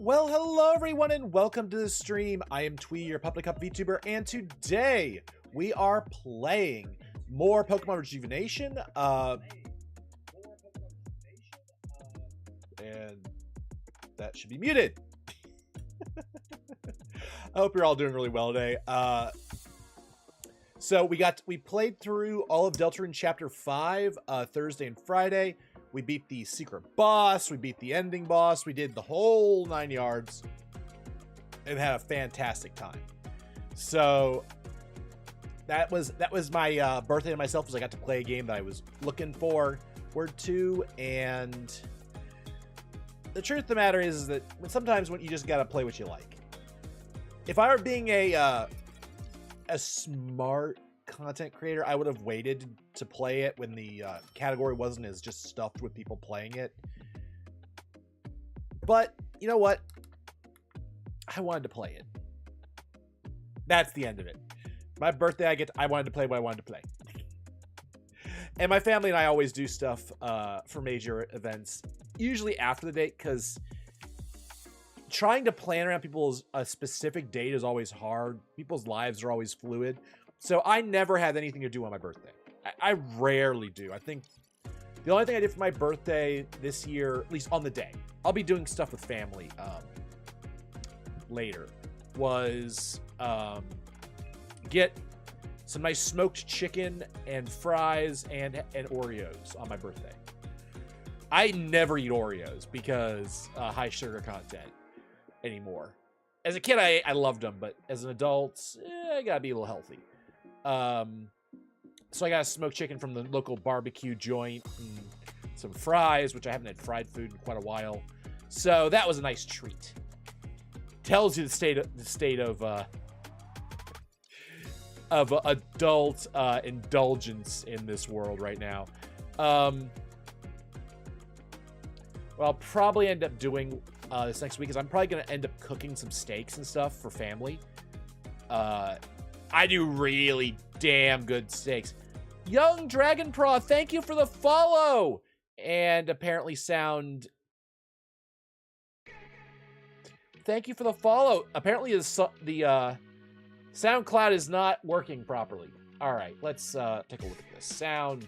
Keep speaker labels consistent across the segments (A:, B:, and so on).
A: Well, hello everyone and welcome to the stream. I am Twee, your Public Cup VTuber, and today we are playing more Pokemon Rejuvenation. And that should be muted. I hope you're all doing really well today. So we played through all of Deltarune Chapter 5 Thursday and Friday. We beat the secret boss, we beat the ending boss, we did the whole 9 yards and had a fantastic time. So that was my birthday to myself, as I got to play a game that I was looking forward to. And the truth of the matter is that sometimes when you just gotta play what you like. If I were being a smart content creator, I would have waited to play it when the category wasn't as just stuffed with people playing it. But you know what? I wanted to play it. That's the end of it. My birthday, I wanted to play what I wanted to play. And my family and I always do stuff for major events, usually after the date, because trying to plan around people's specific date is always hard. People's lives are always fluid. So I never have anything to do on my birthday. I rarely do. I think the only thing I did for my birthday this year, at least on the day, I'll be doing stuff with family later, was get some nice smoked chicken and fries and Oreos on my birthday. I never eat Oreos because high sugar content anymore. As a kid, I loved them, but as an adult, I gotta be a little healthy. So I got a smoked chicken from the local barbecue joint and some fries, which I haven't had fried food in quite a while. So that was a nice treat. Tells you the state of adult indulgence in this world right now. What I'll probably end up doing this next week is I'm probably going to end up cooking some steaks and stuff for family. I do really damn good steaks. Young Dragon Pro, thank you for the follow. And apparently sound. Thank you for the follow. Apparently the SoundCloud is not working properly. All right, let's take a look at this. Sound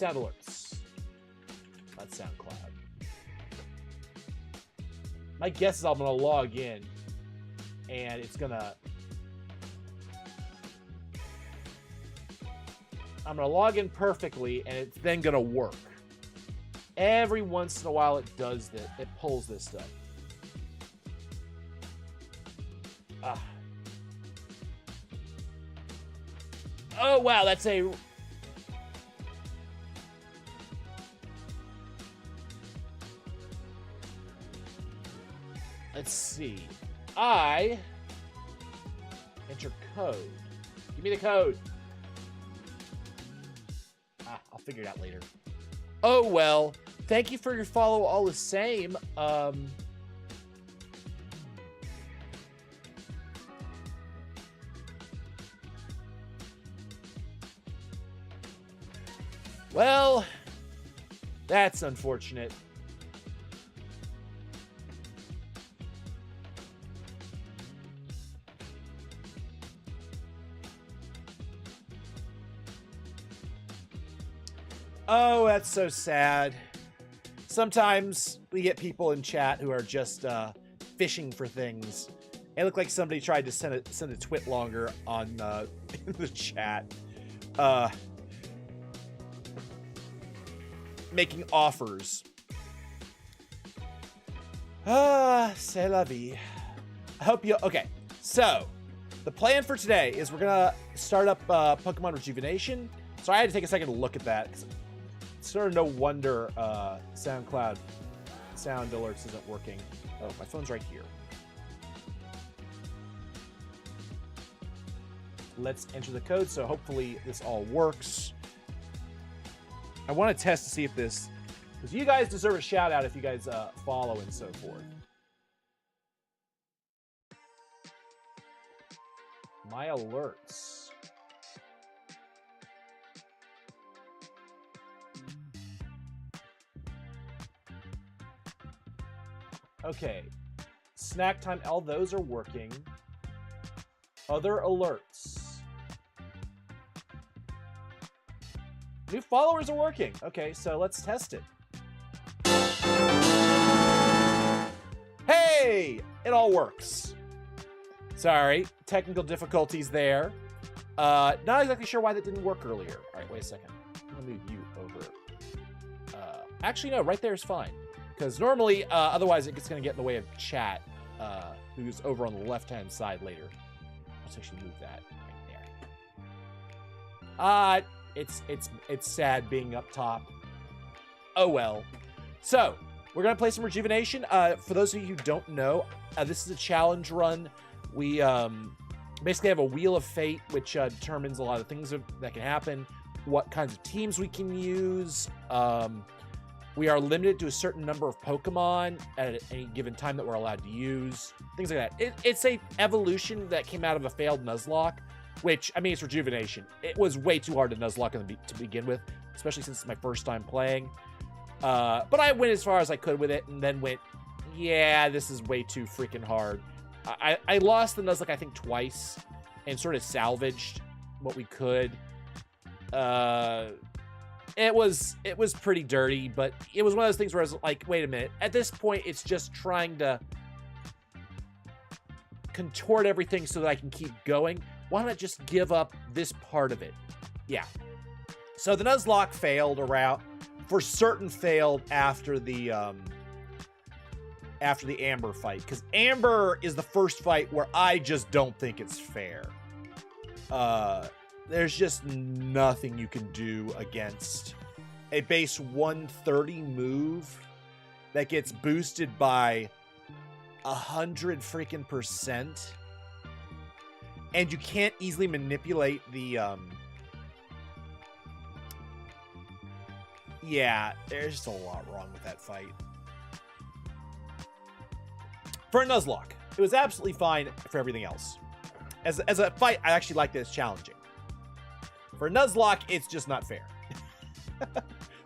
A: alerts. Not SoundCloud. My guess is I'm gonna log in, and it's gonna. I'm gonna log in perfectly, and it's then gonna work. Every once in a while, it does this. It pulls this stuff. Oh wow, that's a. Let's see. I enter code. Give me the code. I'll figure it out later. Oh well. Thank you for your follow all the same. Well, that's unfortunate. Oh, that's so sad. Sometimes we get people in chat who are just fishing for things. It looked like somebody tried to send a twit longer on in the chat, making offers. C'est la vie. I hope you. Okay, so the plan for today is we're gonna start up Pokemon Rejuvenation. So I had to take a second to look at that. It's sort of no wonder SoundCloud sound alerts isn't working. Oh, my phone's right here. Let's enter the code, so hopefully this all works. I want to test to see if this, because you guys deserve a shout out if you guys follow and so forth. My alerts. Okay. Snack time. All those are working. Other alerts. New followers are working. Okay, so let's test it. Hey! It all works. Sorry, technical difficulties there. Not exactly sure why that didn't work earlier. All right, wait a second. I'm gonna move you over. Actually, no, right there is fine. Because normally, otherwise it's gonna get in the way of chat, who's over on the left-hand side later. Let's actually move that right there. It's sad being up top. Oh well. So, we're gonna play some Rejuvenation. For those of you who don't know, this is a challenge run. We basically have a Wheel of Fate, which determines a lot of things that can happen, what kinds of teams we can use. We are limited to a certain number of Pokemon at any given time that we're allowed to use. Things like that. It's a evolution that came out of a failed Nuzlocke, which, I mean, it's Rejuvenation. It was way too hard to Nuzlocke to begin with, especially since it's my first time playing. But I went as far as I could with it, and then went, yeah, this is way too freaking hard. I lost the Nuzlocke, I think, twice, and sort of salvaged what we could. It was pretty dirty, but it was one of those things where I was like, wait a minute. At this point, it's just trying to contort everything so that I can keep going. Why not just give up this part of it? Yeah. So the Nuzlocke failed around, for certain failed after the Amber fight, because Amber is the first fight where I just don't think it's fair. There's just nothing you can do against a base 130 move that gets boosted by 100 freaking %, and you can't easily manipulate the yeah, there's just a lot wrong with that fight. For a Nuzlocke, it was absolutely fine for everything else. As a fight, I actually like that it's challenging. For a Nuzlocke, it's just not fair.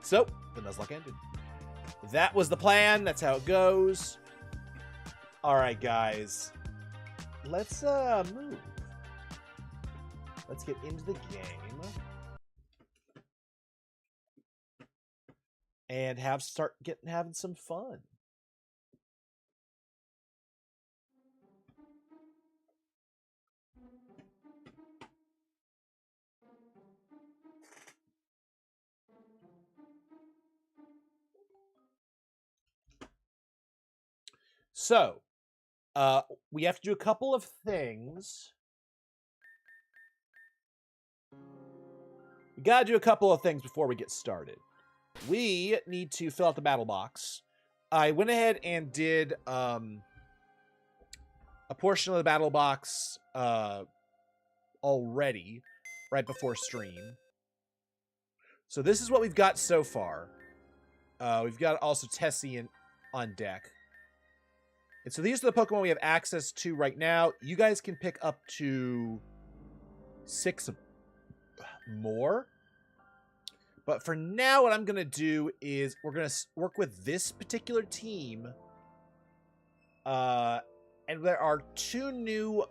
A: So, the Nuzlocke ended. That was the plan. That's how it goes. All right, guys. Let's move. Let's get into the game. And having some fun. So, we have to do a couple of things. We gotta do a couple of things before we get started. We need to fill out the battle box. I went ahead and did a portion of the battle box already, right before stream. So this is what we've got so far. We've got also Tessie on deck. And so these are the Pokemon we have access to right now. You guys can pick up to 6 more. But for now, what I'm going to do is we're going to work with this particular team. And there are 2 new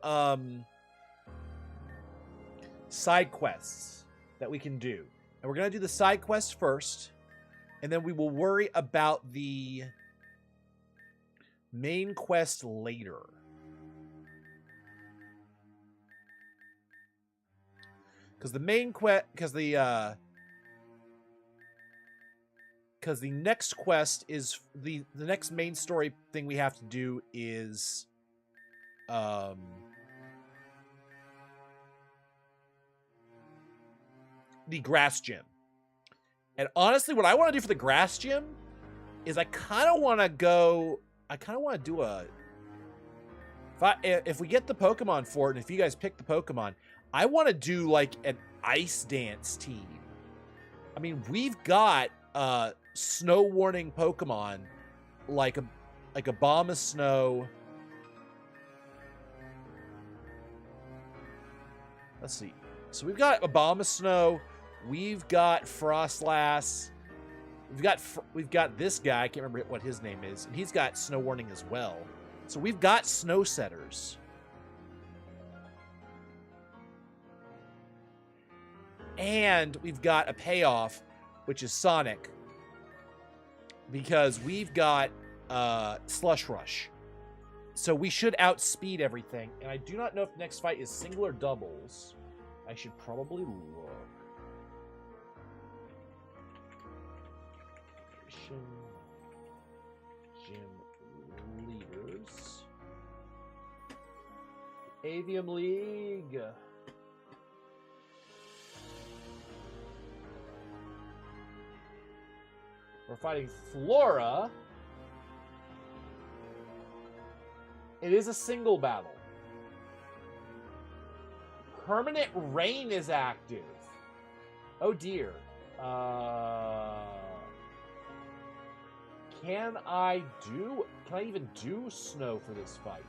A: side quests that we can do. And we're going to do the side quests first. And then we will worry about the main quest later. Because the main quest... Because the next quest is the next main story thing we have to do is the grass gym. And honestly, what I want to do for the grass gym is I kind of want to do a if we get the Pokemon for it, and if you guys pick the Pokemon, I want to do like an ice dance team. I mean, we've got snow warning Pokemon like a Bomb of Snow. Let's see. So we've got a Bomb of Snow. We've got Frostlass. We've got this guy. I can't remember what his name is, and he's got snow warning as well. So we've got snow setters. And we've got a payoff, which is Sonic, because we've got Slush Rush. So we should outspeed everything. And I do not know if the next fight is single or doubles. I should probably look. Gym leaders. Avium League. We're fighting Flora. It is a single battle. Permanent Rain is active. Oh dear. Can I even do snow for this fight?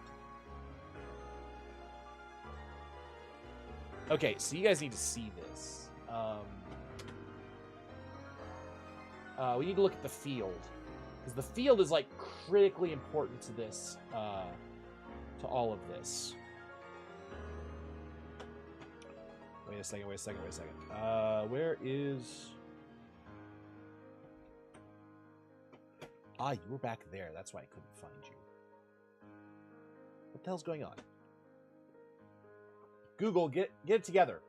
A: Okay, so you guys need to see this. We need to look at the field, because the field is like critically important to this, to all of this. Wait a second. Where is? Ah, you were back there. That's why I couldn't find you. What the hell's going on? Google, get it together.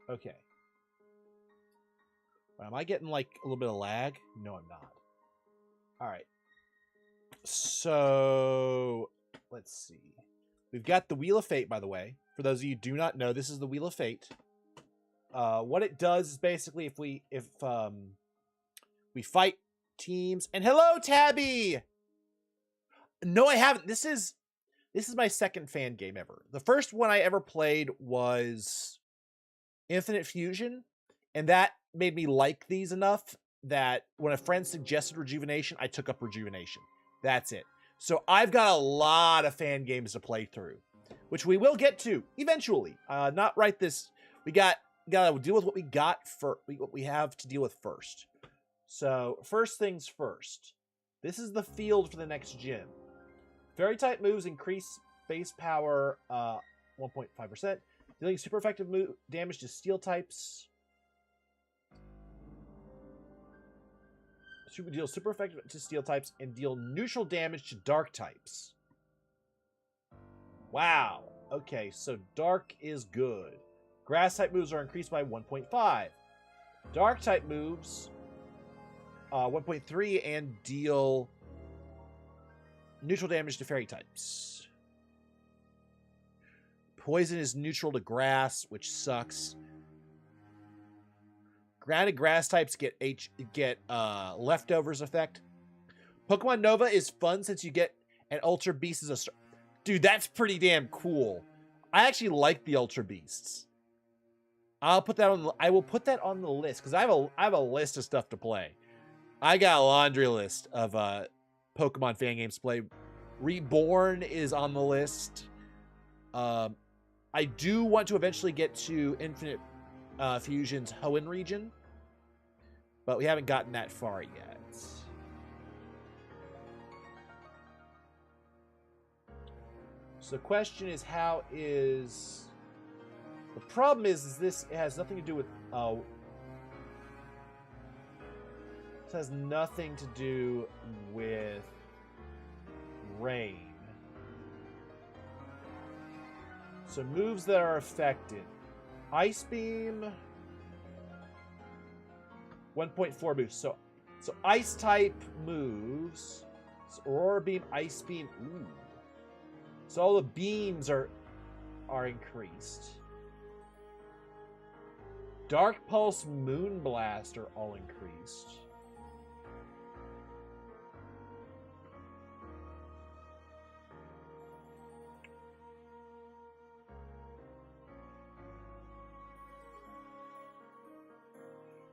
A: Okay. Am I getting like a little bit of lag? No, I'm not. All right. So let's see. We've got the Wheel of Fate, by the way. For those of you who do not know, this is the Wheel of Fate. What it does is basically if we fight teams. And hello, Tabby. No, I haven't. This is my second fan game ever. The first one I ever played was Infinite Fusion, and that made me like these enough that when a friend suggested Rejuvenation, I took up Rejuvenation. That's it. So I've got a lot of fan games to play through, which we will get to eventually. Not right this. We gotta deal with what we got for what we have to deal with first. So first things first. This is the field for the next gym. Fairy type moves increase base power 1.5%, dealing super effective damage to steel types. Deal super effective to steel types and deal neutral damage to dark types. Wow. Okay, so dark is good. Grass type moves are increased by 1.5. Dark type moves 1.3 and deal neutral damage to fairy types. Poison is neutral to grass, which sucks. Granted, grass types get leftovers effect. Pokemon Nova is fun since you get an Ultra Beast as a dude. That's pretty damn cool. I actually like the Ultra Beasts. I will put that on the list because I have a list of stuff to play. I got a laundry list of Pokemon fan games to play. Reborn is on the list. I do want to eventually get to Infinite Fusion's Hoenn region, but we haven't gotten that far yet. So the question is, how is... The problem is this it has nothing to do with... This has nothing to do with rain. So moves that are affected. Ice Beam, 1.4 boost. So Ice type moves. So Aurora Beam, Ice Beam. Ooh. So all the beams are increased. Dark Pulse, Moon Blast are all increased.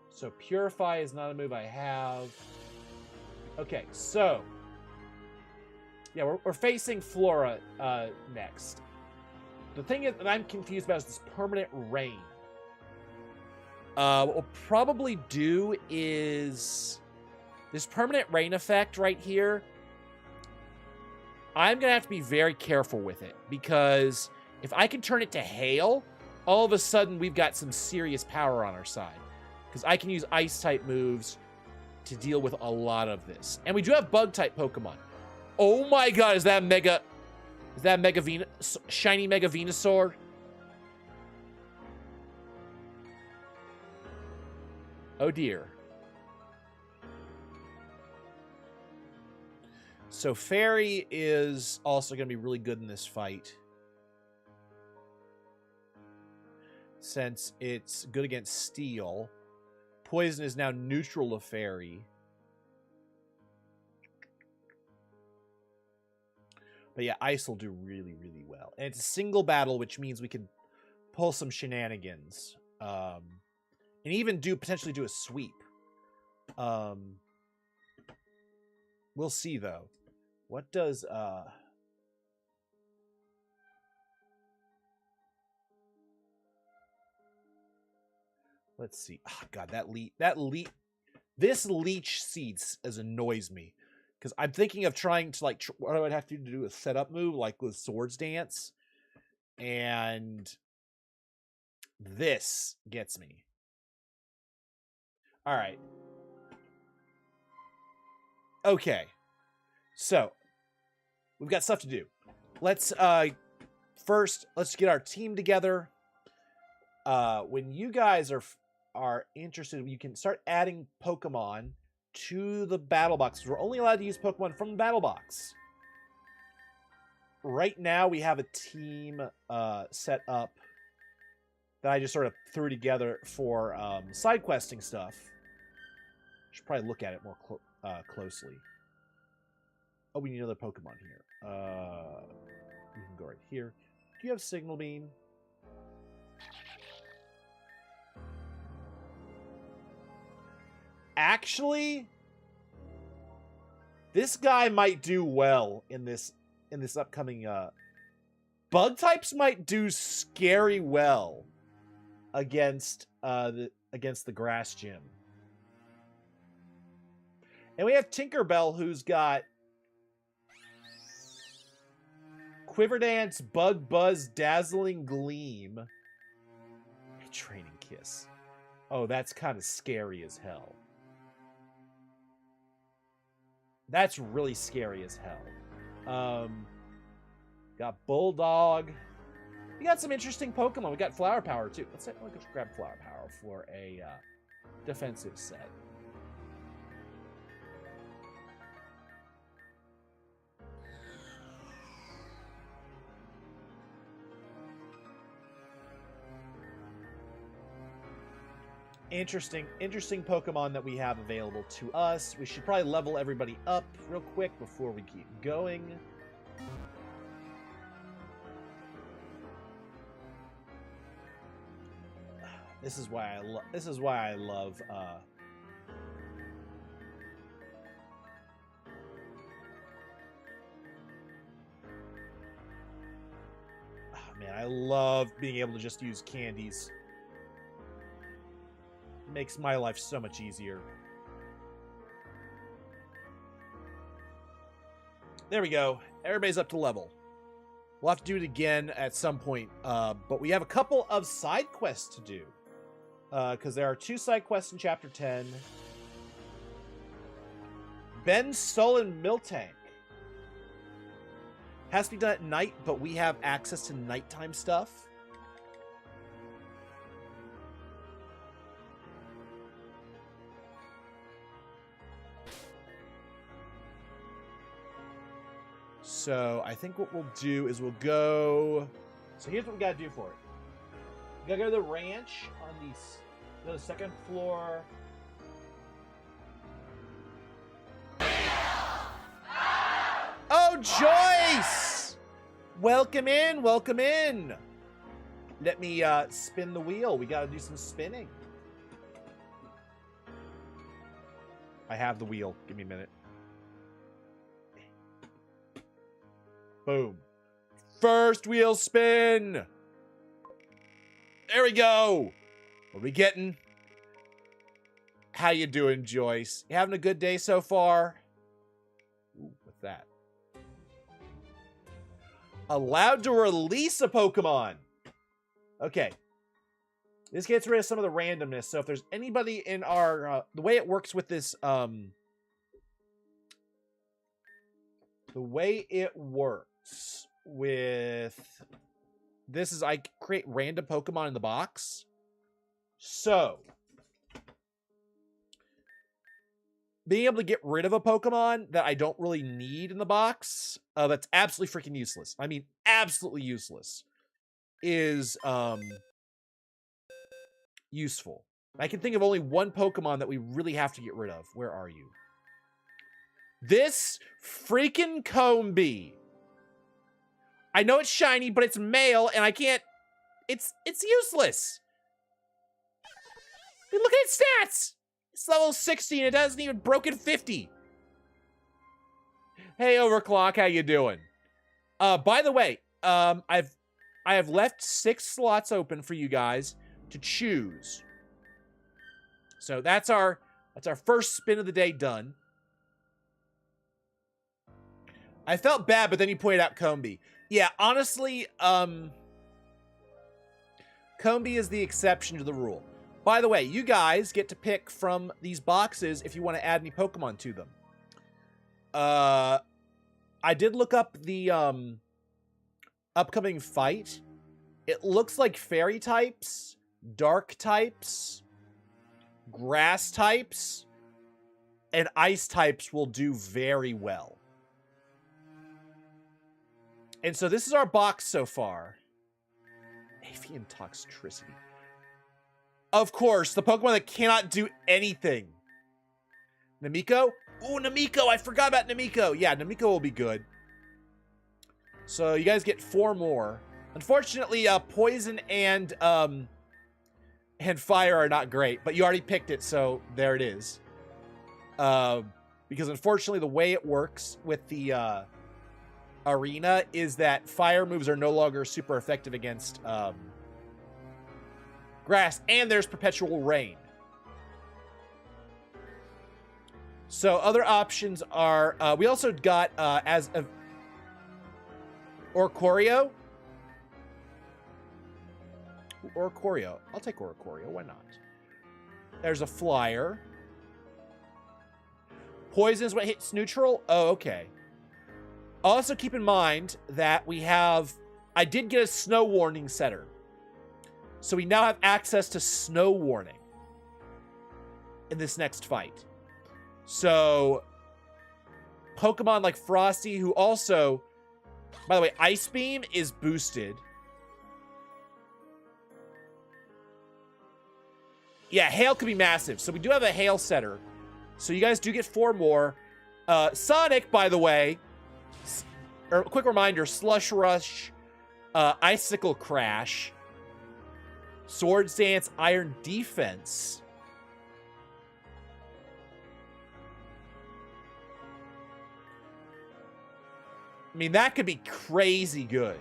A: So Purify is not a move I have. Okay, so Yeah, we're facing Flora next. The thing that I'm confused about is this permanent rain. What we'll probably do is this permanent rain effect right here. I'm going to have to be very careful with it because if I can turn it to hail, all of a sudden we've got some serious power on our side because I can use ice-type moves to deal with a lot of this. And we do have bug-type Pokemon. Oh my god, is that shiny Mega Venusaur? Oh dear. So Fairy is also going to be really good in this fight. Since it's good against Steel. Poison is now neutral to Fairy. But yeah, Ice will do really, really well. And it's a single battle, which means we can pull some shenanigans. And even potentially do a sweep. We'll see, though. What does... Let's see. Oh, God, this leech seeds annoys me. Because I'm thinking of trying to, like, what I would have to do a setup move, like with Swords Dance. And this gets me. All right. Okay. So, we've got stuff to do. Let's, first, let's get our team together. When you guys are interested, you can start adding Pokemon to the battle box. We're only allowed to use Pokemon from the battle box. Right now, we have a team set up that I just sort of threw together for side questing stuff. Should probably look at it more closely. Oh, we need another Pokemon here. You can go right here. Do you have Signal Beam? Actually, this guy might do well in this upcoming bug types might do scary well against the grass gym. And we have Tinkerbell, who's got Quiver Dance, Bug Buzz, Dazzling Gleam, and Training Kiss. Oh, that's kind of scary as hell. That's really scary as hell. Got Bulldog. We got some interesting Pokemon. We got Flower Power, too. Let's grab Flower Power for a defensive set. Interesting Pokemon that we have available to us. We should probably level everybody up real quick before we keep going. This is why I love oh, man, I love being able to just use candies. Makes my life so much easier. There we go. Everybody's up to level. We'll have to do it again at some point. But we have a couple of side quests to do. Because there are 2 side quests in Chapter 10. Ben's stolen Miltank. Has to be done at night, but we have access to nighttime stuff. So I think what we'll do is we'll go... So here's what we gotta do for it. We gotta go to the ranch on the 2nd floor. Oh, Joyce! Welcome in, welcome in. Let me spin the wheel. We gotta do some spinning. I have the wheel. Give me a minute. Boom. First wheel spin. There we go. What are we getting? How you doing, Joyce? You having a good day so far? Ooh, what's that? Allowed to release a Pokemon. Okay. This gets rid of some of the randomness. So if there's anybody in our... the way it works with this... the way it works with... this is I create random Pokemon in the box. So... being able to get rid of a Pokemon that I don't really need in the box, that's absolutely freaking useless. I mean, absolutely useless, is useful. I can think of only one Pokemon that we really have to get rid of. Where are you? This freaking Combee. I know it's shiny, but it's male, and I can't... It's useless. I mean, look at its stats. It's level 60 and it hasn't even broken 50. Hey, Overclock, how you doing? By the way, I have left 6 slots open for you guys to choose. So that's our first spin of the day done. I felt bad, but then you pointed out Combee. Yeah, honestly, Combee is the exception to the rule. By the way, you guys get to pick from these boxes if you want to add any Pokemon to them. I did look up the upcoming fight. It looks like fairy types, dark types, grass types, and ice types will do very well. And so this is our box so far. Avian Toxtricity. Of course, the Pokemon that cannot do anything. Namiko? Ooh, Namiko! I forgot about Namiko! Yeah, Namiko will be good. So you guys get 4 more. Unfortunately, Poison and Fire are not great, but you already picked it, so there it is. Because unfortunately, the way it works with the arena is that fire moves are no longer super effective against... grass, and there's perpetual rain. So other options are, we also got as a Oricorio. Oricorio. I'll take Oricorio. Why not? There's a Flyer. Poison is what hits neutral. Oh, okay. Also keep in mind that we have... I did get a Snow Warning setter. So we now have access to Snow Warning in this next fight. So Pokemon like Frosty, who also, by the way, Ice Beam is boosted. Yeah, Hail could be massive. So we do have a Hail setter. So you guys do get 4 more. Sonic, by the way, or quick reminder, Slush Rush, Icicle Crash, Swords Dance, Iron Defense. I mean, that could be crazy good.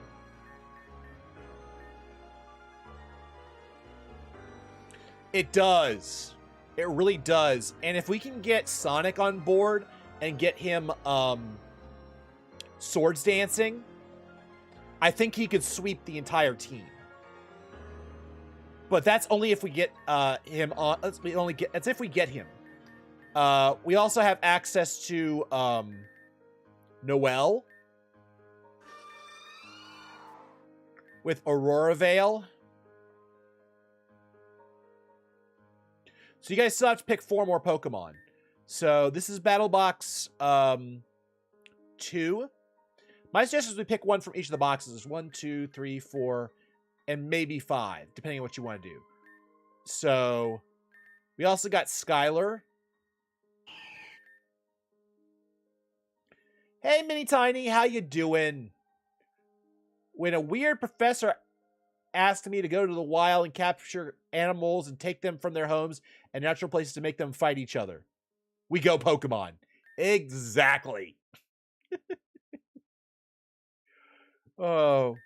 A: It does. It really does. And if we can get Sonic on board and get him Swords Dancing, I think he could sweep the entire team. But that's only if we get him on. That's if we get him. We also have access to Noelle with Aurora Veil. So you guys still have to pick 4 more Pokemon. So this is Battle Box 2. My suggestion is we pick 1 from each of the boxes. There's 1, 2, 3, 4, and maybe 5, depending on what you want to do. So we also got Skylar. Hey, Mini Tiny, how you doing? When a weird professor asked me to go to the wild and capture animals and take them from their homes and natural places to make them fight each other, we go Pokemon. Exactly. Oh.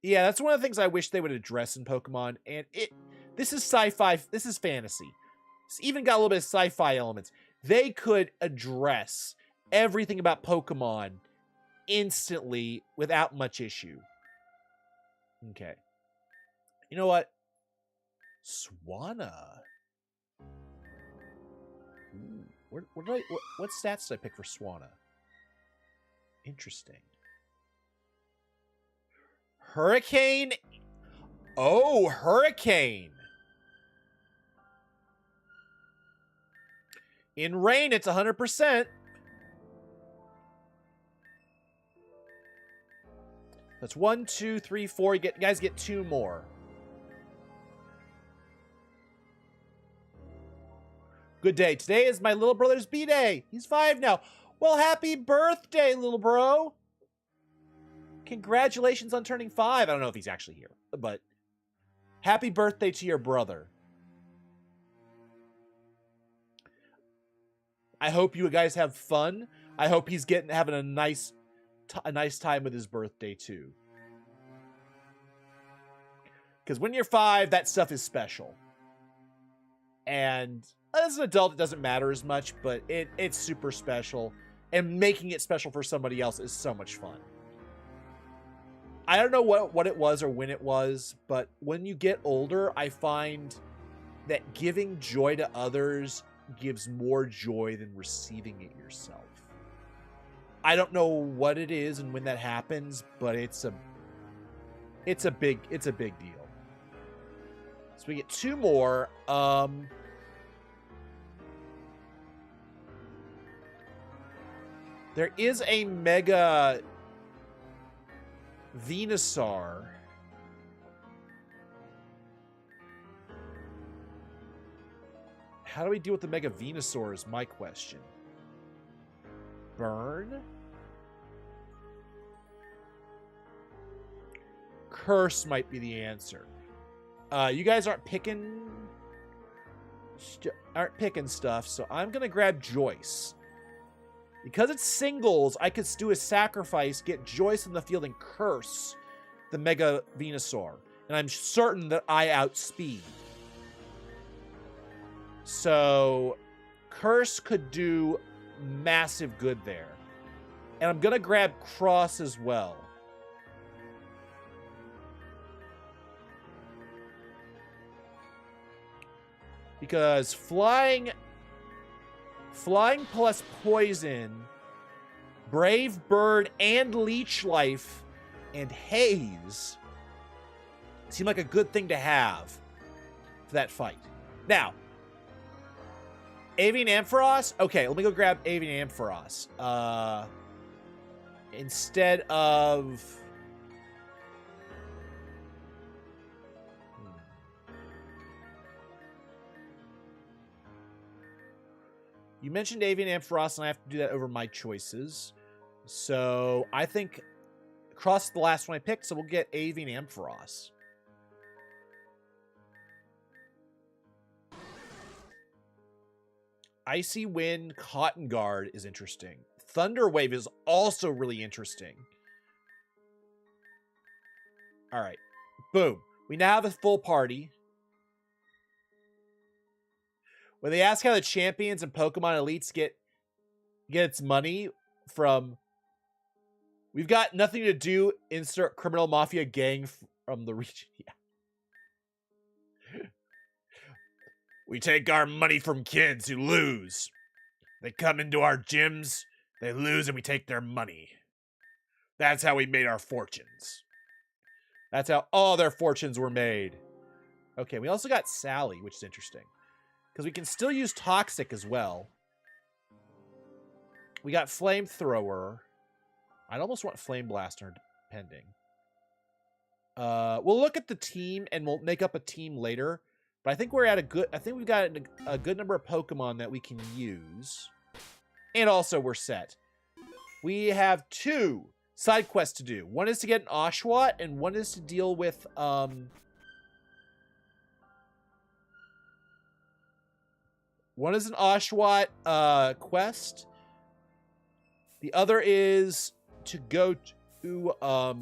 A: Yeah, that's one of the things I wish they would address in Pokemon. And this is sci-fi. This is fantasy. It's even got a little bit of sci-fi elements. They could address everything about Pokemon instantly without much issue. Okay. You know what? Swanna. Ooh, what stats did I pick for Swanna? Interesting. Hurricane. Oh, Hurricane. In rain, it's 100%. That's 1, 2, 3, 4. You guys get 2 more. Good day. Today is my little brother's B-Day. He's 5 now. Well, happy birthday, little bro. Congratulations on turning 5. I don't know if he's actually here, but happy birthday to your brother. I hope you guys have fun. I hope he's having a nice time with his birthday too. Because when you're 5, that stuff is special. And as an adult, it doesn't matter as much, but it's super special. And making it special for somebody else is so much fun. I don't know what it was or when it was, but when you get older, I find that giving joy to others gives more joy than receiving it yourself. I don't know what it is and when that happens, but it's a big deal. So we get 2 more. There is a Mega Venusaur. How do we deal with the Mega Venusaur is my question. Burn? Curse might be the answer. You guys aren't picking stuff, so I'm gonna grab Joyce. Because it's singles, I could do a sacrifice, get Joyce in the field, and curse the Mega Venusaur. And I'm certain that I outspeed. So, curse could do massive good there. And I'm going to grab Cross as well. Because flying plus poison, Brave Bird and Leech Life and Haze seem like a good thing to have for that fight. Now, Avian Ampharos? Okay, let me go grab Avian Ampharos. Instead of... You mentioned Avian Ampharos, and I have to do that over my choices. So I think Cross is the last one I picked, so we'll get Avian Ampharos. Icy Wind, Cotton Guard is interesting. Thunder Wave is also really interesting. All right. Boom. We now have a full party. When they ask how the champions and Pokemon Elites get its money from, we've got nothing to do, insert criminal mafia gang from the region. Yeah. We take our money from kids who lose. They come into our gyms, they lose, and we take their money. That's how we made our fortunes. That's how all their fortunes were made. Okay, we also got Sally, which is interesting. Because we can still use Toxic as well. We got Flamethrower. I'd almost want Flame Blaster, depending. We'll look at the team, and we'll make up a team later. But I think we're at I think we've got a good number of Pokemon that we can use. And also, we're set. We have 2 side quests to do. One is to get an Oshawott, and one is to deal with, one is an Oshawott quest. The other is to go to I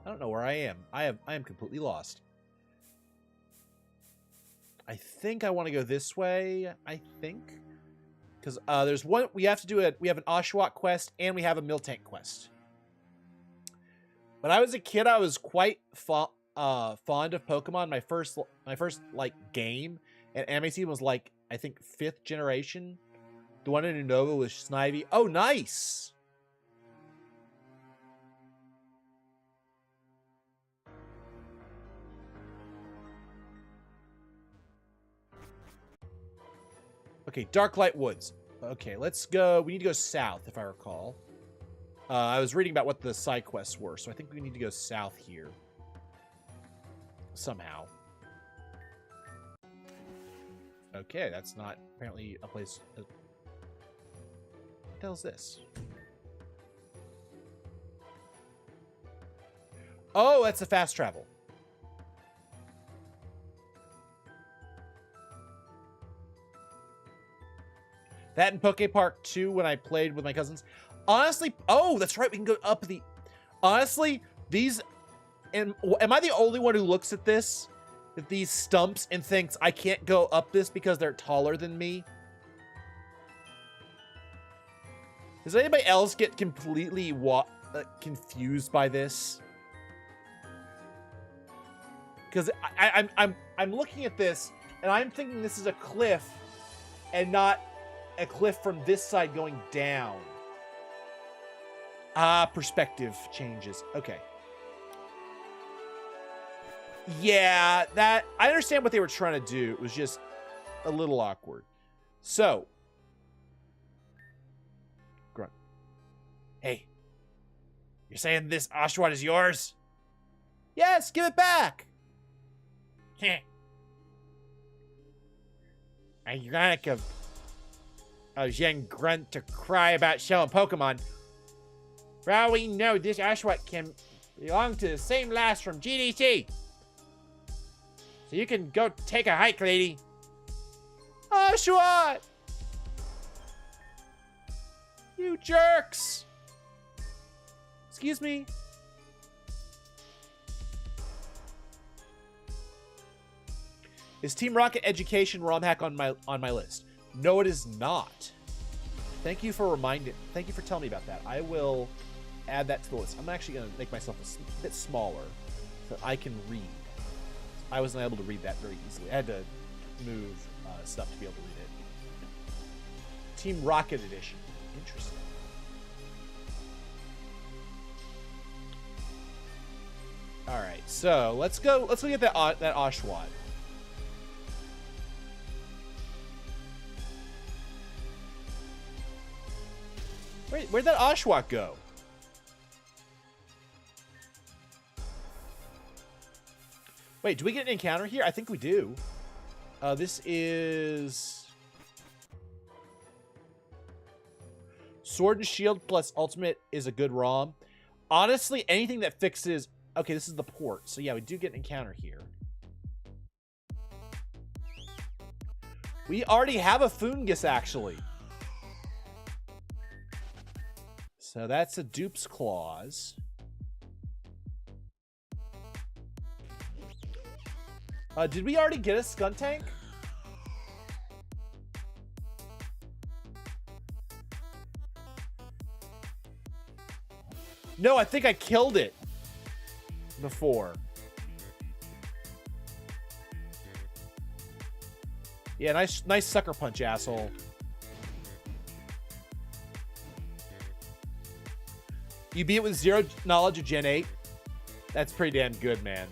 A: don't know where I am. I am completely lost. I think I want to go this way. I think because there's one we have to do. We have an Oshawott quest and we have a Miltank quest. When I was a kid, I was quite fond of Pokemon. My first like game and Anime was like I think 5th generation. The one in Unova was Snivy. Oh, nice. Okay, Darklight Woods. Okay, let's go. We need to go south, if I recall. I was reading about what the side quests were, so I think we need to go south here. Somehow. Okay, that's not apparently a place... What the hell is this? Oh, that's a fast travel. That in Poke Park 2 when I played with my cousins. Honestly, oh, that's right. We can go up the... Honestly, these... Am I the only one who looks at this? At these stumps and thinks I can't go up this because they're taller than me? Does anybody else get completely confused by this? Because I'm looking at this and I'm thinking this is a cliff and not a cliff from this side going down. Ah, perspective changes. Okay. Yeah, that I understand what they were trying to do. It was just a little awkward. So, Grunt. Hey, you're saying this Oshawott is yours? Yes, give it back. Ironic of young Grunt to cry about shell and Pokemon. For all we know, this Oshawott can belong to the same lass from GDC. So you can go take a hike, lady. Oshawott! You jerks! Excuse me? Is Team Rocket Education ROM hack on my list? No, it is not. Thank you for telling me about that. I will add that to the list. I'm actually going to make myself a bit smaller so I can read. I wasn't able to read that very easily. I had to move stuff to be able to read it. Team Rocket Edition. Interesting. All right, so let's go. Let's look at that Oshawott. Where'd that Oshawott go? Wait, do we get an encounter here? I think we do. This is... Sword and Shield plus Ultimate is a good ROM. Honestly, anything that fixes... Okay, this is the port. So yeah, we do get an encounter here. We already have a Foongus, actually. So that's a Dupe's Claws. Did we already get a Skuntank? No, I think I killed it before. Yeah, nice sucker punch, asshole. You beat it with 0 knowledge of Gen 8. That's pretty damn good, man.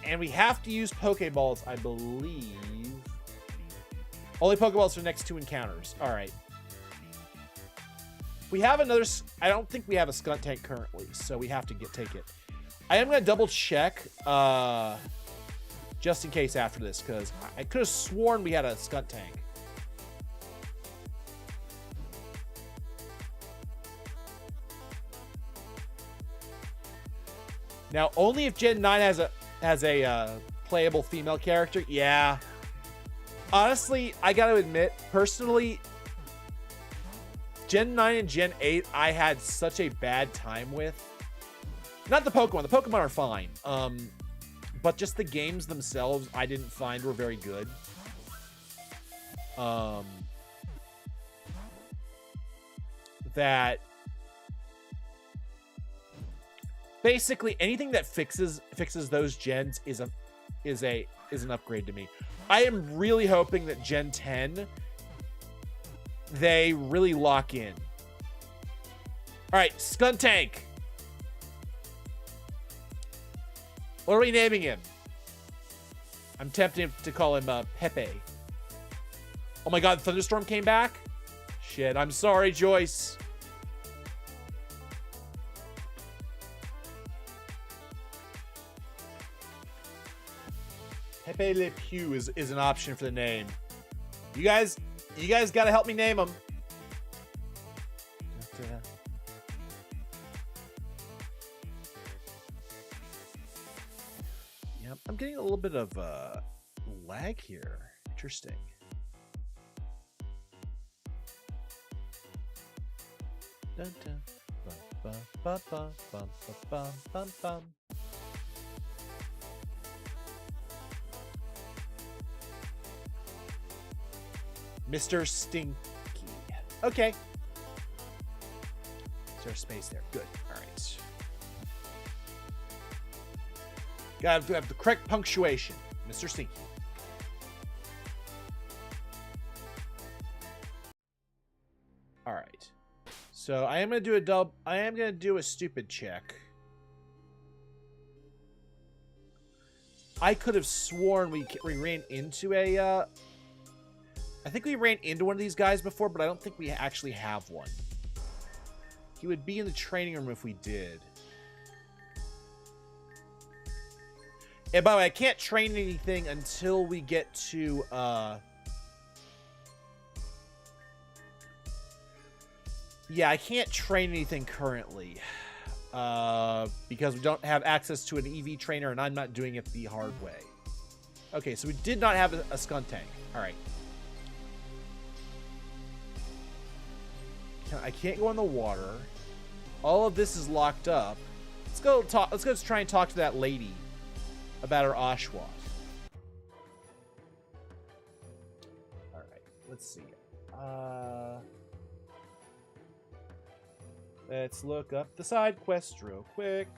A: And we have to use Pokeballs, I believe. Only Pokeballs for the next 2 encounters. All right. We have another... I don't think we have a Skuntank currently, so we have to take it. I am going to double check just in case after this, because I could have sworn we had a Skuntank. Now, only if Gen 9 has a playable female character. Yeah. Honestly, I gotta admit, personally, Gen 9 and Gen 8, I had such a bad time with. Not the Pokemon. The Pokemon are fine. But just the games themselves, I didn't find were very good. That basically anything that fixes those gens is an upgrade to me. I am really hoping that Gen 10 they really lock in. All right, Skuntank. What are we naming him? I'm tempted to call him Pepe. Oh my God, Thunderstorm came back? Shit, I'm sorry, Joyce. Pepe Le Pew is an option for the name. You guys gotta help me name him. Yep, I'm getting a little bit of lag here. Interesting. Dun, dun, bum, bum, bum, bum, bum, bum, bum. Mr. Stinky. Okay. Is there space there? Good. All right. Gotta have the correct punctuation. Mr. Stinky. All right. So I am gonna do a stupid check. I could have sworn we ran into a I think we ran into one of these guys before, but I don't think we actually have one. He would be in the training room if we did. And by the way, I can't train anything until we get to yeah, I can't train anything currently. Because we don't have access to an EV trainer and I'm not doing it the hard way. Okay, so we did not have a Skuntank. Alright. I can't go in the water. All of this is locked up. Let's go try and talk to that lady about her Oshawott. Alright, let's see. Let's look up the side quest real quick.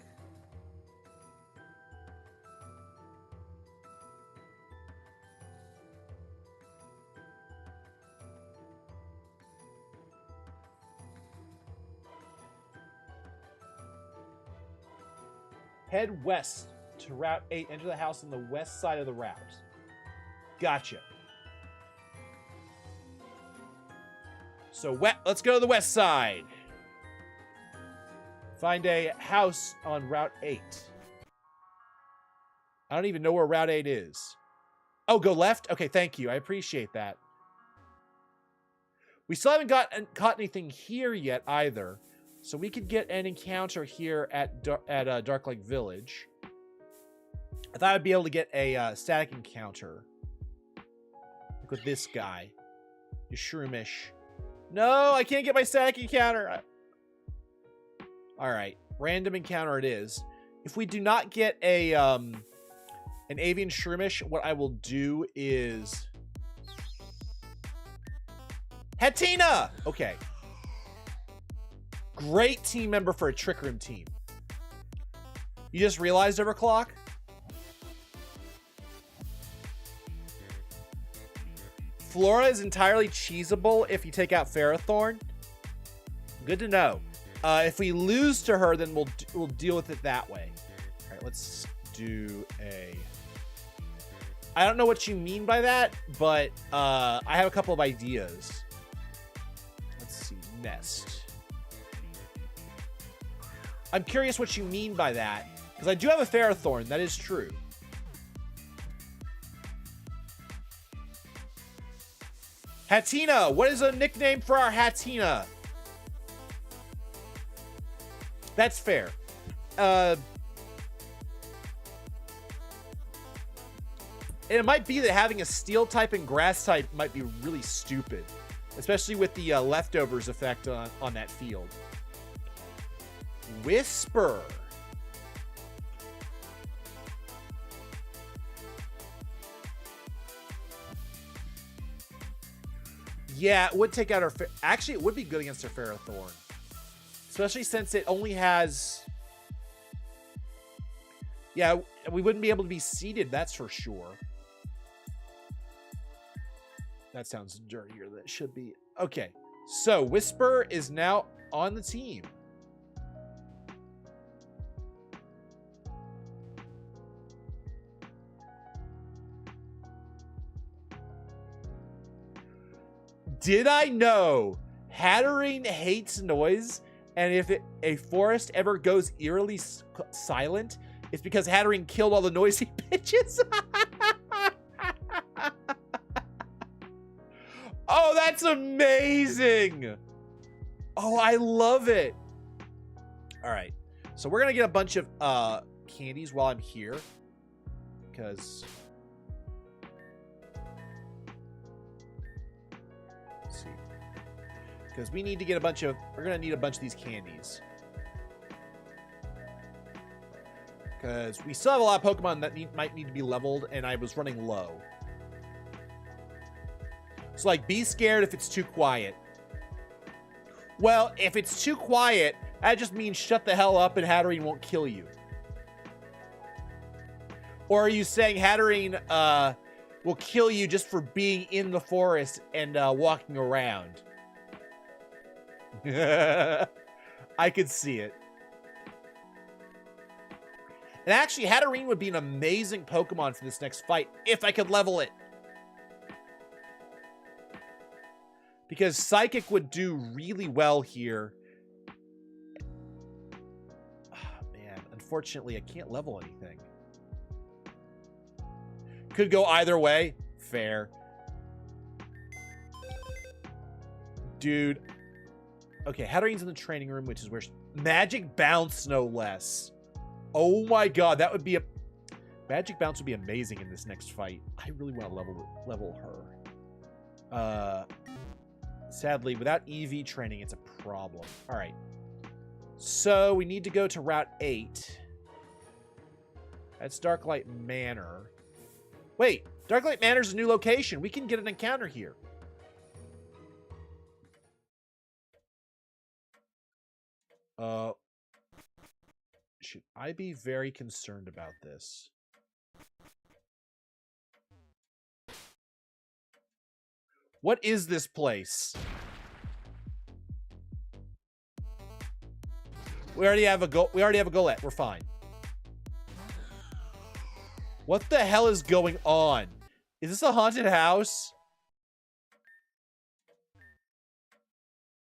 A: Head west to Route 8. Enter the house on the west side of the route. Gotcha. So let's go to the west side. Find a house on Route 8. I don't even know where Route 8 is. Oh, go left? Okay, thank you. I appreciate that. We still haven't caught anything here yet either. So we could get an encounter here at Dark Lake Village. I thought I'd be able to get a static encounter. Like with this guy. Shroomish. No, I can't get my static encounter. Alright, random encounter it is. If we do not get a an avian Shroomish, what I will do is... Hatina! Okay. Great team member for a Trick Room team. You just realized, Overclock? Flora is entirely cheesable if you take out Ferrothorn. Good to know. If we lose to her, then we'll deal with it that way. All right, let's do a... I don't know what you mean by that, but I have a couple of ideas. Let's see. Nest. I'm curious what you mean by that, because I do have a Ferrothorn. That is true. Hatina! What is a nickname for our Hatina? That's fair. And it might be that having a steel type and grass type might be really stupid, especially with the leftovers effect on that field. Whisper. Yeah, it would take out our... Actually, it would be good against our Ferrothorn. Especially since it only has... Yeah, we wouldn't be able to be seeded, that's for sure. That sounds dirtier than it should be. Okay, so Whisper is now on the team. Did I know Hatterene hates noise, and if a forest ever goes eerily silent, it's because Hatterene killed all the noisy bitches? Oh, that's amazing. Oh, I love it. All right. So we're going to get a bunch of candies while I'm here. Because... Let's see. Because we need to get a bunch of... We're going to need a bunch of these candies. Because we still have a lot of Pokemon that might need to be leveled, and I was running low. So, like, be scared if it's too quiet. Well, if it's too quiet, that just means shut the hell up and Hatterene won't kill you. Or are you saying Hatterene will kill you just for being in the forest and walking around? I could see it. And actually, Hatterene would be an amazing Pokemon for this next fight if I could level it. Because Psychic would do really well here. Oh, man, unfortunately, I can't level anything. Could go either way. Fair. Dude. Okay, Hatterene's in the training room, which is where... Magic Bounce, no less. Oh my god, that would be a... Magic Bounce would be amazing in this next fight. I really want to level her. Sadly, without EV training, it's a problem. All right. So we need to go to Route 8. That's Darklight Manor. Wait, Darklight Manor's a new location. We can get an encounter here. Should I be very concerned about this? What is this place? We already have a Golett. We're fine. What the hell is going on? Is this a haunted house?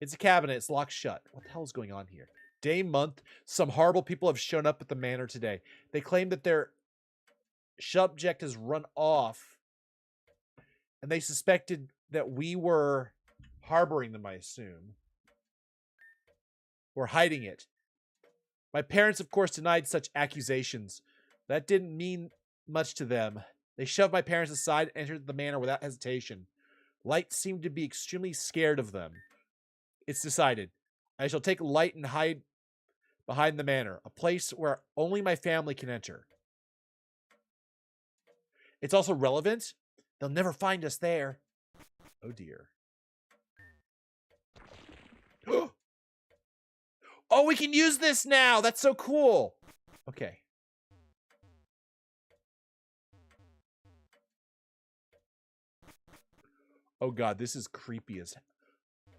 A: It's a cabinet. It's locked shut. What the hell is going on here? Day, month. Some horrible people have shown up at the manor today. They claim that their subject has run off. And they suspected that we were harboring them, I assume. Or hiding it. My parents, of course, denied such accusations. That didn't mean much to them. They shoved my parents aside and entered the manor without hesitation. Light seemed to be extremely scared of them. It's decided. I shall take Light and hide behind the manor, a place where only my family can enter. It's also relevant. They'll never find us there. Oh dear. Oh, we can use this now. That's so cool. Okay. Oh god, this is creepy as...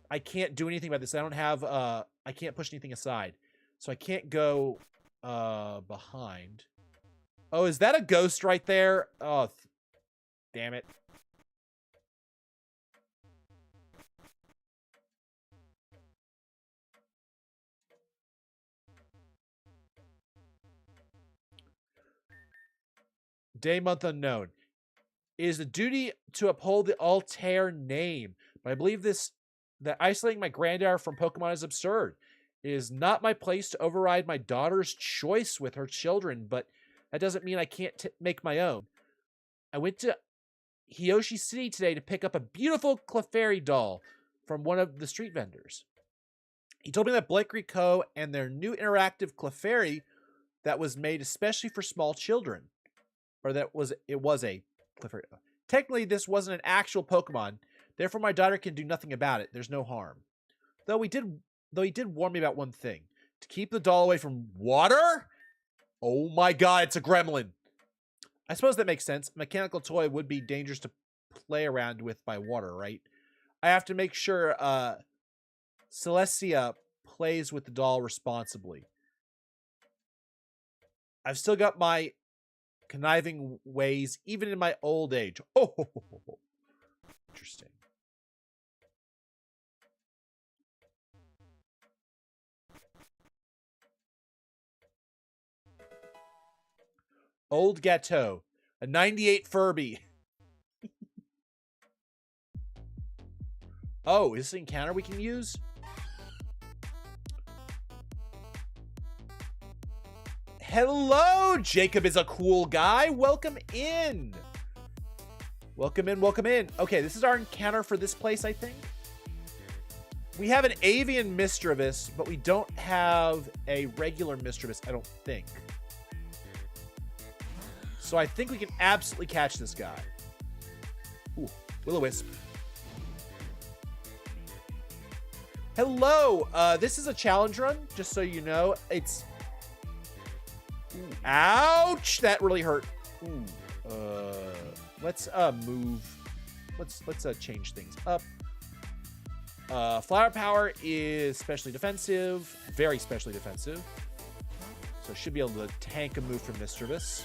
A: I can't do anything about this. I don't have, I can't push anything aside. So I can't go, behind. Oh, is that a ghost right there? Oh, damn it. Day, month unknown. It is the duty to uphold the Altair name. But I believe that isolating my granddaughter from Pokemon is absurd. It is not my place to override my daughter's choice with her children, but that doesn't mean I can't make my own. I went to Hiyoshi City today to pick up a beautiful Clefairy doll from one of the street vendors. He told me that Blakely Co. and their new interactive Clefairy that was made especially for small children. Or it was a Clefairy. Technically, this wasn't an actual Pokemon. Therefore, my daughter can do nothing about it. There's no harm. Though he did warn me about one thing. To keep the doll away from water? Oh my god, it's a gremlin. I suppose that makes sense. A mechanical toy would be dangerous to play around with by water, right? I have to make sure Celestia plays with the doll responsibly. I've still got my conniving ways, even in my old age. Oh, interesting. Old Gateau. A 98 Furby. Oh, is this an encounter we can use? Hello, Jacob is a cool guy. Welcome in. Welcome in, welcome in. Okay, this is our encounter for this place, I think. We have an avian Misdreavus, but we don't have a regular Misdreavus, I don't think. So I think we can absolutely catch this guy. Ooh, Will-O-Wisp. Hello, this is a challenge run, just so you know. It's... Ooh, ouch! That really hurt. Ooh, let's move. Let's change things up. Flower Power is specially defensive, very specially defensive. So should be able to tank a move from Misdreavus.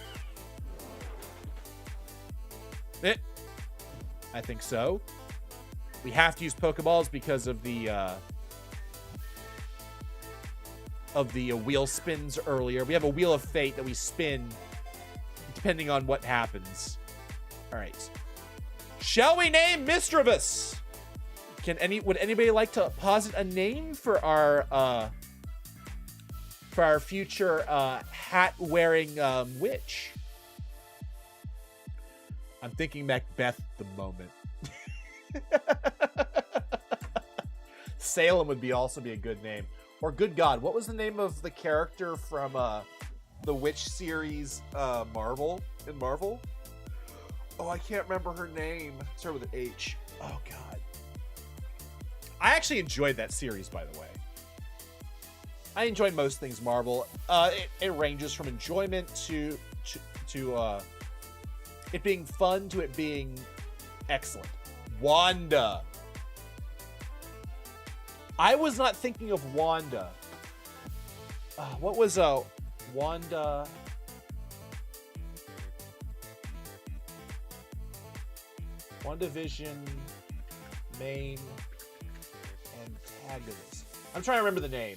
A: I think so. We have to use Pokeballs because of the wheel spins earlier. We have a Wheel of Fate that we spin depending on what happens. All right. Shall we name Misdreavus? Would anybody like to posit a name for our future hat-wearing witch? I'm thinking Macbeth at the moment. Salem would also be a good name. Or Good God. What was the name of the character from the Witch series Marvel? In Marvel? Oh, I can't remember her name. Start with an H. Oh, God. I actually enjoyed that series, by the way. I enjoy most things Marvel. It ranges from enjoyment to it being fun to it being excellent. Wanda. I was not thinking of Wanda. What was Wanda? WandaVision main antagonist. I'm trying to remember the name.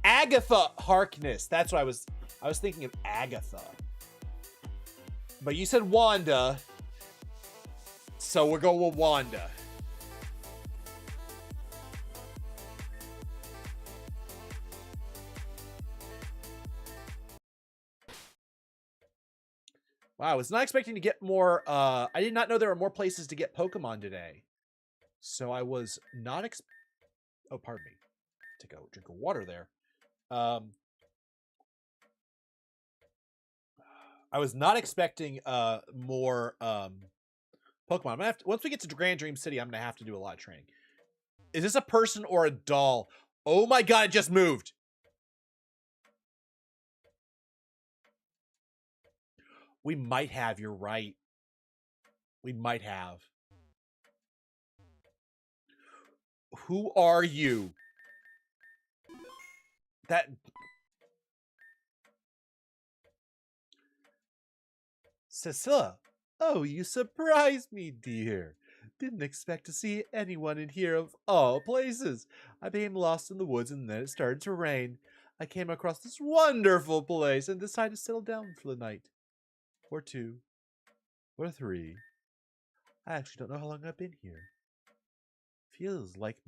A: Agatha Harkness. That's what I was thinking of, Agatha. But you said Wanda. So we're going with Wanda. Wow, I was not expecting to get more. I did not know there were more places to get Pokemon today. So I was not oh, pardon me. Take a drink of water there. I was not expecting more Pokemon. I'm gonna have to, once we get to Grand Dream City, I'm gonna have to do a lot of training. Is this a person or a doll? Oh my god, it just moved. We might have, you're right. We might have. Who are you? That... Cecilia. Oh, you surprised me, dear. Didn't expect to see anyone in here of all places. I became lost in the woods and then it started to rain. I came across this wonderful place and decided to settle down for the night. Or 2. Or 3. I actually don't know how long I've been here. Feels like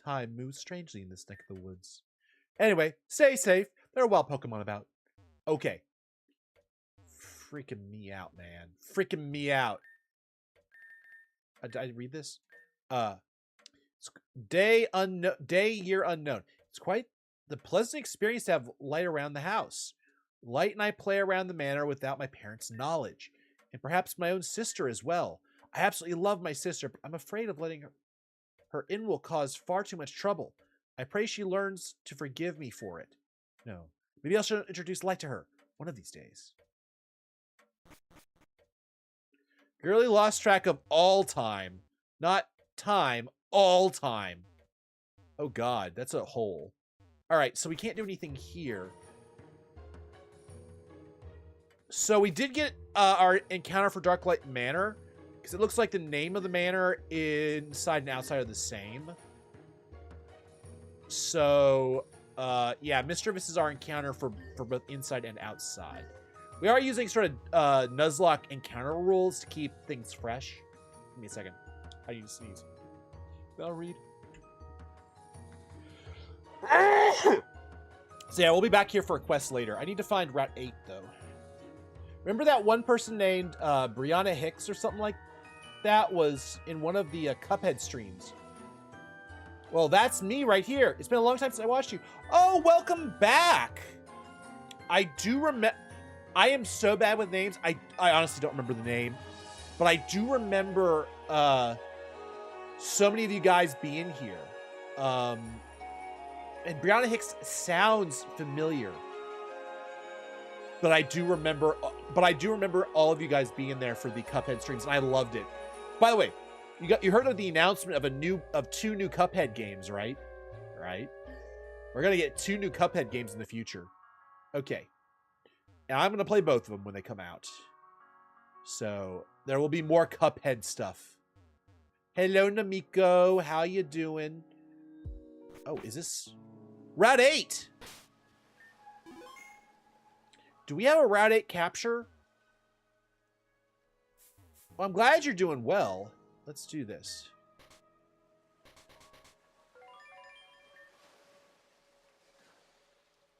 A: time moves strangely in this neck of the woods. Anyway, stay safe. There are wild Pokemon about. Okay. Freaking me out, man. Freaking me out. Did I read this? Day, year unknown. It's quite the pleasant experience to have light around the house. Light and I play around the manor without my parents' knowledge, and perhaps my own sister as well. I absolutely love my sister, but I'm afraid of letting her in will cause far too much trouble. I pray she learns to forgive me for it. No. Maybe I should introduce light to her one of these days. Girly lost track of all time. Not time, all time. Oh god, that's a hole. Alright, so we can't do anything here. So we did get our encounter for Darklight Manor, because it looks like the name of the manor inside and outside are the same. So, yeah, Mischievous is our encounter for both inside and outside. We are using sort of Nuzlocke encounter rules to keep things fresh. Give me a second. I need to sneeze. I'll read. So yeah, we'll be back here for a quest later. I need to find Route 8, though. Remember that one person named Brianna Hicks or something like that was in one of the Cuphead streams? Well, that's me right here. It's been a long time since I watched you. Oh, welcome back. I do remember... I am so bad with names. I honestly don't remember the name. But I do remember so many of you guys being here. And Brianna Hicks sounds familiar. But I do remember all of you guys being there for the Cuphead streams, and I loved it. By the way, you heard of the announcement of two new Cuphead games, right? Right? We're gonna get 2 new Cuphead games in the future. Okay. And I'm gonna play both of them when they come out. So there will be more Cuphead stuff. Hello, Namiko. How you doing? Oh, is this Route 8? Do we have a Route 8 capture? Well, I'm glad you're doing well. Let's do this.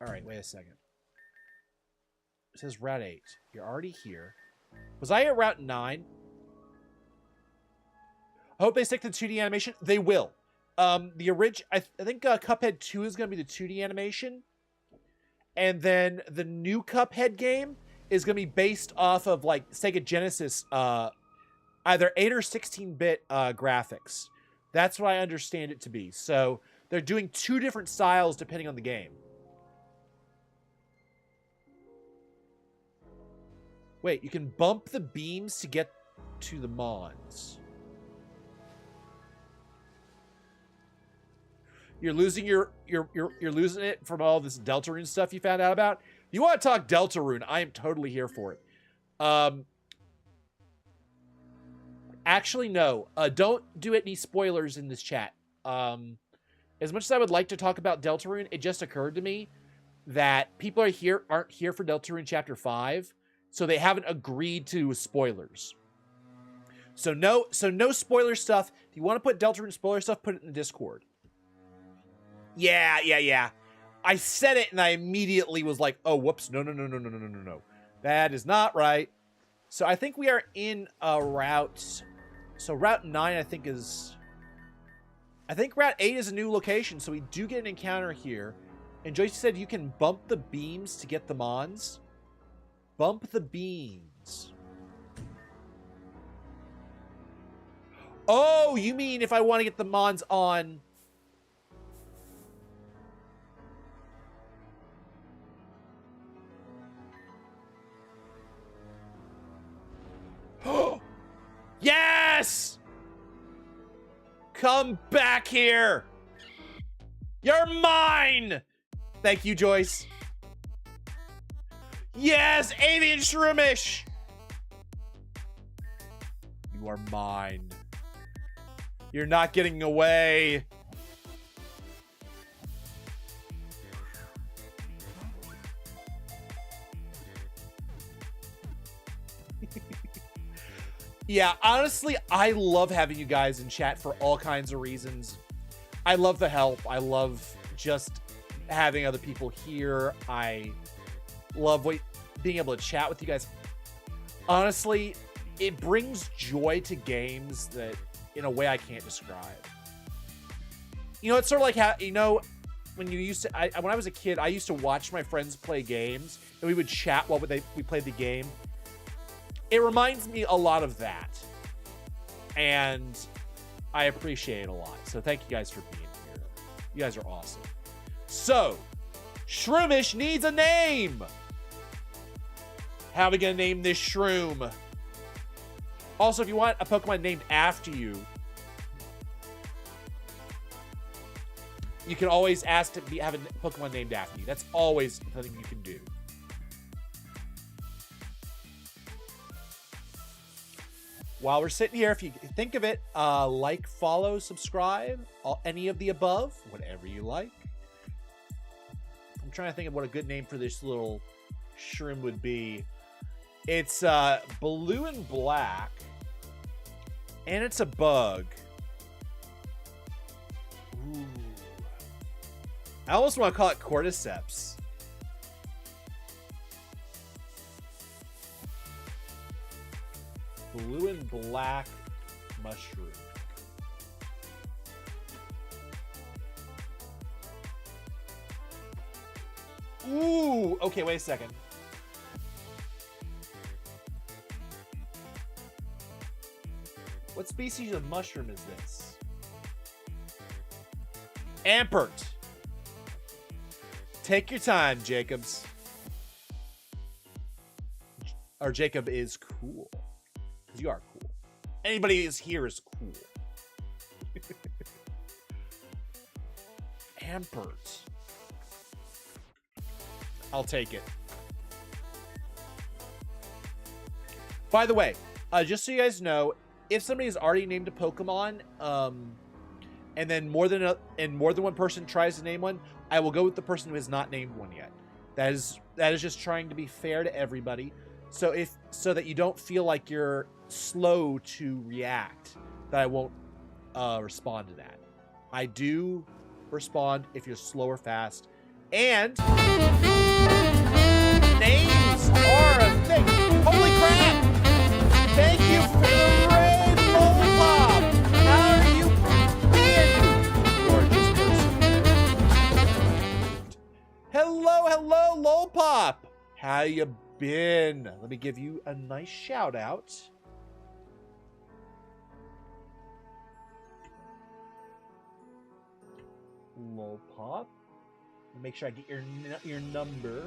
A: All right, wait a second. It says Route 8. You're already here. Was I at Route 9? I hope they stick to 2D animation. They will. I think Cuphead 2 is going to be the 2D animation. And then the new Cuphead game is going to be based off of, like, Sega Genesis, either 8 or 16-bit graphics. That's what I understand it to be. So they're doing 2 different styles depending on the game. Wait, you can bump the beams to get to the Mons. You're losing you're losing it from all this Deltarune stuff you found out about. You want to talk Deltarune? I am totally here for it. Actually, no. Don't do any spoilers in this chat. As much as I would like to talk about Deltarune, it just occurred to me that people aren't here for Deltarune Chapter 5, so they haven't agreed to spoilers. So no spoiler stuff. If you want to put Deltarune spoiler stuff, put it in the Discord. Yeah. I said it and I immediately was like, oh, whoops. No. That is not right. So I think we are in a route. So Route 9, I think Route 8 is a new location. So we do get an encounter here. And Joyce said you can bump the beams to get the Mons. Bump the beams. Oh, you mean if I want to get the Mons on... Yes! Come back here! You're mine! Thank you, Joyce. Yes! Avian Shroomish! You are mine. You're not getting away. Yeah, honestly, I love having you guys in chat for all kinds of reasons. I love the help. I love just having other people here. Love being able to chat with you guys. Honestly, it brings joy to games that in a way I can't describe. You know, it's sort of like how, you know, when you used to, when I was a kid, I used to watch my friends play games and we would chat while we played the game. It reminds me a lot of that. And I appreciate it a lot. So thank you guys for being here. You guys are awesome. So, Shroomish needs a name. How are we going to name this shroom? Also, if you want a Pokemon named after you, you can always ask to have a Pokemon named after you. That's always something you can do. While we're sitting here, if you think of it, like, follow, subscribe, any of the above, whatever you like. I'm trying to think of what a good name for this little shroom would be. It's blue and black, and it's a bug. Ooh. I almost want to call it Cordyceps. Blue and black mushroom. Ooh, okay, wait a second. What species of mushroom is this? Ampert. Take your time, Jacobs. Or Jacob is cool. Because you are cool. Anybody is here is cool. Ampert. I'll take it. By the way, just so you guys know, if somebody has already named a Pokemon, and then more than one person tries to name one, I will go with the person who has not named one yet. That is just trying to be fair to everybody. So that you don't feel like you're slow to react, that I won't respond to that. I do respond if you're slow or fast. And names are a thing. Holy crap! Thank you for the raid, Lollipop! How are you been, gorgeous person? Hello, Lollipop! How you been? Let me give you a nice shout out. Lollipop. Make sure I get your number.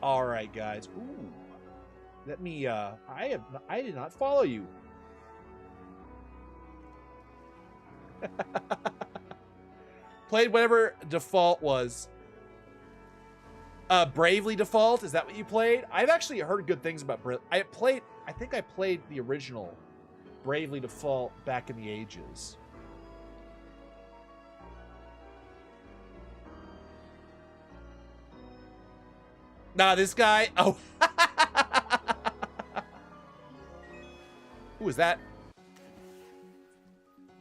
A: All right, guys. Ooh. Let me I did not follow you. Played whatever default was. Bravely Default, is that what you played? I've actually heard good things about I think I played the original Bravely Default back in the ages. Nah, this guy. Oh. Who is that?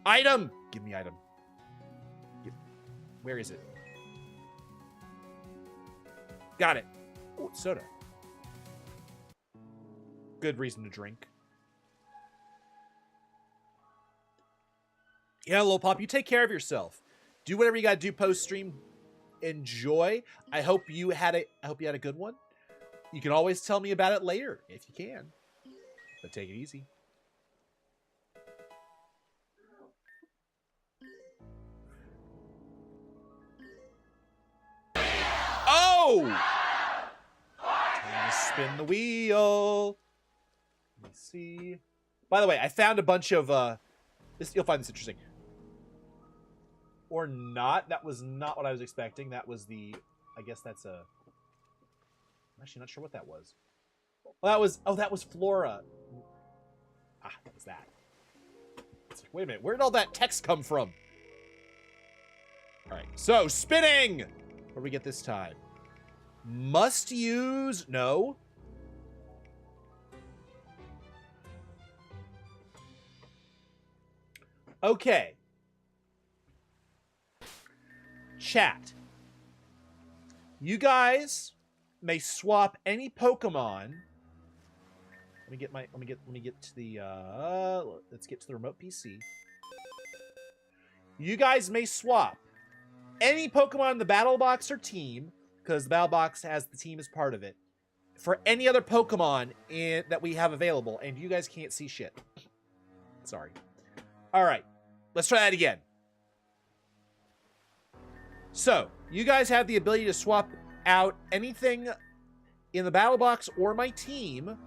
A: Item! Give me item. Where is it? Got it. Oh, soda. Good reason to drink. Yeah, Lollipop, you take care of yourself. Do whatever you gotta do post-stream. Enjoy. I hope you had a good one. You can always tell me about it later if you can. But take it easy. Oh! Time to spin the wheel. Let's see. By the way, I found a bunch of you'll find this interesting. Or not. That was not what I was expecting. That was I guess that's I'm actually not sure what that was. Well, that was Flora. Ah, that was that. It's like, wait a minute, where did all that text come from? Alright, so spinning! What do we get this time? Must use, no. Okay, Chat. You guys may swap any Pokemon. Let me get to the let's get to the remote PC. You guys may swap any Pokemon in the battle box or team, because the battle box has the team as part of it, for any other Pokemon that we have available, and you guys can't see shit. Sorry. All right, let's try that again. So, you guys have the ability to swap out anything in the battle box or my team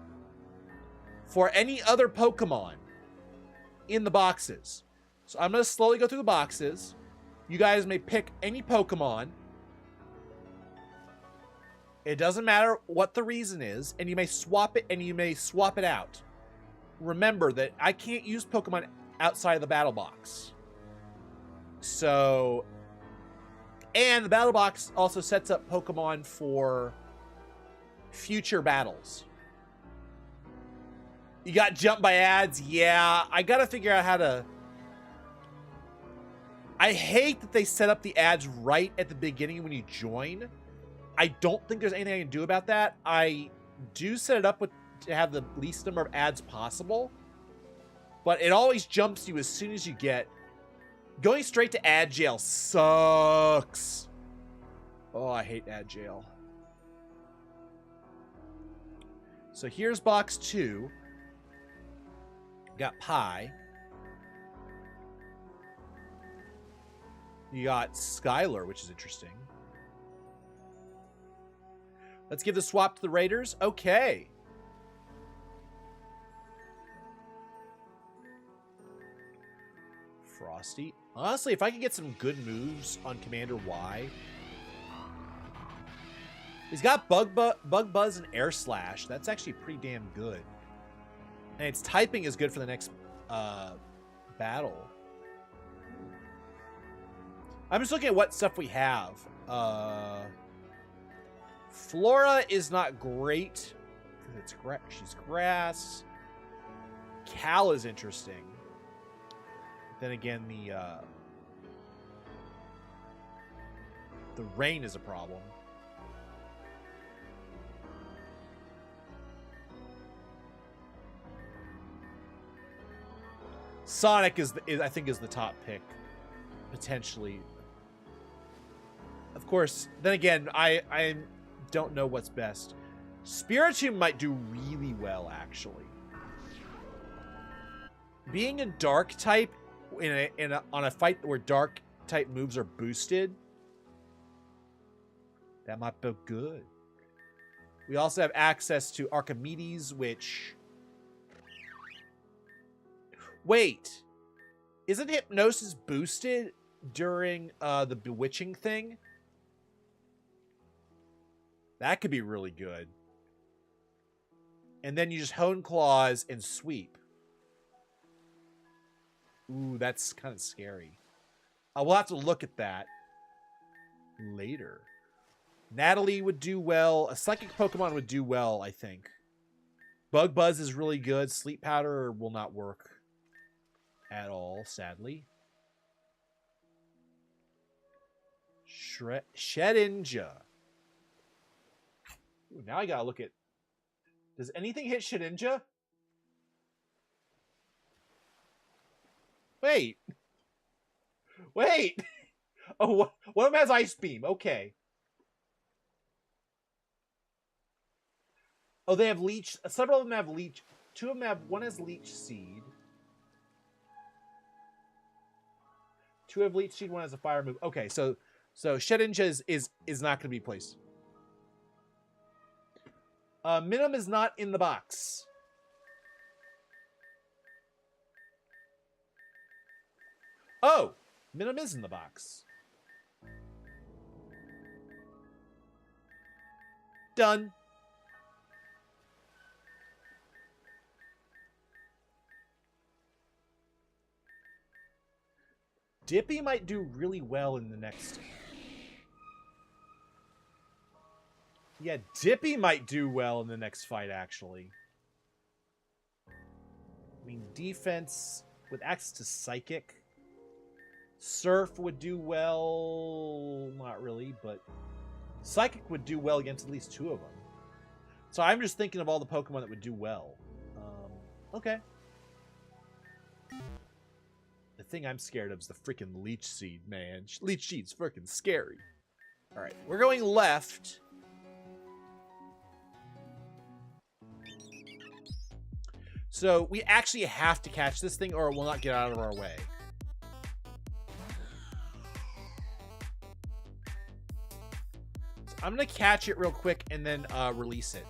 A: for any other Pokemon in the boxes. So I'm going to slowly go through the boxes. You guys may pick any Pokemon. It doesn't matter what the reason is, and you may swap it and you may swap it out. Remember that I can't use Pokemon outside of the battle box. So, and the battle box also sets up Pokemon for future battles. You got jumped by ads? Yeah, I got to figure out how to... I hate that they set up the ads right at the beginning when you join. I don't think there's anything I can do about that. I do set it up to have the least number of ads possible, but it always jumps you as soon as you get... Going straight to ad jail sucks. Oh, I hate ad jail. So here's box 2. Got Pie. You got Skylar, which is interesting. Let's give the swap to the Raiders. Okay. Frosty. Honestly, if I could get some good moves on Commander Y. He's got Bug Buzz and Air Slash. That's actually pretty damn good. And its typing is good for the next battle. I'm just looking at what stuff we have. Flora is not great. She's grass. Cal is interesting. Then again, the rain is a problem. Sonic I think is the top pick, potentially. Of course, then again, I don't know what's best. Spiritomb might do really well, actually. Being a dark type on a fight where dark type moves are boosted, that might be good. We also have access to Archimedes, which... Wait, isn't Hypnosis boosted during the Bewitching thing? That could be really good. And then you just Hone Claws and Sweep. Ooh, that's kind of scary. We'll have to look at that later. Natalie would do well. A Psychic Pokemon would do well, I think. Bug Buzz is really good. Sleep Powder will not work at all, sadly. Shedinja. Ooh, now I gotta look at... Does anything hit Shedinja? Wait. Wait. Oh, one of them has Ice Beam. Okay. Oh, they have Leech. Several of them have Leech. Two of them have... One has Leech Seed. Two have Leech Seed. One has a Fire move. Okay, so Shedinja is not going to be placed. Minimum is not in the box. Oh, Minimum is in the box. Done. Dippy might do really well in the next... Yeah, Dippy might do well in the next fight, actually. I mean, defense with access to Psychic. Surf would do well. Not really, but Psychic would do well against at least 2 of them. So I'm just thinking of all the Pokemon that would do well. Okay. The thing I'm scared of is the freaking Leech Seed, man. Leech Seed's freaking scary. All right, we're going left. So we actually have to catch this thing or it will not get out of our way. So I'm going to catch it real quick and then release it.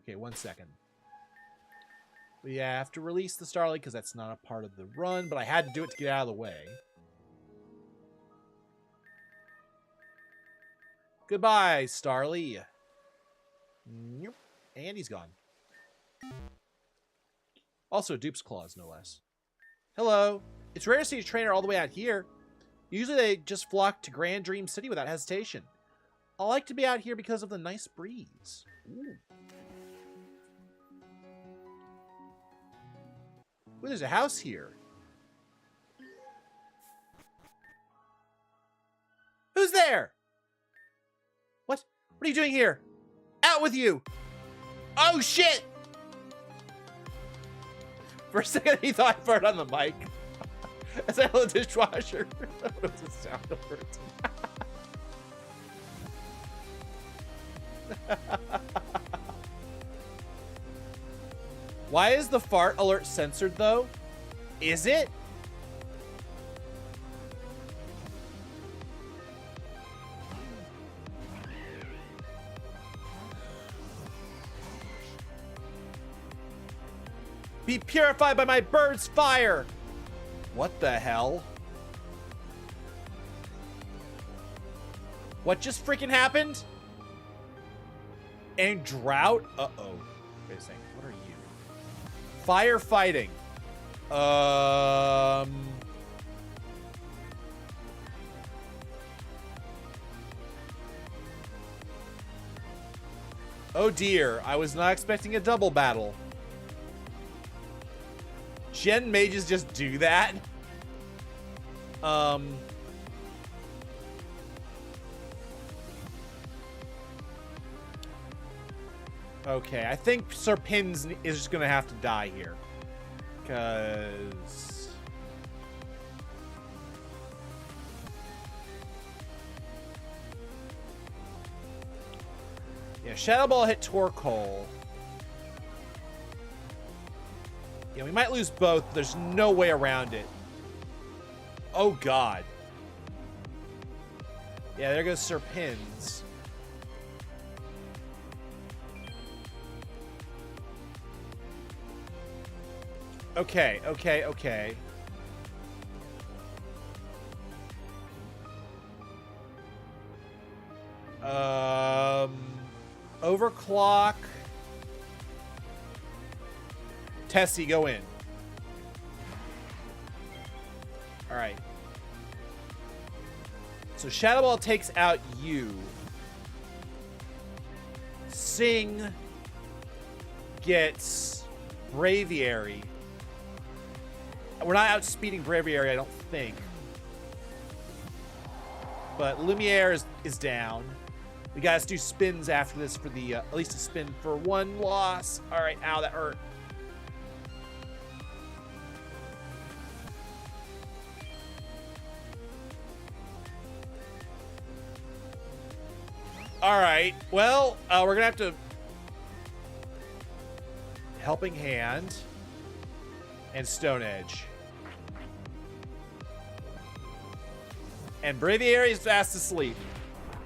A: Okay, 1 second. We have to release the Starly because that's not a part of the run, but I had to do it to get out of the way. Goodbye, Starly. Nope. And he's gone. Also, Dupe's Claws, no less. Hello. It's rare to see a trainer all the way out here. Usually they just flock to Grand Dream City without hesitation. I like to be out here because of the nice breeze. Ooh. Ooh, there's a house here. Who's there? What? What are you doing here? Out with you! Oh, shit! For a second, he thought I farted on the mic. As I held the dishwasher. What was the sound alert? Why is the fart alert censored, though? Is it? Be purified by my bird's fire! What the hell? What just freaking happened? And drought? Uh-oh. Wait a second. What are you? Firefighting. Oh dear, I was not expecting a double battle. Gen mages just do that? Okay, I think Serpins is just gonna have to die here. Because... yeah, Shadow Ball hit Torkoal. Yeah, we might lose both. There's no way around it. Oh, God. Yeah, there goes Serpins. Okay, okay, okay. Overclock. Tessie, go in. All right. So Shadow Ball takes out you. Sing gets Braviary. We're not outspeeding Braviary, I don't think. But Lumiere is down. We gotta do spins after this for the, at least a spin for 1 loss. All right, ow, that hurt. All right, well, we're gonna have to... Helping Hand and Stone Edge. And Braviary is fast asleep.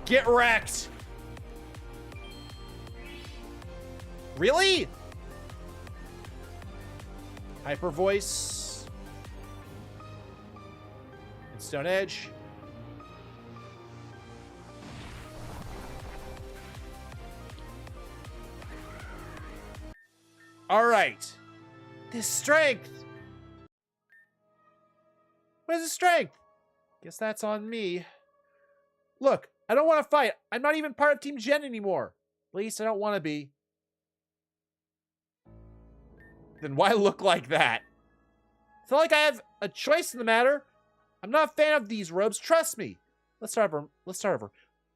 A: Get wrecked! Really? Hyper Voice. And Stone Edge. All right. This strength. Where's the strength? Guess that's on me. Look, I don't want to fight. I'm not even part of Team Gen anymore. At least I don't want to be. Then why look like that? It's not like I have a choice in the matter. I'm not a fan of these robes. Trust me. Let's start over.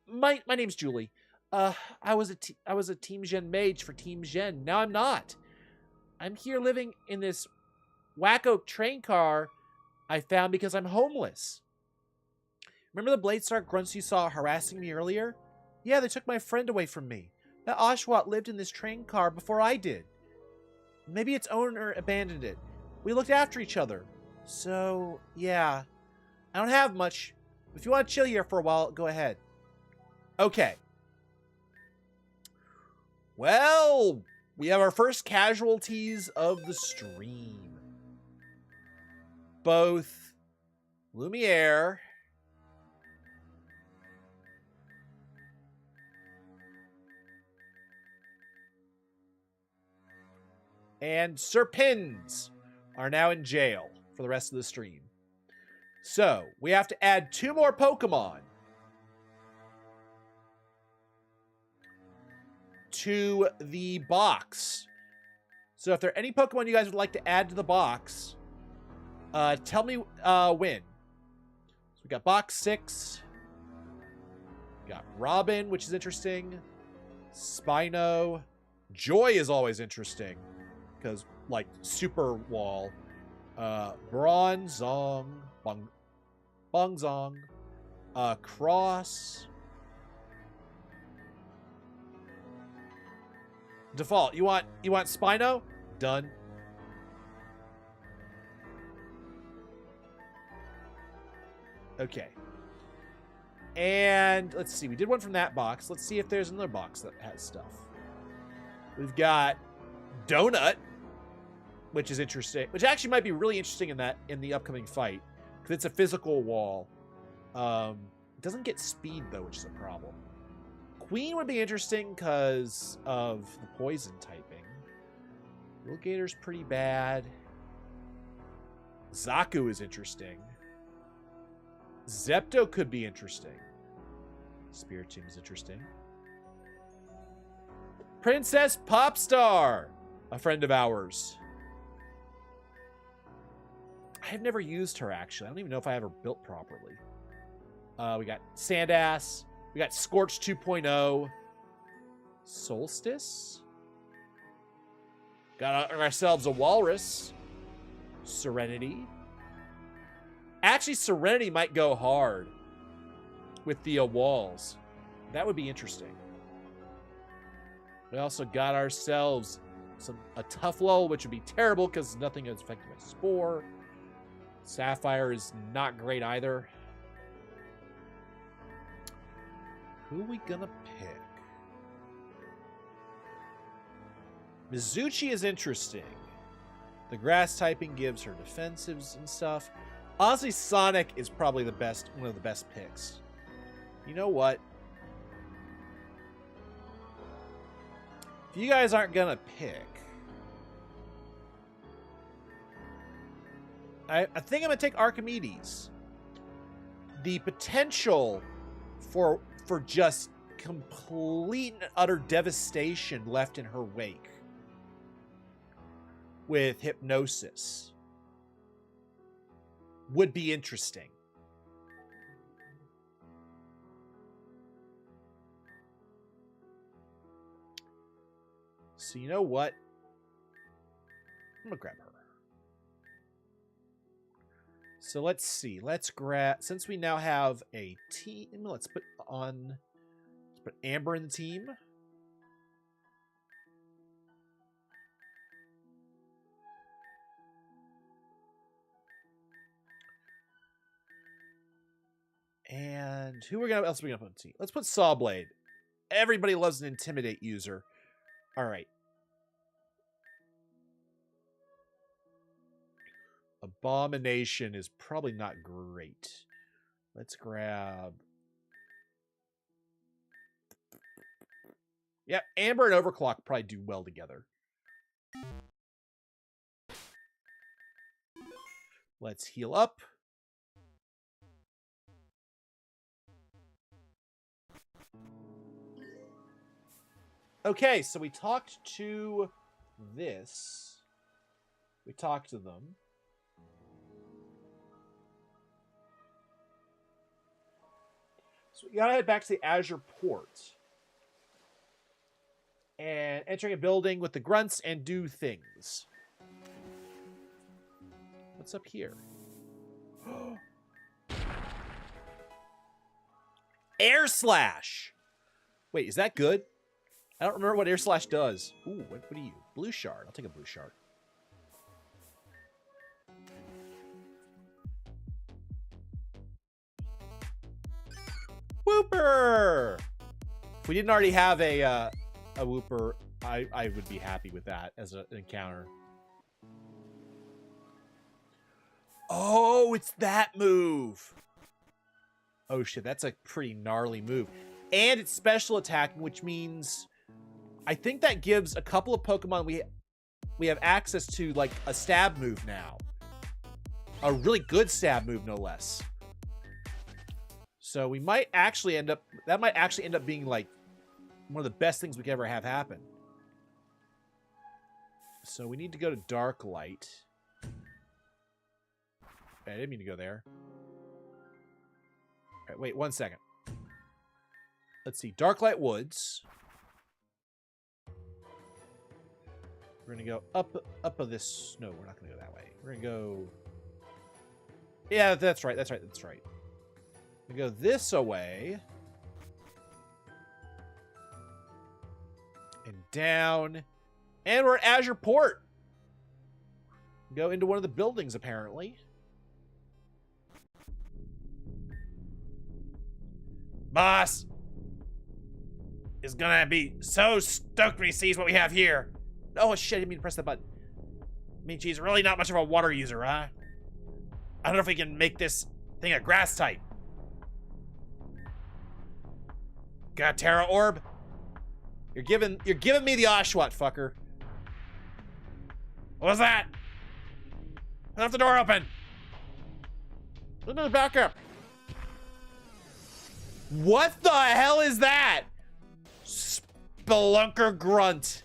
A: My name's Julie. I was a Team Gen mage for Team Gen. Now I'm not. I'm here living in this wacko train car I found because I'm homeless. Remember the Bladestar grunts you saw harassing me earlier? Yeah, they took my friend away from me. That Oshawott lived in this train car before I did. Maybe its owner abandoned it. We looked after each other. So, yeah. I don't have much. If you want to chill here for a while, go ahead. Okay. Well, we have our first casualties of the stream. Both Lumiere and Serpins are now in jail for the rest of the stream. So, we have to add 2 more Pokemon to the box. So, if there are any Pokemon you guys would like to add to the box, tell me when. So, we got box 6. We got Robin, which is interesting. Spino. Joy is always interesting. Because, like, Super Wall. Bronzong. Bongzong. Cross. Default. You want Spino? Done. Okay. And let's see. We did one from that box. Let's see if there's another box that has stuff. We've got Donut, which is interesting. Which actually might be really interesting in the upcoming fight. Because it's a physical wall. It doesn't get speed, though, which is a problem. Queen would be interesting because of the poison typing. Wilgator's pretty bad. Zaku is interesting. Zepto could be interesting. Spiritomb is interesting. Princess Popstar, a friend of ours. I've never used her, actually. I don't even know if I have her built properly. We got Sandass. We got Scorch 2.0. Solstice. Got ourselves a Walrus. Serenity. Actually, Serenity might go hard with the walls. That would be interesting. We also got ourselves a Tough Lull, which would be terrible because nothing is affected by Spore. Sapphire is not great either. Who are we gonna pick? Mizuchi is interesting. The grass typing gives her defensives and stuff. Honestly, Sonic is probably one of the best picks. You know what? If you guys aren't gonna pick, I think I'm gonna take Archimedes. The potential for just complete and utter devastation left in her wake with Hypnosis would be interesting. So you know what? I'm gonna grab her. So let's see. Let's grab, since we now have a team, let's put Amber in the team. And who else are we gonna put on the team? Let's put Sawblade. Everybody loves an Intimidate user. All right. Abomination is probably not great. Let's grab... Yeah, Amber and Overclock probably do well together. Let's heal up. Okay, so we talked to this. We talked to them. So we gotta head back to the Azure Port. And entering a building with the grunts and do things. What's up here? Air Slash! Wait, is that good? I don't remember what Air Slash does. Ooh, what are you? Blue Shard. I'll take a Blue Shard. Whooper! If we didn't already have a Whooper, I would be happy with that as an encounter. Oh, it's that move. Oh shit, that's a pretty gnarly move. And it's special attacking, which means I think that gives a couple of Pokemon we have access to like a stab move now. A really good stab move, no less. So we might actually end up, that might actually end up being like one of the best things we could ever have happen. So we need to go to Dark Light. I didn't mean to go there. All right, wait 1 second. Let's see. Darklight Woods. We're going to go up of this. No, we're not going to go that way. We're going to go. Yeah, that's right. That's right. That's right. We go this away. And down. And we're at Azure Port. Go into one of the buildings, apparently. Boss is gonna be so stoked when he sees what we have here. Oh shit, I didn't mean to press that button. I mean, she's really not much of a water user, huh? I don't know if we can make this thing a grass type. Got a Terra Orb? You're giving me the Oshawott, fucker. What was that? I left the door open. Look at the backup. What the hell is that? Spelunker grunt.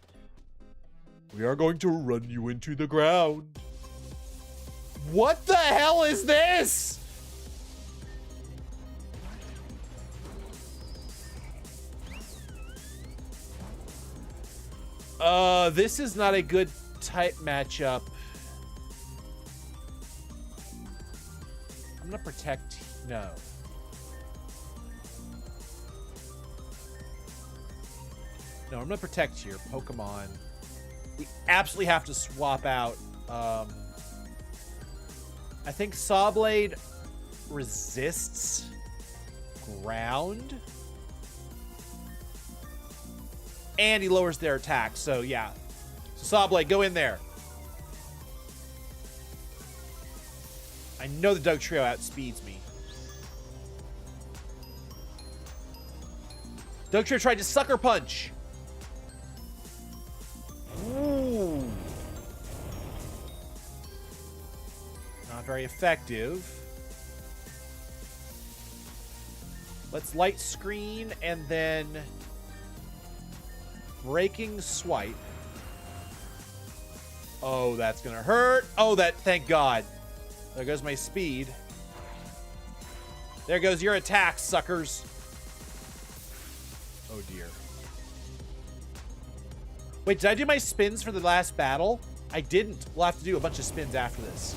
A: We are going to run you into the ground. What the hell is this? This is not a good type matchup. I'm gonna protect. No. No, I'm gonna protect here. Pokemon. We absolutely have to swap out. I think Sawblade resists ground. And he lowers their attack, so yeah. So Sawblade, go in there. I know the Doug Trio outspeeds me. Doug Trio tried to Sucker Punch. Ooh. Not very effective. Let's Light Screen and then Breaking Swipe. Oh, that's gonna hurt. Oh, thank God. There goes my speed. There goes your attack, suckers. Oh dear. Wait, did I do my spins for the last battle? I didn't. We'll have to do a bunch of spins after this.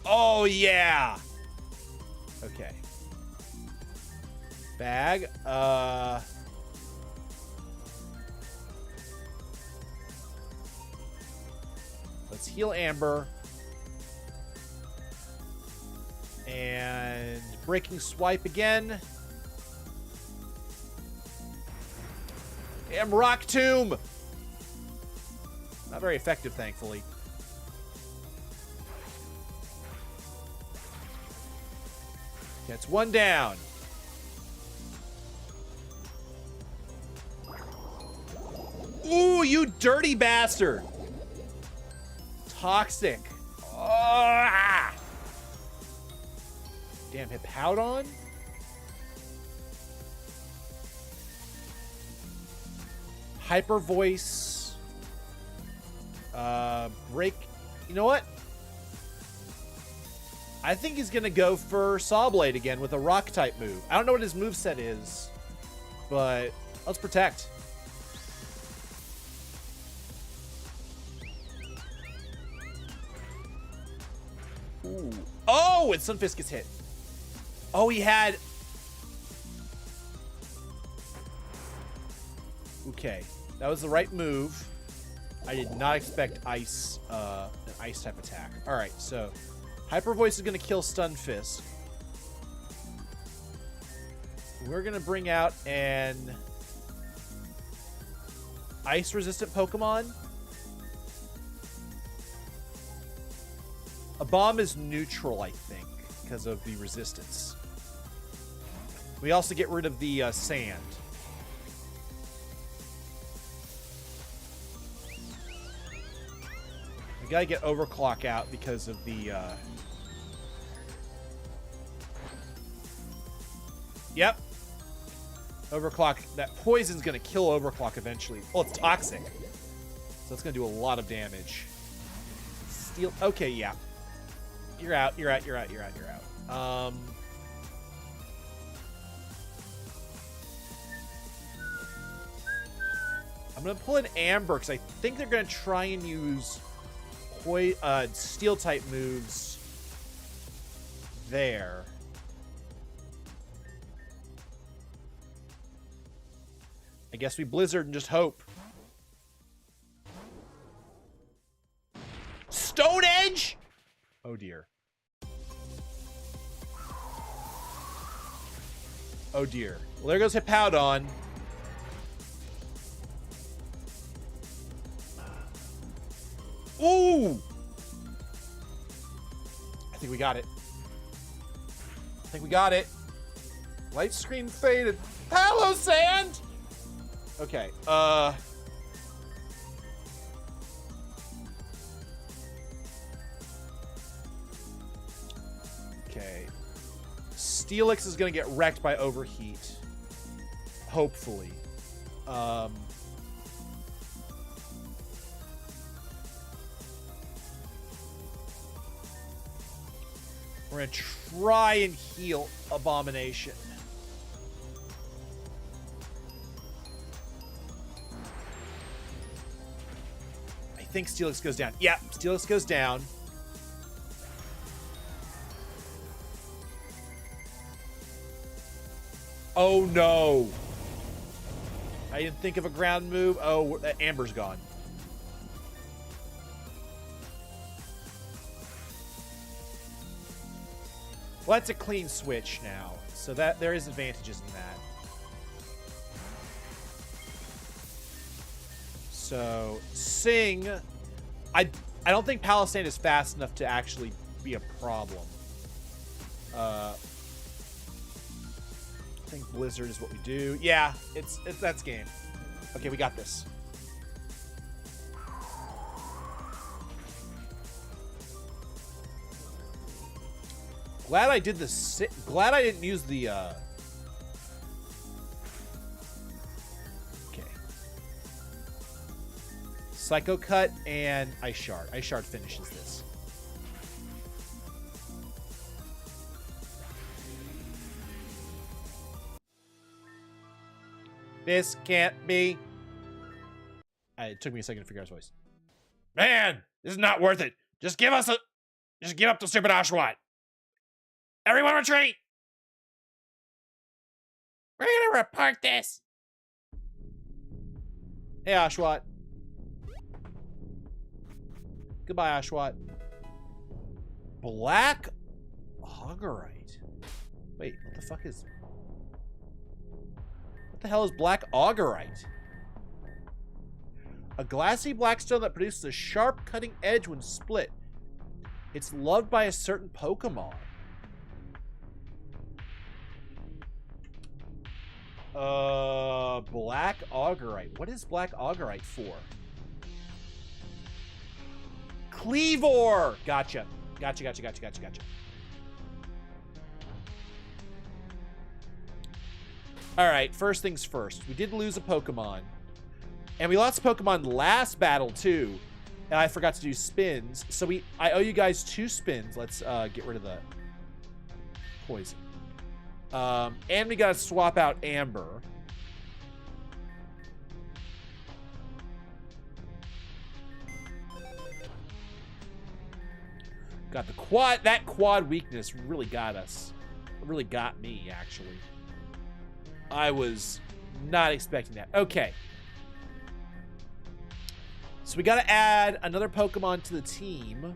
A: Oh, yeah. Okay. Bag. Let's heal Amber. And Breaking Swipe again. And Rock Tomb. Not very effective, thankfully. Gets one down. Ooh, you dirty bastard. Toxic. Ah. Damn, Hippowdon? Hyper Voice. Break. You know what? I think he's gonna go for Saw Blade again with a rock type move. I don't know what his moveset is, but let's protect. Ooh. Oh, and Sunfist gets hit. Oh, he had. Okay, that was the right move. I did not expect ice, an ice type attack. All right, so Hyper Voice is going to kill Stunfisk. We're going to bring out an ice-resistant Pokemon. A bomb is neutral, I think, because of the resistance. We also get rid of the sand. We gotta get Overclock out because of the, Yep. Overclock. That poison's gonna kill Overclock eventually. Well, it's toxic. So it's gonna do a lot of damage. Steel. Okay, yeah. You're out, you're out, you're out, you're out, you're out. I'm gonna pull in Amber because I think they're gonna try and use steel type moves there. I guess we Blizzard and just hope. Stone Edge? Oh dear. Oh dear. Well, there goes Hippowdon. Ooh! I think we got it. I think we got it. Light screen faded. Hello, Sand! Okay, okay. Steelix is gonna get wrecked by Overheat. Hopefully. We're gonna try and heal Abomination. I think Steelix goes down. Yeah, Steelix goes down. Oh no. I didn't think of a ground move. Oh, that Amber's gone. Well, that's a clean switch now, so that there is advantages in that. So Sing, I don't think Palisade is fast enough to actually be a problem. I think Blizzard is what we do. Yeah, it's that's game. Okay, we got this. Glad I did the. Glad I didn't use the. Okay. Psycho Cut and Ice Shard. Ice Shard finishes this. This can't be. It took me a second to figure out his voice. Man, this is not worth it. Just give us a. Just give up the stupid Oshawott. Everyone retreat! We're gonna report this. Hey, Oshawott. Goodbye, Oshawott. Black Augurite. Wait, what the fuck is... What the hell is Black Augurite? A glassy black stone that produces a sharp cutting edge when split. It's loved by a certain Pokemon. Black Augurite. What is Black Augurite for? Cleavor! Gotcha. Gotcha. Alright, first things first. We did lose a Pokemon. And we lost Pokemon last battle, too. And I forgot to do spins. So I owe you guys 2 spins. Let's get rid of the poison. And we got to swap out Amber. Got the quad. That quad weakness really got us. Really got me, actually. I was not expecting that. Okay. So we got to add another Pokemon to the team.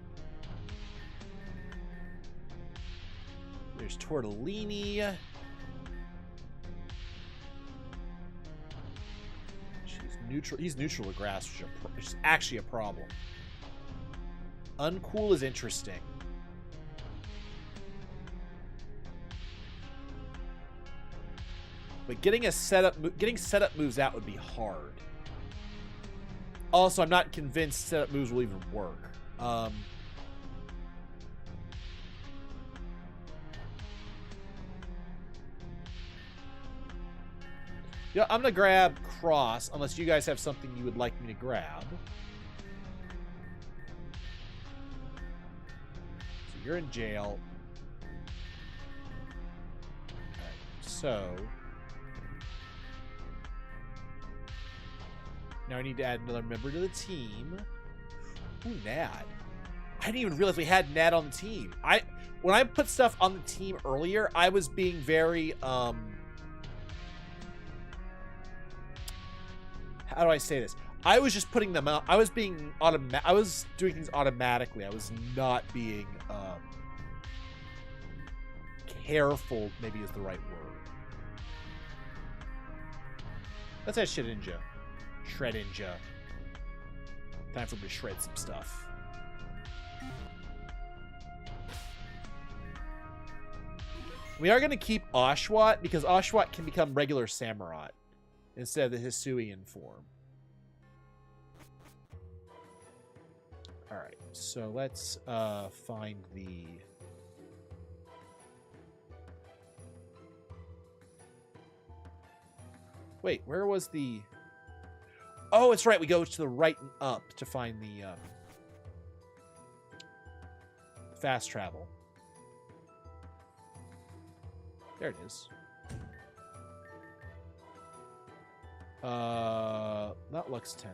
A: There's Tortellini. She's neutral. He's neutral to grass, which is actually a problem. Uncool is interesting. But getting setup moves out would be hard. Also, I'm not convinced setup moves will even work. Yeah, I'm gonna grab Cross, unless you guys have something you would like me to grab. So you're in jail. Alright, so now I need to add another member to the team. Ooh, Nad. I didn't even realize we had Nad on the team. When I put stuff on the team earlier, I was being very how do I say this? I was just putting them out. I was doing things automatically. I was not being careful, maybe is the right word. Let's add Shedinja. Shredinja. Time for me to shred some stuff. We are going to keep Oshawott because Oshawott can become regular Samurott instead of the Hisuian form. Alright, so let's find the... Wait, where was the... Oh, it's right. We go to the right and up to find the fast travel. There it is. Not Lux Tent.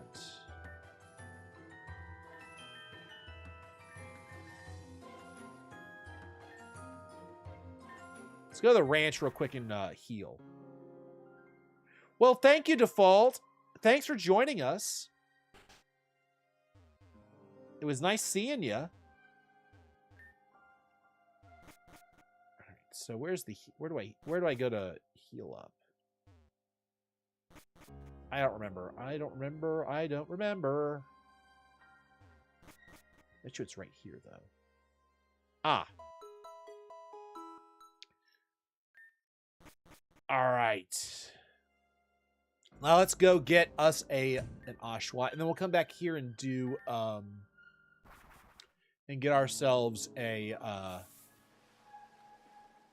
A: Let's go to the ranch real quick and heal. Well, thank you, Default. Thanks for joining us. It was nice seeing you. All right, so where do I go to heal up? I don't remember. I don't remember. Bet you it's right here though. Ah. All right. Now let's go get us an Oshawott, and then we'll come back here and do and get ourselves a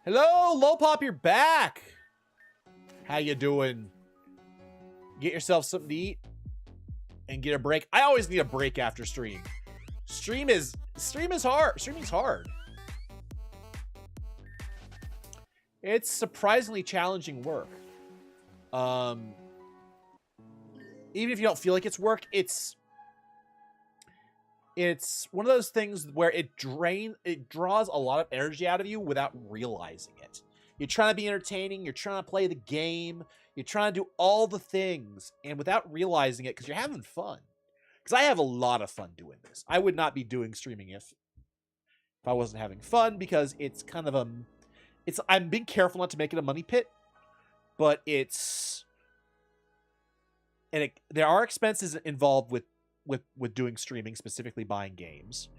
A: Hello, Lolpop, you're back. How you doing? Get yourself something to eat and get a break. I always need a break after stream. Stream is hard. Streaming's hard. It's surprisingly challenging work. Even if you don't feel like it's work, it's one of those things where it draws a lot of energy out of you without realizing it. You're trying to be entertaining, you're trying to play the game, you're trying to do all the things, and without realizing it, because you're having fun. Because I have a lot of fun doing this. I would not be doing streaming if I wasn't having fun, because it's kind of I'm being careful not to make it a money pit, but there are expenses involved with doing streaming, specifically buying games,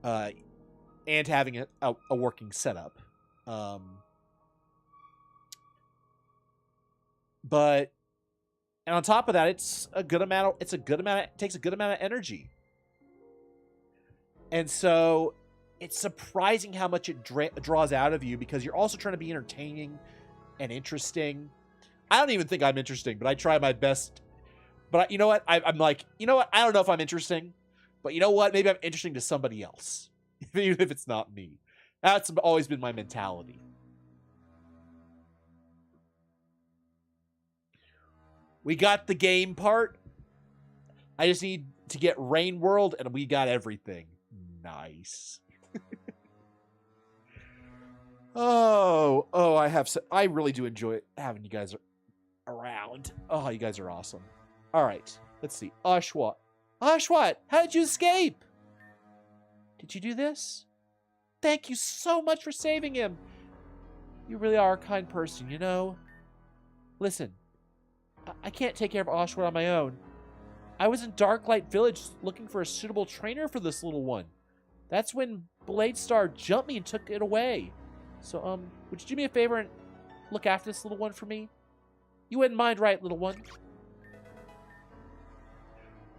A: and having a working setup. But and on top of that, it takes a good amount of energy. And so it's surprising how much it draws out of you, because you're also trying to be entertaining and interesting. I don't even think I'm interesting, but I try my best. But you know what? I'm like, you know what? I don't know if I'm interesting, but you know what? Maybe I'm interesting to somebody else, even if it's not me. That's always been my mentality. We got the game part. I just need to get Rain World, and we got everything. Nice. Oh, I really do enjoy having you guys around. Oh, you guys are awesome. All right, let's see. Ashwat. Ashwat, how did you escape? Did you do this? Thank you so much for saving him. You really are a kind person, you know? Listen, I can't take care of Ashwat on my own. I was in Darklight Village looking for a suitable trainer for this little one. That's when Bladestar jumped me and took it away. So, would you do me a favor and look after this little one for me? You wouldn't mind, right, little one?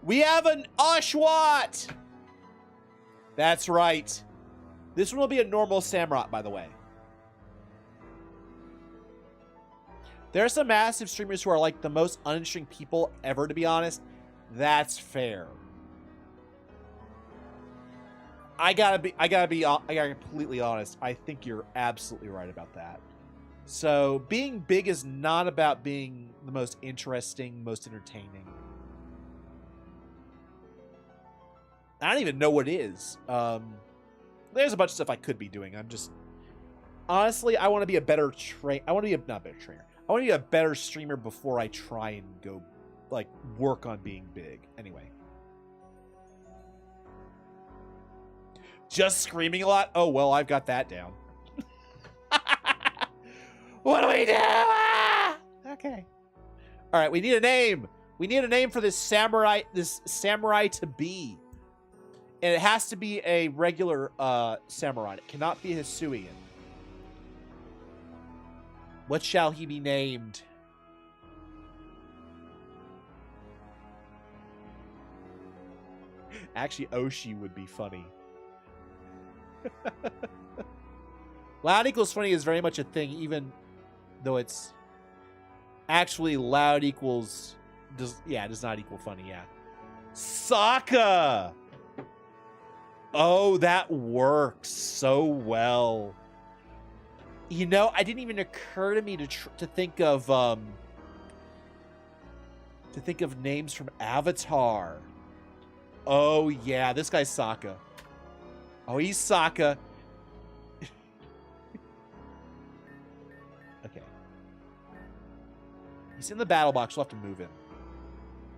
A: We have an Ashwat! That's right. This one will be a normal Samurott, by the way. There are some massive streamers who are like the most uninteresting people ever, to be honest. That's fair. I gotta be completely honest. I think you're absolutely right about that. So being big is not about being the most interesting, most entertaining. I don't even know what it is. There's a bunch of stuff I could be doing. I'm just honestly, I want to be a better I want to be a not better trainer. I want to be a better streamer before I try and go like work on being big. Anyway. Just screaming a lot? Oh, well, I've got that down. What do we do? Ah! Okay. All right, we need a name. We need a name for this samurai to be. And it has to be a regular samurai. It cannot be a Hisuian. What shall he be named? Actually, Oshi would be funny. Loud equals funny is very much a thing, even though it's actually loud equals does not equal funny. Yeah, Sokka. Oh, that works so well. You know, I didn't even occur to me to think of names from Avatar. Oh yeah, this guy's Sokka. Oh, he's Sokka. Okay. He's in the battle box. We'll have to move him.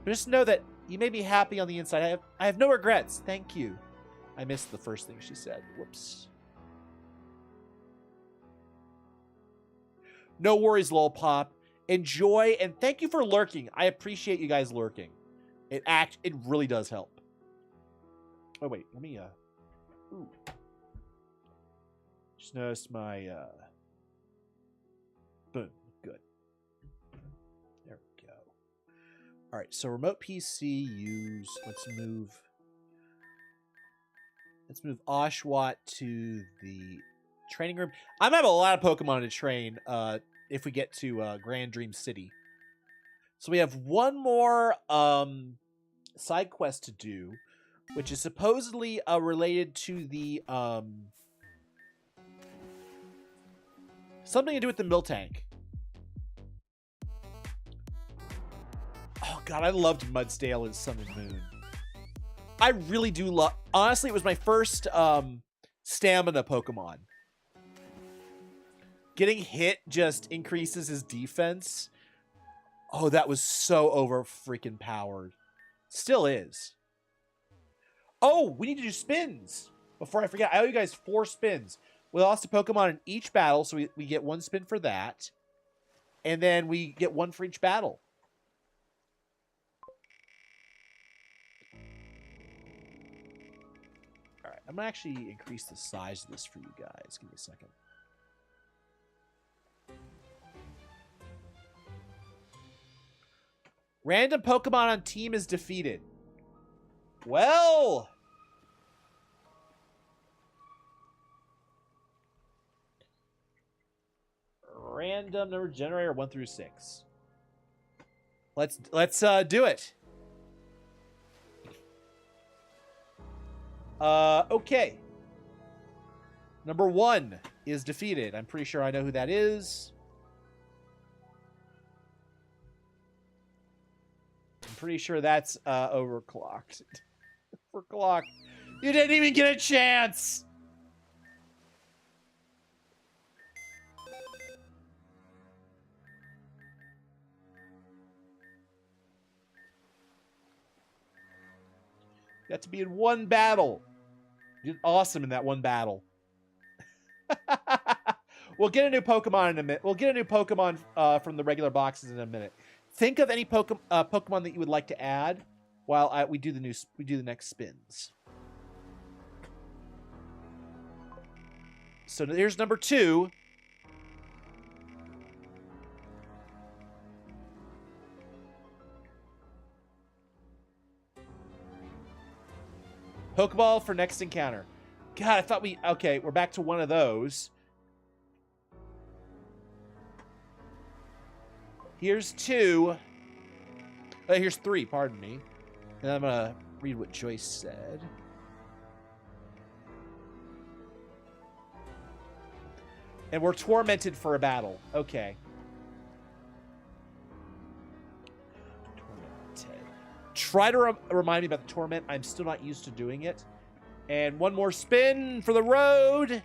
A: But just know that you may be happy on the inside. I have no regrets. Thank you. I missed the first thing she said. Whoops. No worries, Lolpop. Enjoy, and thank you for lurking. I appreciate you guys lurking. It really does help. Oh, wait. Let me, ooh. Just noticed my, boom. Good. There we go. All right, so remote PC use, let's move Ashwat to the training room. I'm gonna have a lot of Pokemon to train, if we get to, Grand Dream City. So we have one more, side quest to do, which is supposedly related to the something to do with the Miltank. Oh god, I loved Mudsdale in Sun and Moon. I really do love. Honestly, it was my first stamina Pokemon. Getting hit just increases his defense. Oh, that was so over freaking powered. Still is. Oh, we need to do spins. Before I forget, I owe you guys 4 spins. We lost a Pokemon in each battle, so we get 1 spin for that. And then we get 1 for each battle. Alright, I'm gonna actually increase the size of this for you guys. Give me a second. Random Pokemon on team is defeated. Well, random number generator 1 through 6. Let's do it. Okay. Number 1 is defeated. I'm pretty sure I know who that is. I'm pretty sure that's overclocked. Overclocked. You didn't even get a chance. You got to be in one battle. You did awesome in that one battle. We'll get a new Pokemon in a minute. We'll get a new Pokemon from the regular boxes in a minute. Think of any Pokemon that you would like to add while we do the next spins. So here's number 2. Pokeball for next encounter. God, I thought okay, we're back to one of those. Here's 2. Here's 3, pardon me. And I'm gonna read what Joyce said. And we're tormented for a battle. Okay. Tormented. Try to remind me about the torment. I'm still not used to doing it. And one more spin for the road.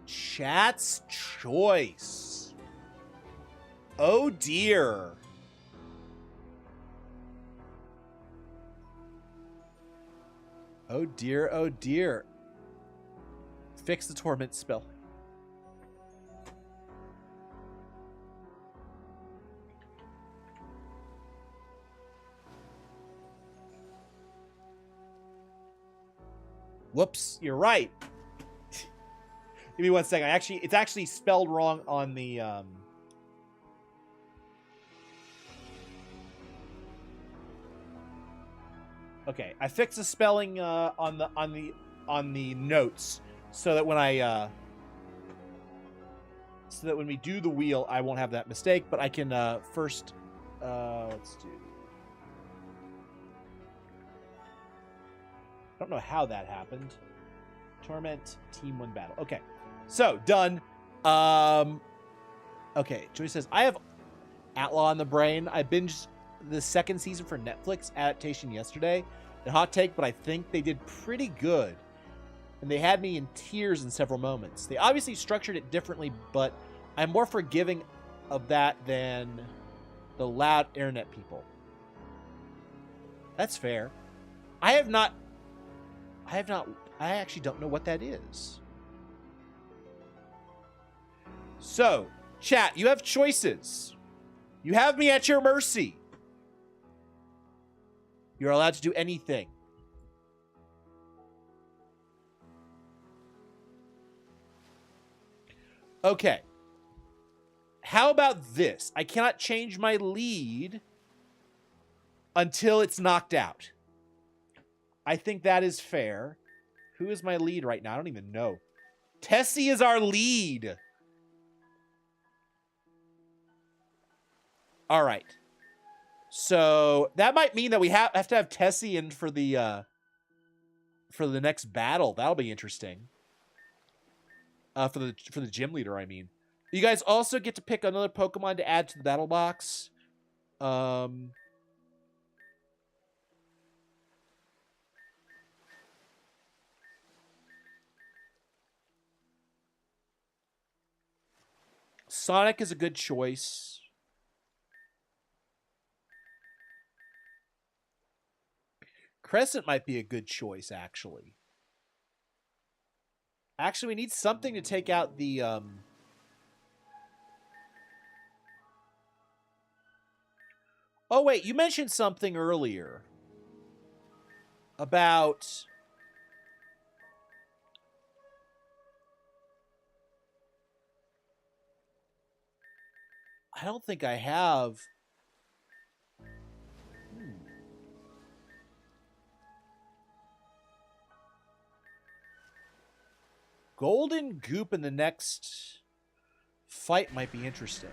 A: Chat's choice. Oh dear. Oh dear, oh dear. Fix the torment spell. Whoops, you're right. Give me 1 second. It's actually spelled wrong on the Okay, I fixed the spelling on the notes so that when when we do the wheel, I won't have that mistake. But I can first let's do. I don't know how that happened. Torment Team 1 battle. Okay, so done. Okay, Joey says I have Outlaw on the brain. I binged the 2nd season for Netflix adaptation yesterday. And hot take, but I think they did pretty good. And they had me in tears in several moments. They obviously structured it differently, but I'm more forgiving of that than the loud internet people. That's fair. I actually don't know what that is. So, chat, you have choices. You have me at your mercy. You're allowed to do anything. Okay. How about this? I cannot change my lead until it's knocked out. I think that is fair. Who is my lead right now? I don't even know. Tessie is our lead. All right. So that might mean that we have to have Tessie in for the next battle. That'll be interesting. For the gym leader, I mean. You guys also get to pick another Pokemon to add to the battle box. Sonic is a good choice. Crescent might be a good choice, actually. Actually, we need something to take out the... Oh, wait, you mentioned something earlier about... I don't think I have... Golden Goop in the next fight might be interesting.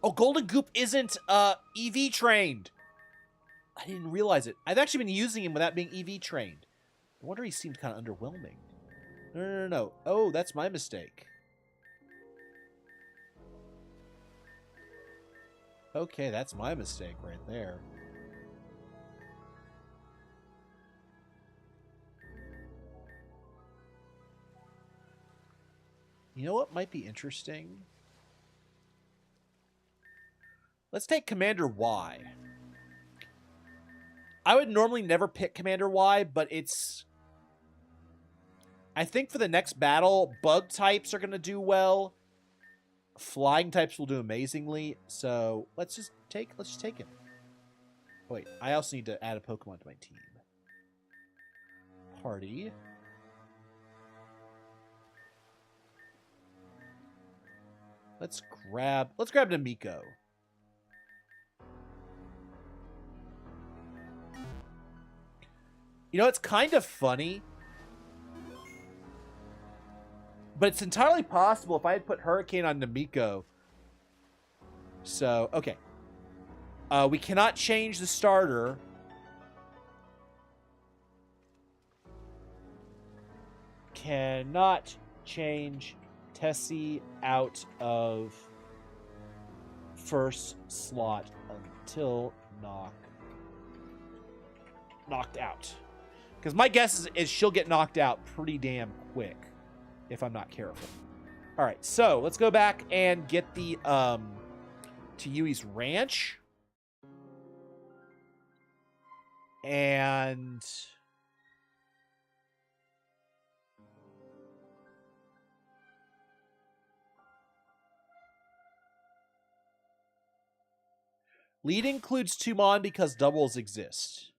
A: Oh, Golden Goop isn't EV trained. I didn't realize it. I've actually been using him without being EV trained. I wonder he seemed kind of underwhelming. No. Oh, that's my mistake. Okay, that's my mistake right there. You know what might be interesting? Let's take Commander Y. I would normally never pick Commander Y, but it's... I think for the next battle, bug types are going to do well. Flying types will do amazingly. So let's just take him. Wait, I also need to add a Pokemon to my team. Party. Let's grab Namiko. You know, it's kind of funny, but it's entirely possible if I had put Hurricane on Namiko. So, okay. We cannot change the starter. Cannot change Tessie out of first slot until knocked out. Because my guess is she'll get knocked out pretty damn quick if I'm not careful. All right, so let's go back and get the to Yui's ranch. And lead includes Tumon because doubles exist.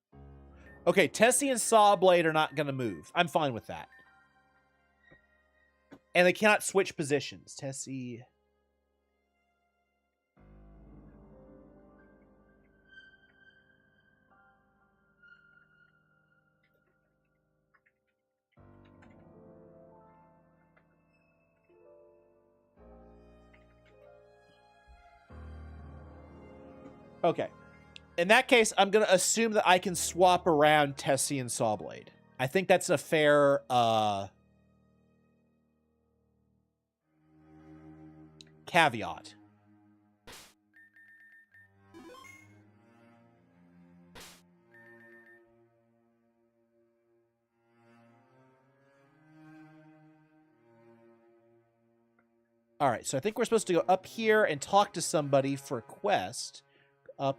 A: Okay, Tessie and Sawblade are not going to move. I'm fine with that. And they cannot switch positions. Tessie... Okay. In that case, I'm going to assume that I can swap around Tessie and Sawblade. I think that's a fair caveat. All right, so I think we're supposed to go up here and talk to somebody for a quest. Up...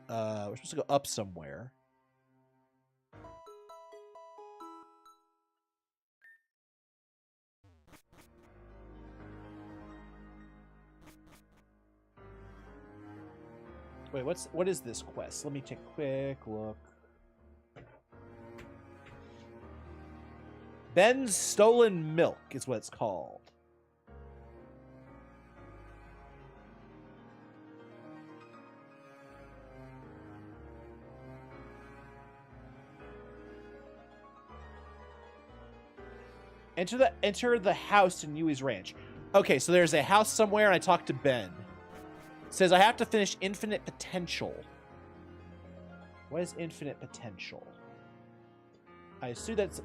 A: we're supposed to go up somewhere. Wait, what is this quest? Let me take a quick look. Ben's Stolen Milk is what it's called. Enter the house in Yui's ranch. Okay, so there's a house somewhere, and I talked to Ben. It says I have to finish Infinite Potential. What is Infinite Potential? I assume that's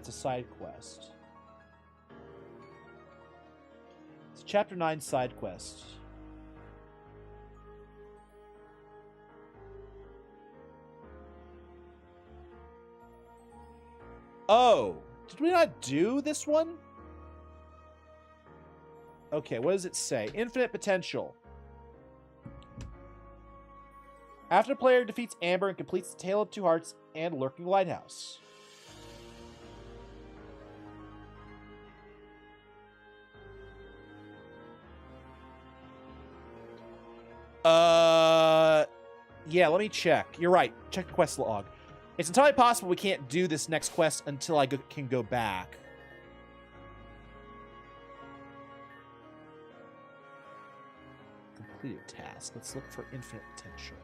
A: a side quest. It's a Chapter 9 side quest. Oh, did we not do this one? Okay, what does it say? Infinite Potential. After player defeats Amber and completes the Tale of Two Hearts and Lurking Lighthouse. Yeah, let me check. You're right. Check the quest log. It's entirely possible we can't do this next quest until I can go back. Completed task. Let's look for Infinite Potential.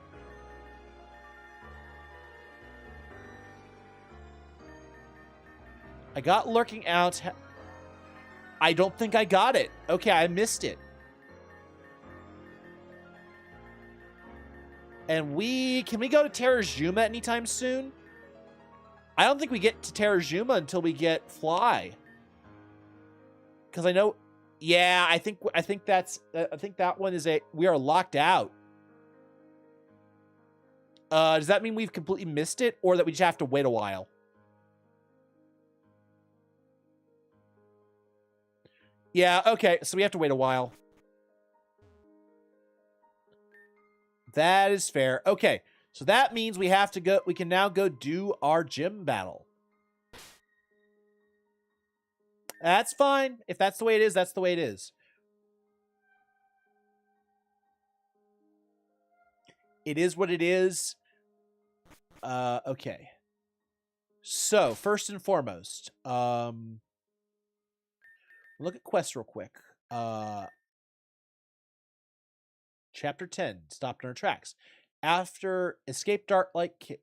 A: I got Lurking Out. I don't think I got it. Okay, I missed it. And can we go to Terrazuma anytime soon? I don't think we get to Terrazuma until we get Fly. Because I know, yeah, I think that one is we are locked out. Does that mean we've completely missed it, or that we just have to wait a while? Yeah, okay, so we have to wait a while. That is fair. Okay, so that means we have to go. We can now go do our gym battle. That's fine. If that's the way it is, that's the way it is. It is what it is. Okay. So, first and foremost, look at quests real quick. Chapter 10, stopped in our tracks. After escape Darklight Kit.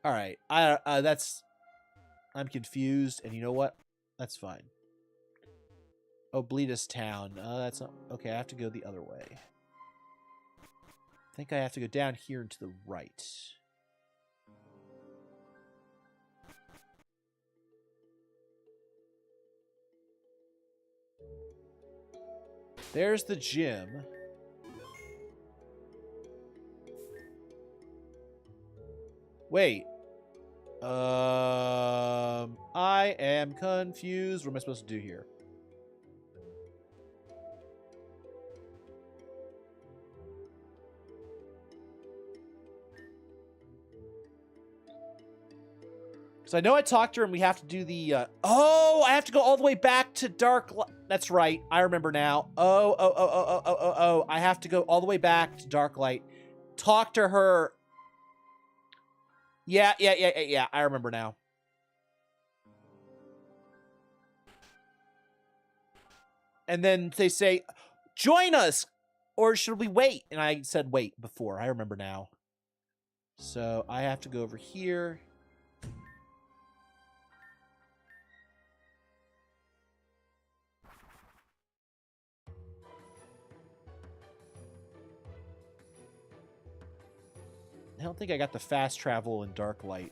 A: All right. I'm confused, and you know what? That's fine. Obletus Town. That's not okay. I have to go the other way. I think I have to go down here and to the right. There's the gym. Wait. I am confused. What am I supposed to do here? So I know I talked to her and we have to do the, oh, I have to go all the way back to Dark Light. That's right. I remember now. Oh. I have to go all the way back to Dark Light. Talk to her. Yeah. I remember now. And then they say, join us, or should we wait? And I said wait before. I remember now. So I have to go over here. I don't think I got the fast travel in Dark Light.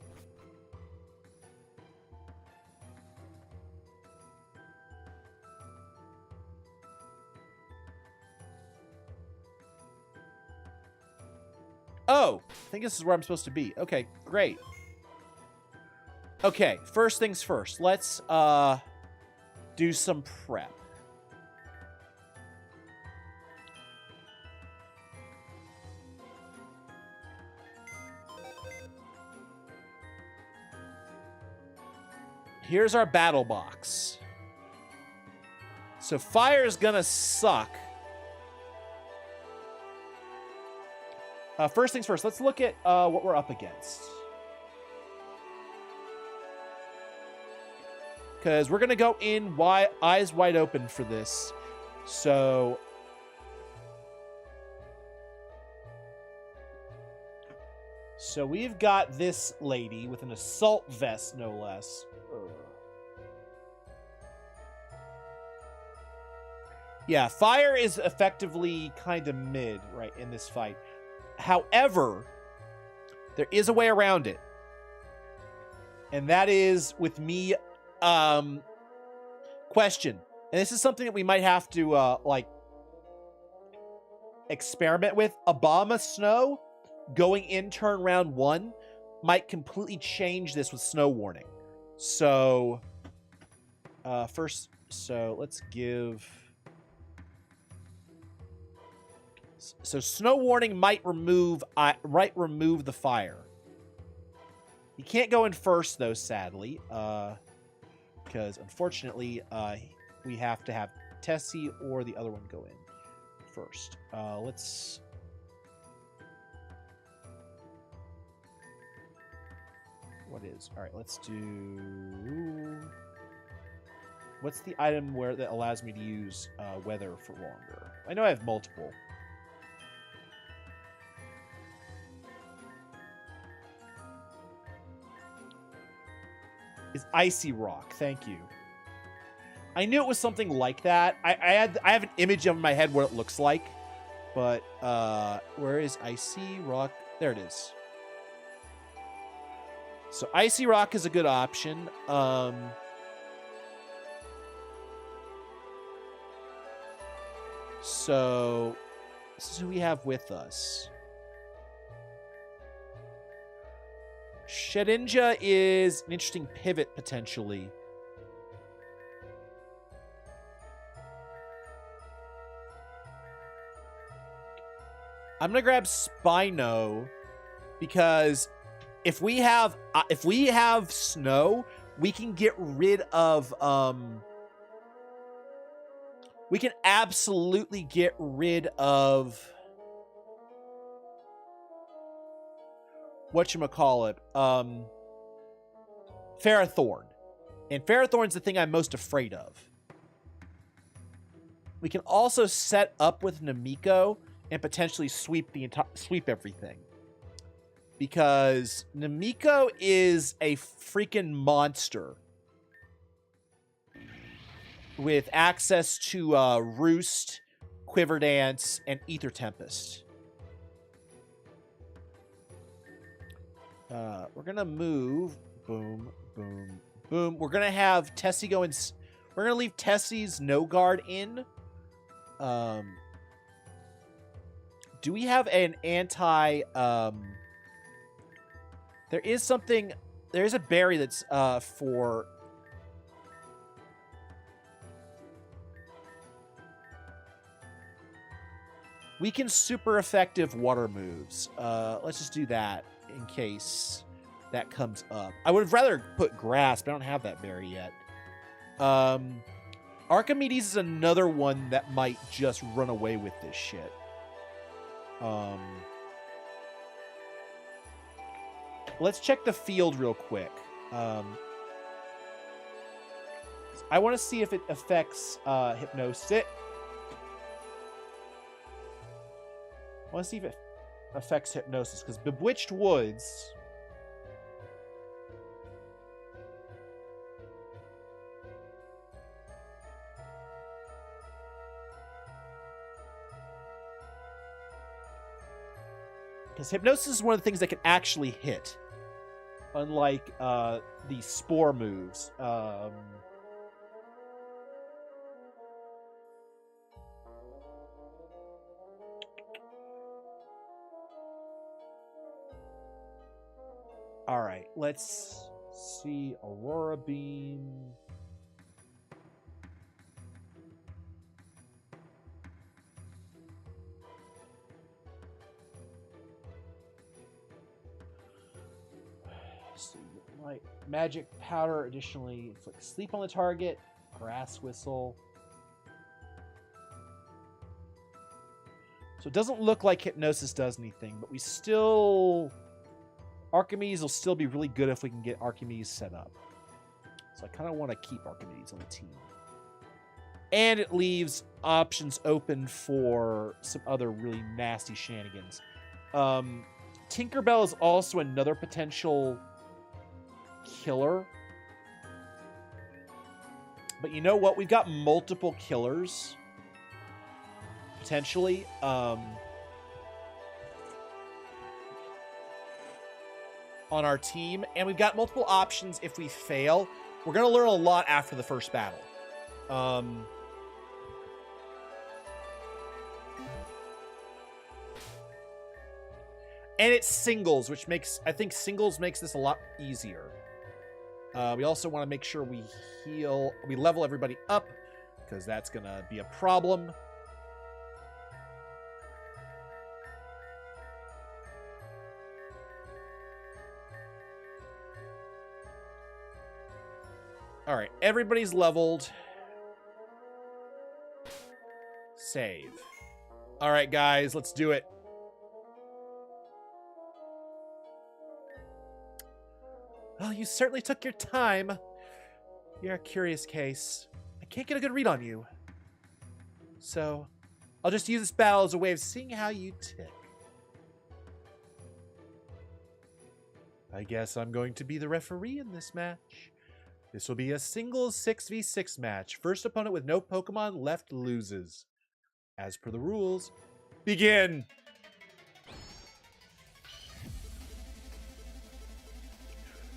A: Oh, I think this is where I'm supposed to be. Okay, great. Okay, first things first. Let's do some prep. Here's our battle box. So fire is gonna suck. First things first, let's look at what we're up against. Because we're going to go in eyes wide open for this. So we've got this lady with an assault vest, no less. Ugh. Yeah, fire is effectively kind of mid, right, in this fight. However, there is a way around it. And that is with me, question. And this is something that we might have to, like, experiment with. Obama Snow going in turn round 1 might completely change this with snow warning. So, first, so let's give... So snow warning might remove the fire. He can't go in first though, sadly, because unfortunately we have to have Tessie or the other one go in first. Let's. What is all right? Let's do. What's the item that allows me to use weather for longer? I know I have multiple. is Icy Rock. Thank you. I knew it was something like that. I have an image of in my head what it looks like. But where is Icy Rock? There it is. So Icy Rock is a good option. So this is who we have with us. Shedinja is an interesting pivot, potentially. I'm gonna grab Spino because if we have snow, we can get rid of we can absolutely get rid of whatchamacallit, Ferrothorn. And Ferrothorn's the thing I'm most afraid of. We can also set up with Namiko and potentially sweep everything. Because Namiko is a freaking monster. With access to Roost, Quiver Dance, and Ether Tempest. We're gonna move. Boom, boom, boom. We're gonna have Tessie go in. We're gonna leave Tessie's No Guard in. Do we have an anti... there is something... There is a berry that's for... We can super effective water moves. Let's just do that in case that comes up. I would have rather put grass, but I don't have that berry yet. Archimedes is another one that might just run away with this shit. Let's check the field real quick. I want to see if it affects Hypnosis. I want to see if it affects Hypnosis, because Bewitched Woods... Because Hypnosis is one of the things that can actually hit. Unlike the Spore moves. Alright, let's see. Aurora Beam. Right. Magic Powder additionally inflicts sleep on the target. Grass Whistle. So it doesn't look like Hypnosis does anything, but we still... Archimedes will still be really good if we can get Archimedes set up. So I kind of want to keep Archimedes on the team. And it leaves options open for some other really nasty shenanigans. Tinkerbell is also another potential killer. But you know what? We've got multiple killers. Potentially. On our team, and we've got multiple options if we fail. We're going to learn a lot after the first battle. And it's singles, which makes... I think singles makes this a lot easier. We also want to make sure we heal... We level everybody up, because that's going to be a problem. All right, everybody's leveled. Save. All right, guys, let's do it. Well, you certainly took your time. You're a curious case. I can't get a good read on you. So, I'll just use this battle as a way of seeing how you tick. I guess I'm going to be the referee in this match. This will be a single 6v6 match. First opponent with no Pokemon left loses. As per the rules, begin!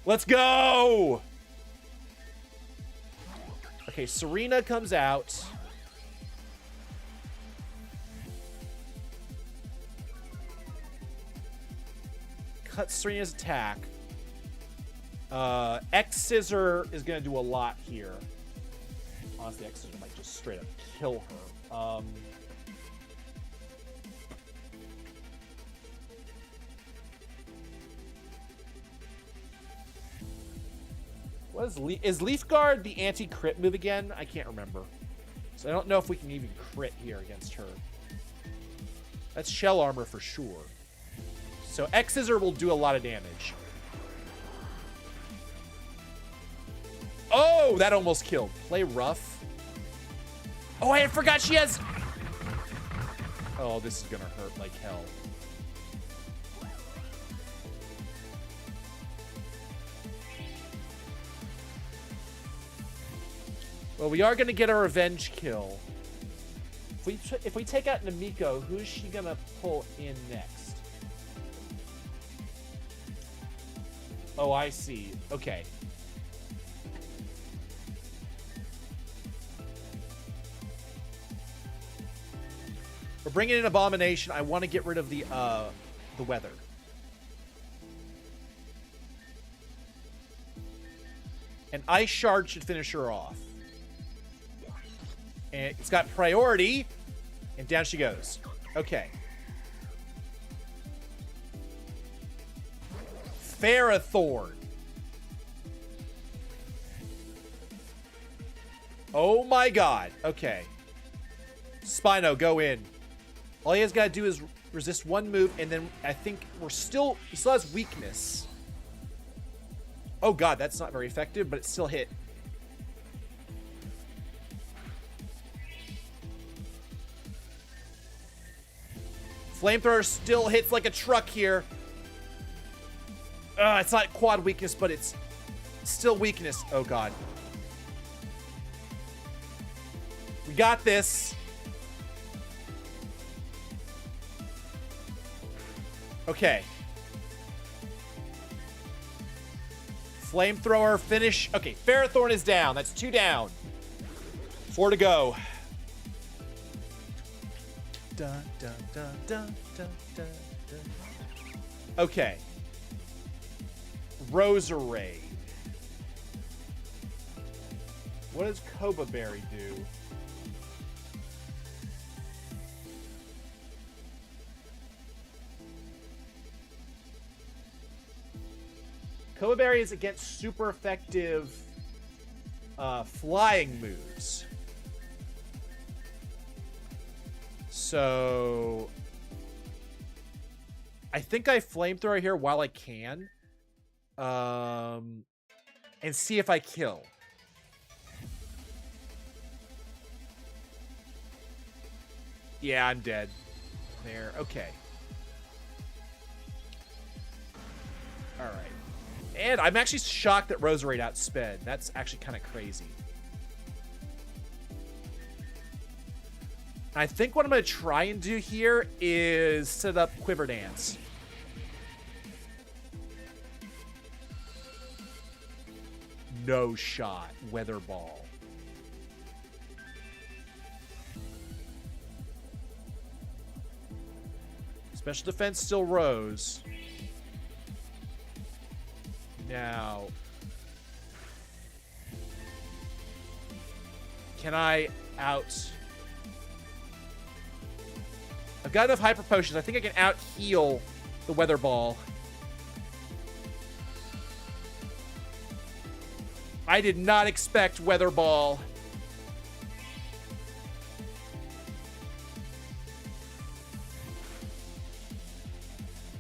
A: Let's go! Okay, Serena comes out. Cut Serena's attack. X-Scissor is going to do a lot here. Honestly, X-Scissor might just straight up kill her. Is Leaf Guard the anti-crit move again? I can't remember. So I don't know if we can even crit here against her. That's Shell Armor for sure. So X-Scissor will do a lot of damage. Oh, that almost killed. Play rough. Oh, I forgot she has... Oh, this is going to hurt like hell. Well, we are going to get a revenge kill. If we take out Namiko, who's she going to pull in next? Oh, I see. Okay. We're bringing in Abomination. I want to get rid of the weather. And Ice Shard should finish her off. And it's got priority. And down she goes. Okay. Ferrothorn. Oh my god. Okay. Spino, go in. All he has got to do is resist one move, and then I think he still has weakness. Oh god, that's not very effective, but it still hit. Flamethrower still hits like a truck here. It's not quad weakness, but it's still weakness. Oh god. We got this. Okay. Flamethrower, finish. Okay, Ferrothorn is down. That's 2 down. 4 to go. Dun, dun, dun, dun, dun, dun, dun. Okay. Roserade. What does Koba Berry do? Koba Berry is against super effective flying moves. So I think I Flamethrower here while I can. And see if I kill. Yeah, I'm dead. There. Okay. All right. And I'm actually shocked that Roserade outsped. That's actually kind of crazy. I think what I'm going to try and do here is set up Quiver Dance. No shot. Weather Ball. Special defense still rose. Now, can I out... I've got enough Hyper Potions. I think I can out-heal the Weather Ball. I did not expect Weather Ball.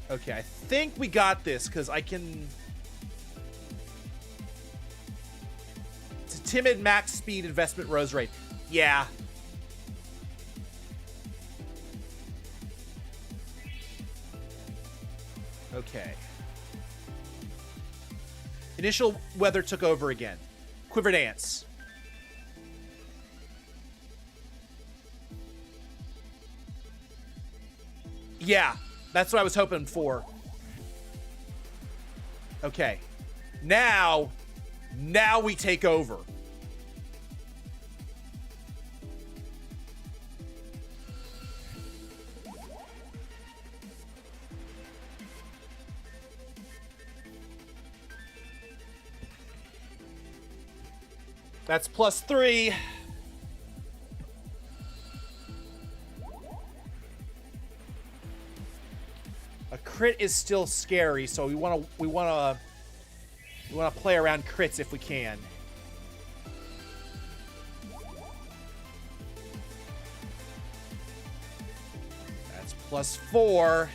A: Okay, I think we got this, because I can... It's a timid max speed investment Roserade. Yeah. Okay. Initial weather took over again. Quiver Dance. Yeah, that's what I was hoping for. Okay. Now we take over. That's +3. A crit is still scary, so we want to play around crits if we can. That's +4.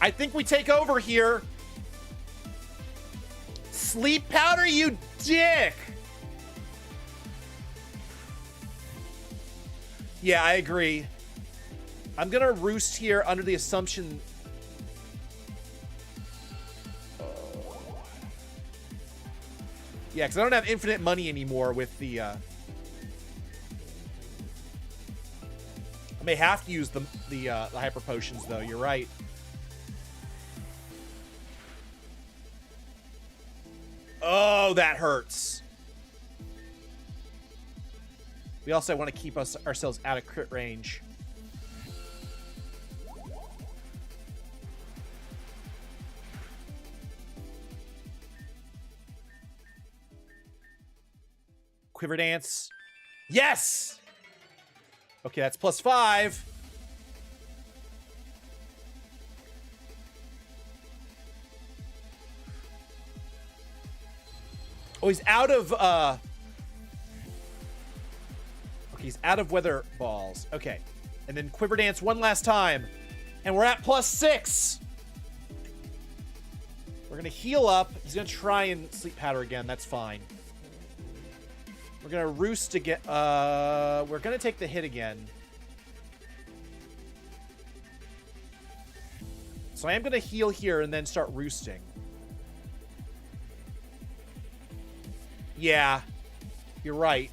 A: I think we take over here. Sleep powder, you dick! Yeah, I agree. I'm gonna roost here under the assumption... Yeah, because I don't have infinite money anymore with the... I may have to use the hyper potions, though. You're right. Oh, that hurts. We also want to keep ourselves out of crit range. Quiver Dance. Yes! Okay, that's +5. Oh, he's out of, okay, he's out of weather balls. Okay. And then Quiver Dance one last time. And we're at +6. We're gonna heal up. He's gonna try and sleep powder again. That's fine. We're gonna roost again. We're gonna take the hit again. So I am gonna heal here and then start roosting. Yeah, you're right.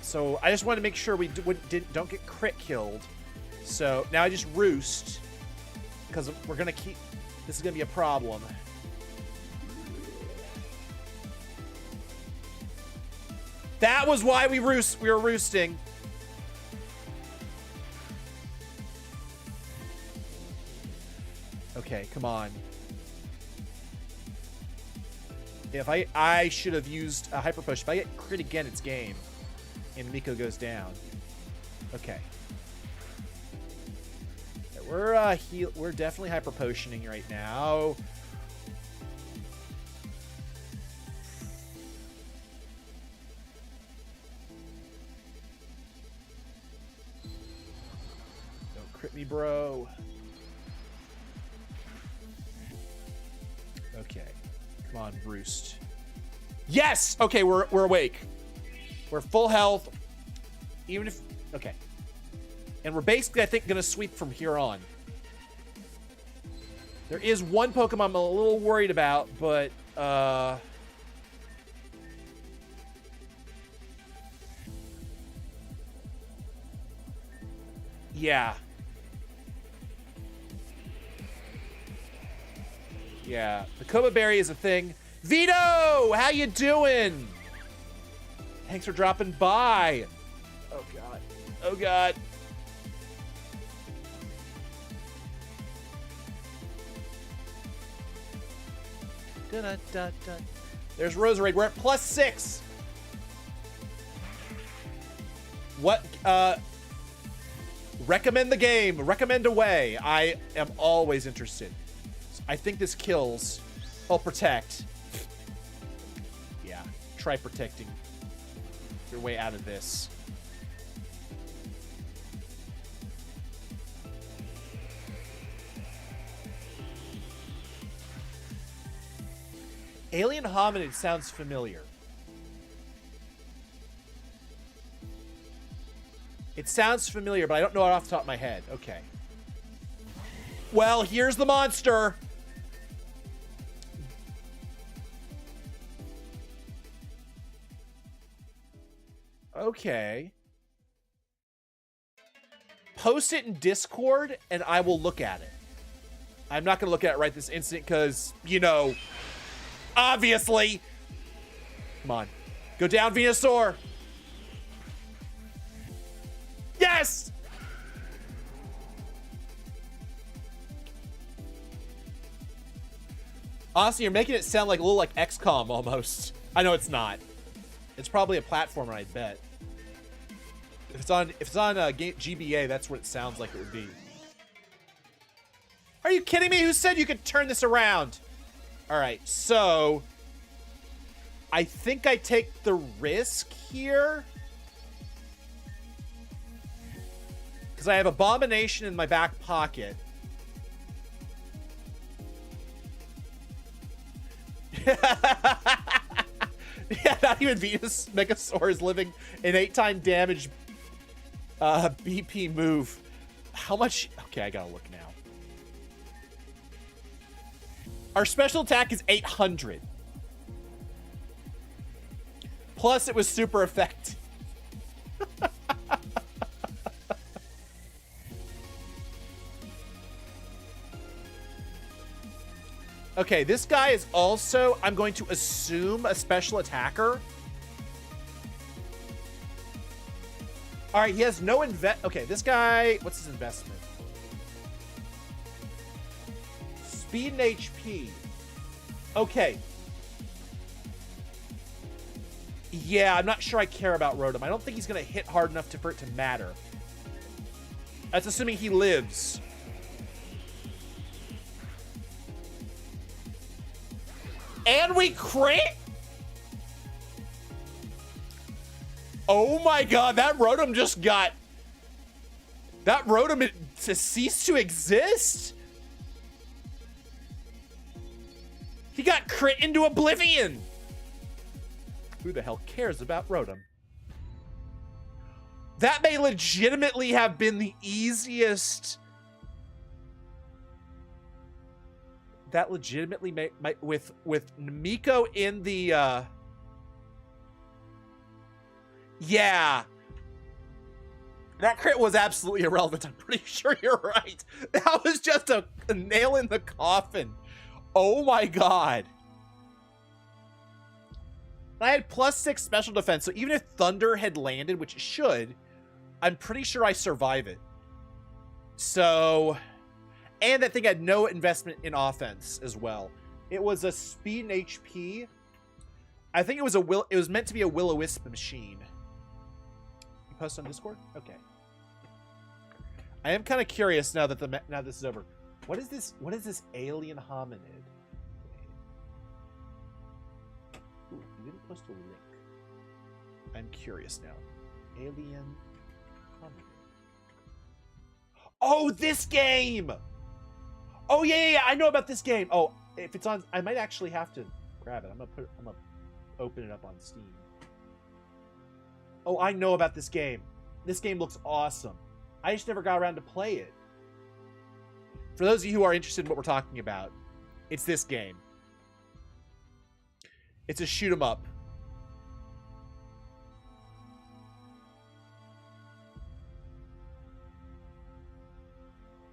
A: So I just want to make sure we don't get crit killed. So now I just roost because we're gonna keep. This is gonna be a problem. That was why we were roosting. Okay, come on. If I should have used a hyper push. If I get crit again, it's game. And Miko goes down. Okay. We're definitely hyper potioning right now. Don't crit me, bro. Okay. Come on, roost. Yes! Okay, we're awake. We're full health. Even if... Okay. And we're basically, I think, going to sweep from here on. There is one Pokemon I'm a little worried about, but... Yeah. Yeah. The Koba Berry is a thing. Vito! How you doing? Thanks for dropping by. Oh, God. Oh, God. Da-da-da-da. There's Roserade. We're at +6. What? Recommend the game. Recommend away. I am always interested. I think this kills. Oh, protect. Yeah. Try protecting your way out of this. Alien hominid sounds familiar. It sounds familiar, but I don't know it off the top of my head. Okay. Well, here's the monster. Okay. Post it in Discord, and I will look at it. I'm not going to look at it right this instant because, you know, obviously. Come on. Go down, Venusaur. Yes! Honestly, you're making it sound like a little like XCOM almost. I know it's not. It's probably a platformer, I bet. If it's on GBA, that's what it sounds like it would be. Are you kidding me? Who said you could turn this around? All right, so I think I take the risk here because I have Abomination in my back pocket. Yeah, not even Venus Megasaur is living an 8-time damage BP move. How much? Okay, I gotta look now. Our special attack is 800. Plus, it was super effective. Okay, this guy is also, I'm going to assume, a special attacker. All right, he has no okay, this guy, what's his investment? Speed and HP. Okay. Yeah, I'm not sure I care about Rotom. I don't think he's going to hit hard enough for it to matter. That's assuming he lives. And we crit? Oh my god, that Rotom just got... That Rotom to cease to exist? He got crit into oblivion! Who the hell cares about Rotom? That may legitimately have been the easiest... That legitimately with Namiko in the yeah, that crit was absolutely irrelevant. I'm pretty sure you're right. That was just a nail in the coffin. Oh my god. I had +6 special defense, so even if Thunder had landed, which it should, I'm pretty sure I survive it. So, and that thing had no investment in offense as well. It was a speed and HP. I think it was meant to be a will-o-wisp machine. You post on Discord? Okay. I am kind of curious now that now this is over. What is this? What is this alien hominid? Ooh, you didn't post a link. I'm curious now. Alien hominid. Oh, this game! Oh yeah, I know about this game. Oh, if it's on, I might actually have to grab it. I'm gonna open it up on Steam. Oh, I know about this game. This game looks awesome. I just never got around to play it. For those of you who are interested in what we're talking about, it's this game. It's a shoot 'em up.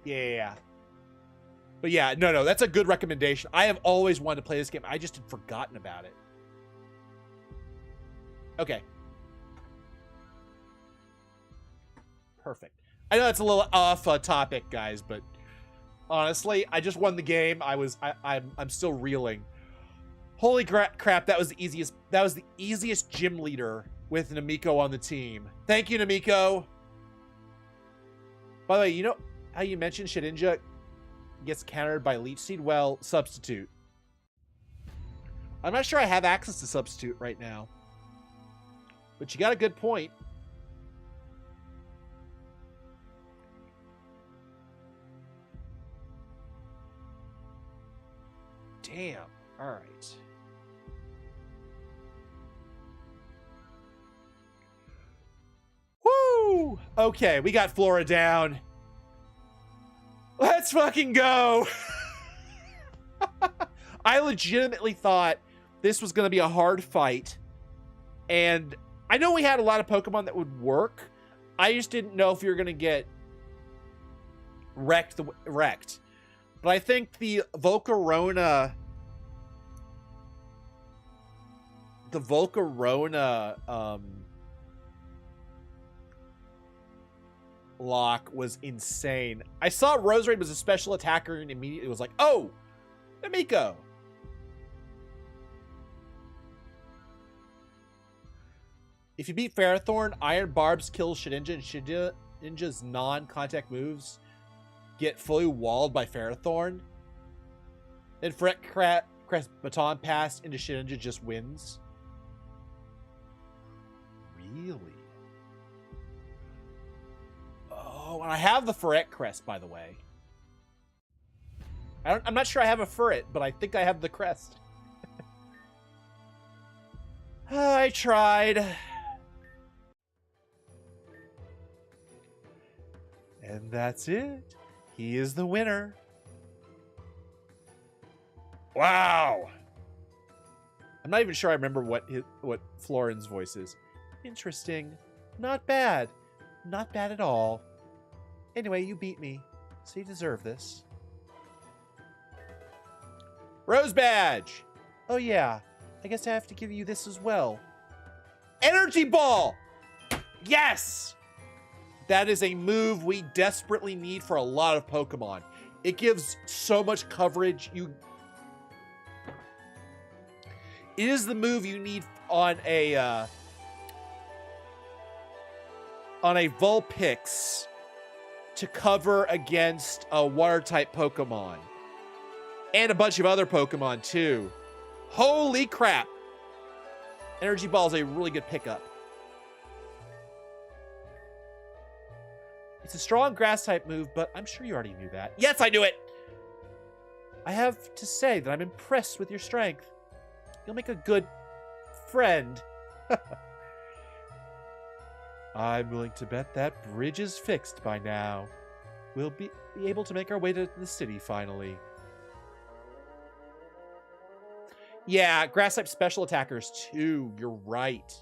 A: Yeah. But yeah, no, that's a good recommendation. I have always wanted to play this game. I just had forgotten about it. Okay. Perfect. I know that's a little off topic, guys, but honestly, I just won the game. I'm still reeling. Holy crap, that was the easiest gym leader with Namiko on the team. Thank you, Namiko. By the way, you know how you mentioned Shedinja gets countered by Leech Seed? Well, Substitute. I'm not sure I have access to Substitute right now. But you got a good point. Damn. All right. Woo! Okay, we got Flora down. Let's fucking go. I legitimately thought this was going to be a hard fight. And I know we had a lot of Pokemon that would work. I just didn't know if you were going to get wrecked. But I think the Volcarona... lock was insane. I saw Roserade was a special attacker and immediately was like, oh, Namiko. If you beat Ferrothorn, Iron Barbs kill Shedinja, and Shedinja's non-contact moves get fully walled by Ferrothorn. Then Crest Baton Pass into Shedinja just wins. Really? Oh, and I have the Ferret Crest, by the way. I'm not sure I have a Ferret, but I think I have the crest. I tried. And that's it. He is the winner. Wow. I'm not even sure I remember what Florin's voice is. Interesting. Not bad. Not bad at all. Anyway, you beat me, so you deserve this. Rose Badge! Oh yeah, I guess I have to give you this as well. Energy Ball! Yes! That is a move we desperately need for a lot of Pokemon. It gives so much coverage. It is the move you need on a Vulpix to cover against a water-type Pokemon. And a bunch of other Pokemon, too. Holy crap! Energy Ball is a really good pickup. It's a strong Grass-type move, but I'm sure you already knew that. Yes, I knew it! I have to say that I'm impressed with your strength. You'll make a good friend. I'm willing to bet that bridge is fixed by now. We'll be able to make our way to the city finally. Yeah, grass-type special attackers too. You're right.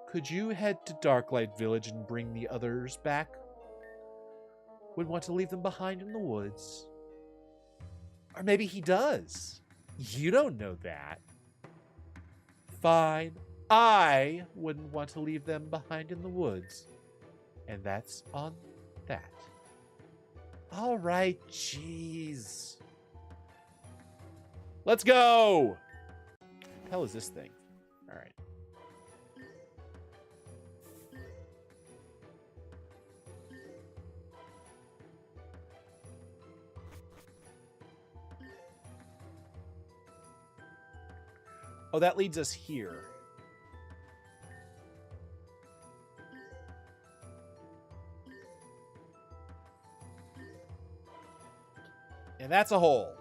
A: Could you head to Darklight Village and bring the others back? Would want to leave them behind in the woods. Or maybe he does. You don't know that. Fine. I wouldn't want to leave them behind in the woods. And that's on that. All right, jeez. Let's go! What the hell is this thing? All right. Oh, that leads us here. And that's a hole.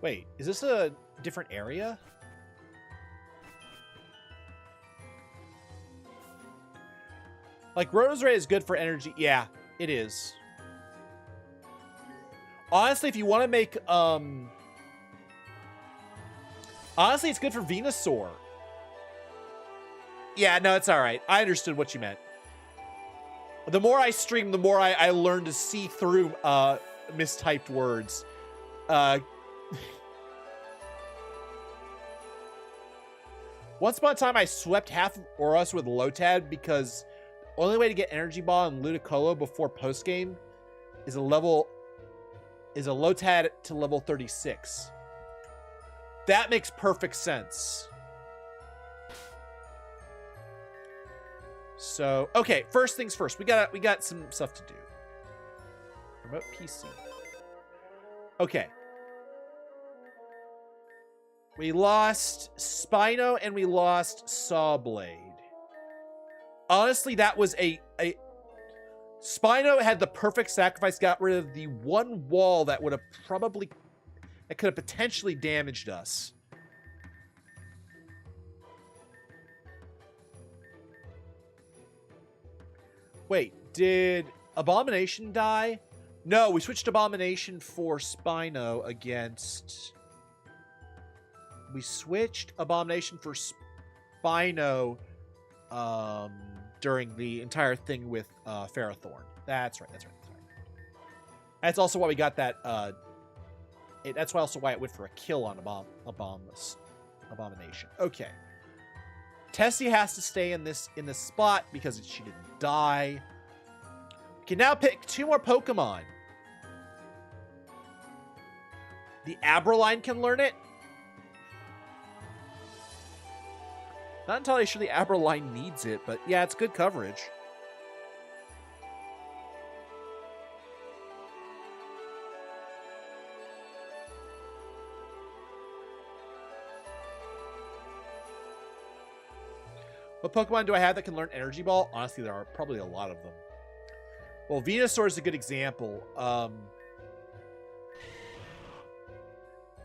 A: Wait, is this a different area? Like, Roserade is good for energy. Yeah, it is. Honestly, if you want to make, honestly, it's good for Venusaur. Yeah, no, it's all right. I understood what you meant. The more I stream, the more I learn to see through mistyped words. Once upon a time, I swept half of Oros with Lotad because the only way to get Energy Ball and Ludicolo before postgame is a Lotad to level 36. That makes perfect sense. So, okay, first things first. We got some stuff to do. Remote PC. Okay. We lost Spino and we lost Sawblade. Honestly, that was a Spino had the perfect sacrifice, got rid of the one wall that would have probably, that could have potentially damaged us. Wait, did Abomination die? No, we switched Abomination for Spino against... We switched Abomination for Spino during the entire thing with Ferrothorn. That's right, that's right. That's also why we got that... that's why also why it went for a kill on Abomination. Okay. Tessie has to stay in this spot because she didn't die. We can now pick 2 more Pokemon. The Abraline can learn it. Not entirely sure the Abraline needs it, but yeah, it's good coverage. What Pokemon do I have that can learn Energy Ball? Honestly, there are probably a lot of them. Well, Venusaur is a good example.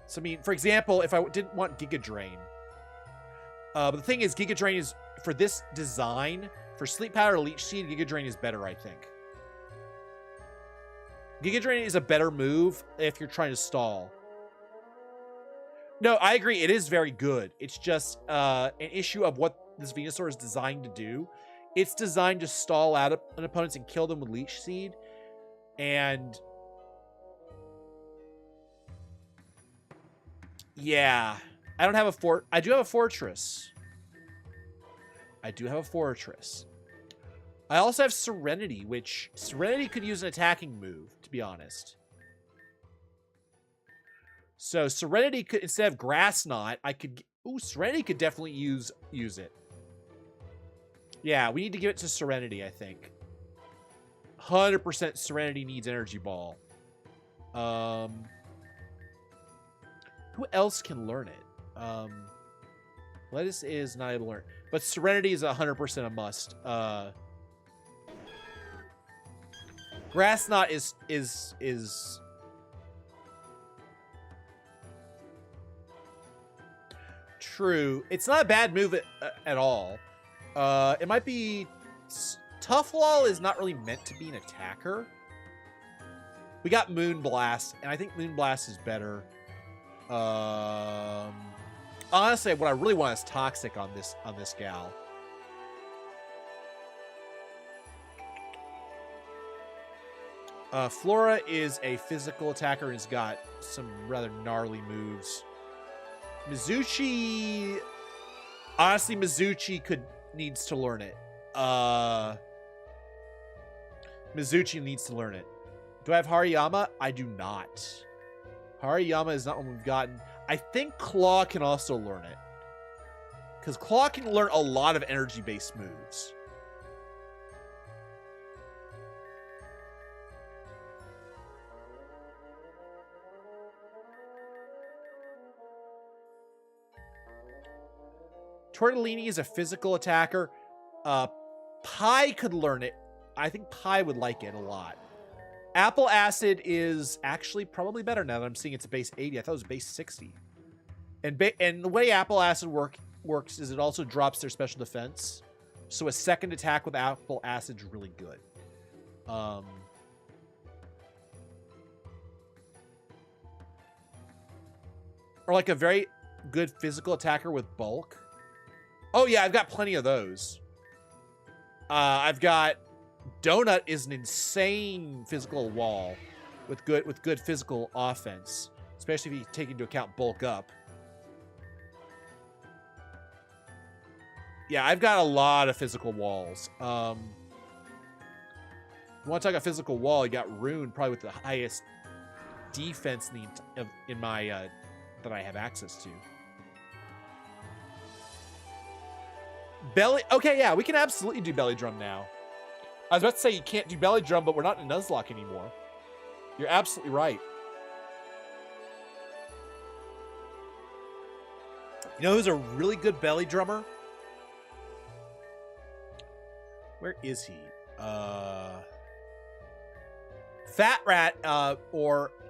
A: So, I mean, for example, if I didn't want Giga Drain. But the thing is, Giga Drain is, for this design, for Sleep Powder or Leech Seed, Giga Drain is better, I think. Giga Drain is a better move if you're trying to stall. No, I agree. It is very good. It's just an issue of what this Venusaur is designed to do. It's designed to stall out an opponents and kill them with Leech Seed. And yeah, I don't have a I do have a Fortress. I do have a Fortress. I also have Serenity, which Serenity could use an attacking move, to be honest. So Serenity could, instead of Grass Knot, I could... Ooh, Serenity could definitely use it. Yeah, we need to give it to Serenity, I think. 100% Serenity needs Energy Ball. Who else can learn it? Lettuce is not able to learn. But Serenity is 100% a must. Grass Knot is true. It's not a bad move at all. It might be... Tough Wall is not really meant to be an attacker. We got Moonblast, and I think Moonblast is better. Honestly, what I really want is Toxic on this gal. Flora is a physical attacker and has got some rather gnarly moves. Mizuchi... Honestly, Mizuchi needs to learn it. Mizuchi needs to learn it. Do I have Hariyama? I do not. Hariyama is not one we've gotten. I think Claw can also learn it. Because Claw can learn a lot of energy-based moves. Tortellini is a physical attacker. Pie could learn it. I think Pie would like it a lot. Apple Acid is actually probably better now that I'm seeing it's a base 80. I thought it was base 60. And the way Apple Acid works is it also drops their special defense. So a second attack with Apple Acid is really good. Or like a very good physical attacker with bulk. Oh yeah, I've got plenty of those. I've got Donut is an insane physical wall with good physical offense, especially if you take into account bulk up. Yeah, I've got a lot of physical walls. You want to talk a physical wall? You got Rune, probably with the highest defense in my that I have access to. Belly. Okay, yeah, we can absolutely do Belly Drum now. I was about to say you can't do Belly Drum, but we're not in Nuzlocke anymore. You're absolutely right. You know who's a really good Belly Drummer? Where is he? Fat Rat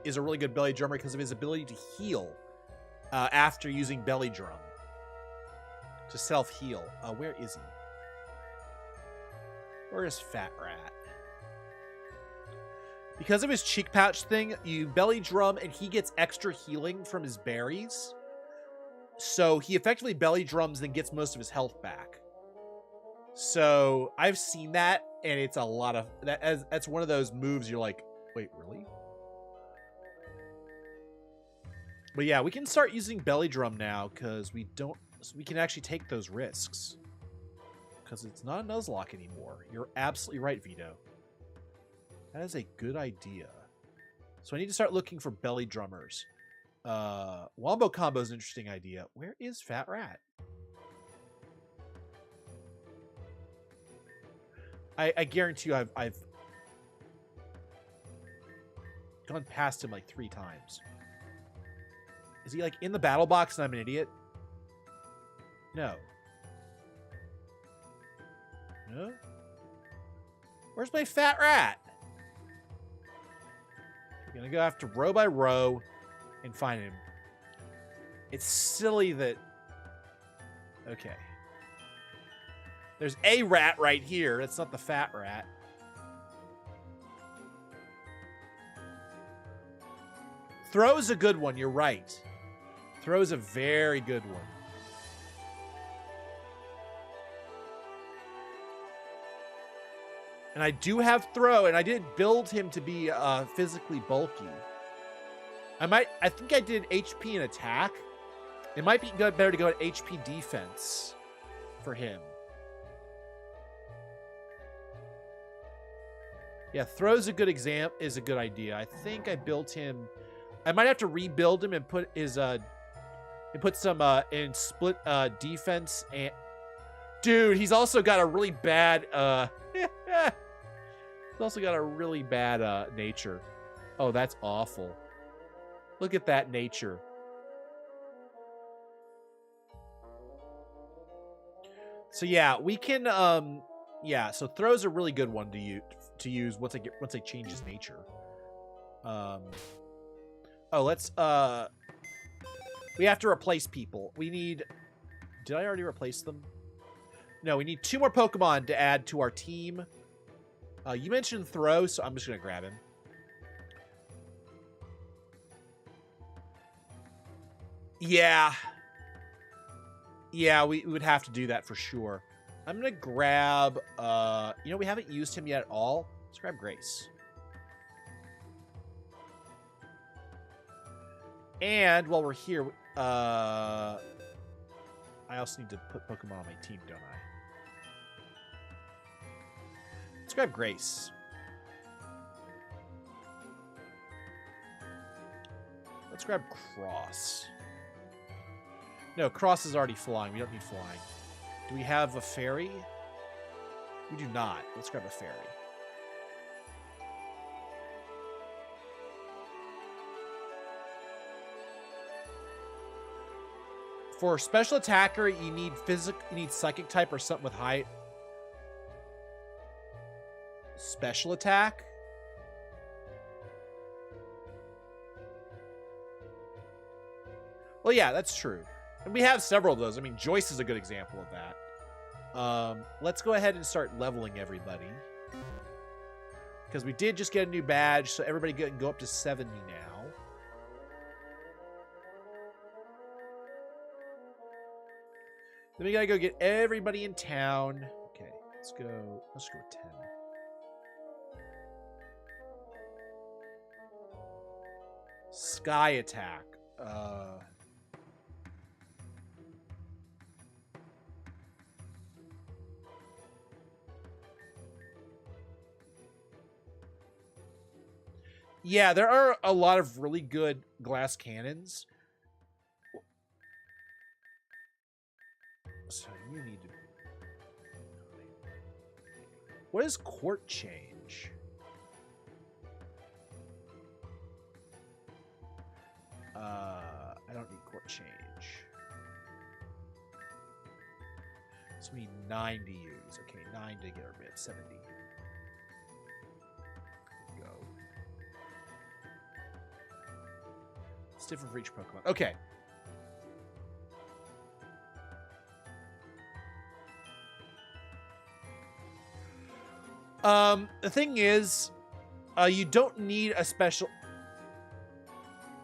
A: is a really good Belly Drummer because of his ability to heal after using Belly Drum. To self-heal. Where is he? Where is Fat Rat? Because of his cheek pouch thing, you belly drum and he gets extra healing from his berries. So he effectively belly drums and gets most of his health back. So I've seen that, and it's a lot of that's one of those moves you're like, wait, really? But yeah, we can start using belly drum now because we can actually take those risks. Because it's not a Nuzlocke anymore. You're absolutely right, Vito. That is a good idea. So I need to start looking for belly drummers. Wombo combo is an interesting idea. Where is Fat Rat? I guarantee you I've gone past him like 3 times. Is he like in the battle box and I'm an idiot? No. No? Where's my Fat Rat? We're gonna go after row by row and find him. It's silly that... Okay. There's a rat right here. That's not the Fat Rat. Throw's a good one. You're right. Throw's a very good one. And I do have Throw, and I did build him to be physically bulky. I think I did HP and attack. It might be better to go at HP defense for him. Yeah, Throw's a good is a good idea. I think I built him. I might have to rebuild him and put his some in split defense and dude, he's also got a really bad he's also got a really bad nature. Oh, that's awful. Look at that nature. So yeah, we can yeah, so Throw's a really good one to use once I change his nature. Oh, let's we have to replace people. We need... Did I already replace them? No, we need 2 more Pokemon to add to our team. You mentioned Throw, so I'm just gonna grab him. Yeah. Yeah, we would have to do that for sure. I'm gonna grab, you know, we haven't used him yet at all. Let's grab Grace. And while we're here, I also need to put Pokemon on my team, don't I? Let's grab Grace. Let's grab Cross. No, Cross is already flying. We don't need flying. Do we have a fairy? We do not. Let's grab a fairy. For special attacker, you need psychic type or something with height. Special attack? Well, yeah, that's true. And we have several of those. I mean, Joyce is a good example of that. Let's go ahead and start leveling everybody. Because we did just get a new badge, so everybody can go up to 70 now. Then we gotta go get everybody in town. Okay, let's go with 10. Sky attack. Yeah, there are a lot of really good glass cannons. So you need to... What is court change? I don't need court change. So we need 9 to use. Okay, 9 to get our bid. 70. Go. It's different for each Pokemon. Okay. The thing is, you don't need a special...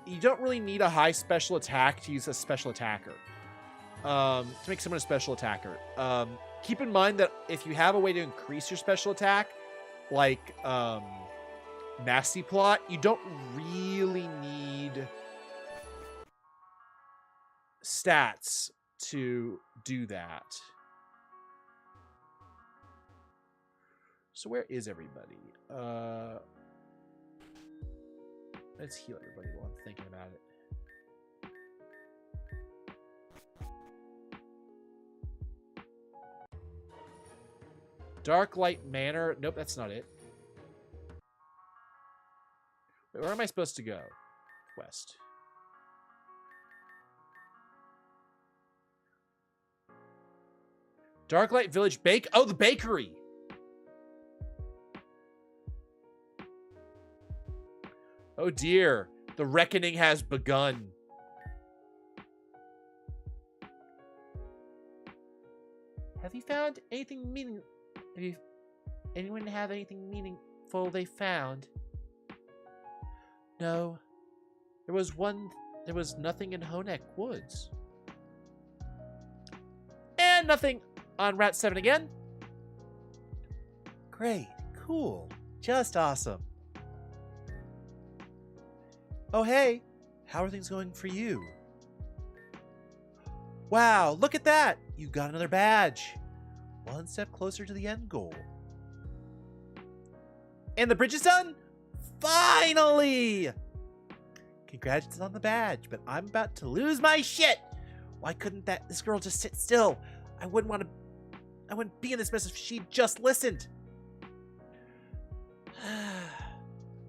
A: You don't really need a high special attack to use a special attacker. To make someone a special attacker. Keep in mind that if you have a way to increase your special attack, like Nasty Plot, you don't really need stats to do that. So where is everybody? Let's heal everybody while I'm thinking about it. Dark Light Manor. Nope, that's not it. Wait, where am I supposed to go? West. Darklight Village Bake. Oh, the bakery. Oh dear. The reckoning has begun. Have you found anything anyone have anything meaningful they found? No. There was nothing in Honek Woods. And nothing on Route 7 again.
B: Great. Cool. Just awesome. Oh, hey. How are things going for you? Wow, look at that. You got another badge. One step closer to the end goal.
A: And the bridge is done?
B: Finally! Congratulations on the badge, but I'm about to lose my shit. Why couldn't this girl just sit still? I wouldn't be in this mess if she just listened.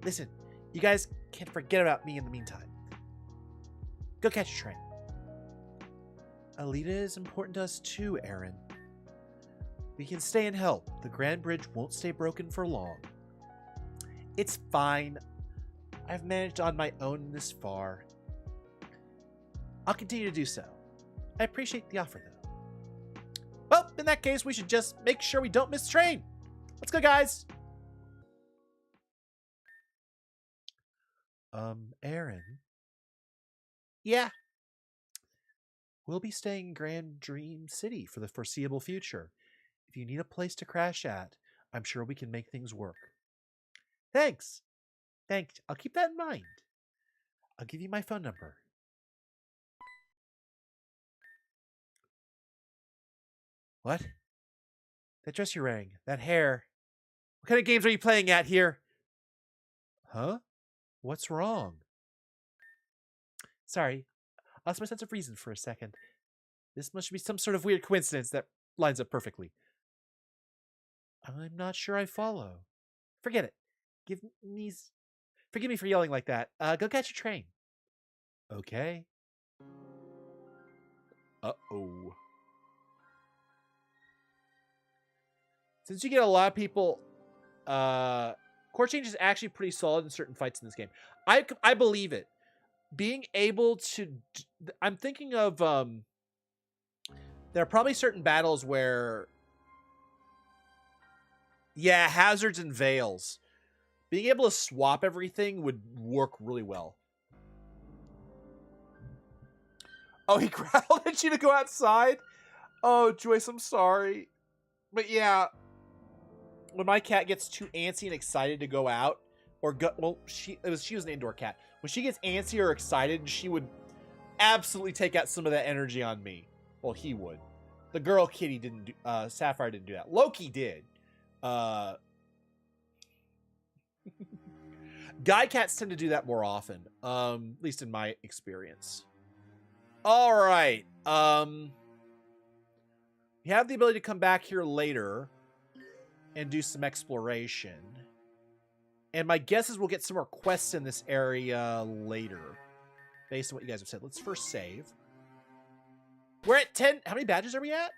B: Listen, you guys can't forget about me in the meantime. Go catch a train. Alita is important to us too, Aaron. We can stay and help. The Grand Bridge won't stay broken for long. It's fine. I've managed on my own this far. I'll continue to do so. I appreciate the offer, though. Well, in that case, we should just make sure we don't miss the train. Let's go, guys. Aaron? Yeah? We'll be staying in Grand Dream City for the foreseeable future. If you need a place to crash at, I'm sure we can make things work. Thanks. I'll keep that in mind. I'll give you my phone number. What? That dress you're wearing, that hair. What kind of games are you playing at here? Huh? What's wrong? Sorry, I lost my sense of reason for a second. This must be some sort of weird coincidence that lines up perfectly. I'm not sure I follow. Forget it. Forgive me for yelling like that. Go catch a train. Okay. Uh-oh. Since you get a lot of people, core change is actually pretty solid in certain fights in this game. I believe it. Being able to, I'm thinking of, there are probably certain battles where, yeah, hazards and veils. Being able to swap everything would work really well. Oh, he growled at you to go outside? Oh, Joyce, I'm sorry. But yeah, when my cat gets too antsy and excited to go out, or go, well, she was an indoor cat. When she gets antsy or excited, she would absolutely take out some of that energy on me. Well, he would. The girl kitty didn't do, Sapphire didn't do that. Loki did. Guy cats tend to do that more often, at least in my experience. All right. You have the ability to come back here later and do some exploration. And my guess is we'll get some more quests in this area later, based on what you guys have said. Let's first save. We're at 10. How many badges are we at?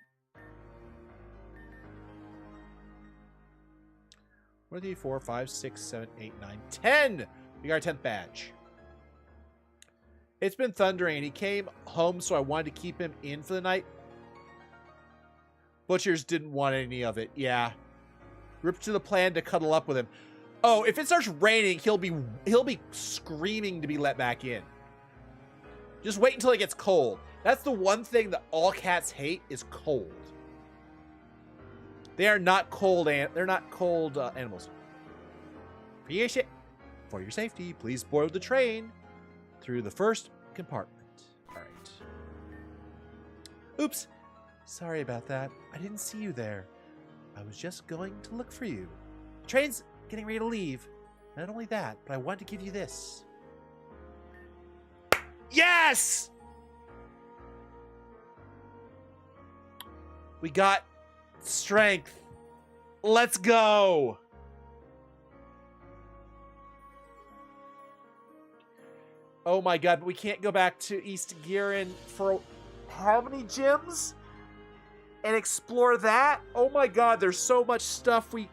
B: 1, 2, 3, 4, 5, 6, 7, 8, 9, 10. We got our 10th badge. It's been thundering. He came home, so I wanted to keep him in for the night. Butchers didn't want any of it. Yeah.
A: Rip to the plan to cuddle up with him. Oh, if it starts raining, he'll be screaming to be let back in. Just wait until it gets cold. That's the one thing that all cats hate is cold. They are not cold animals. For your safety, please board the train through the first compartment. All right. Oops. Sorry about that. I didn't see you there. I was just going to look for you. The train's getting ready to leave. Not only that, but I wanted to give you this. Yes! We got strength. Let's go. Oh my god, but we can't go back to East Girin for how many gyms? And explore that? Oh my god, there's so much stuff we...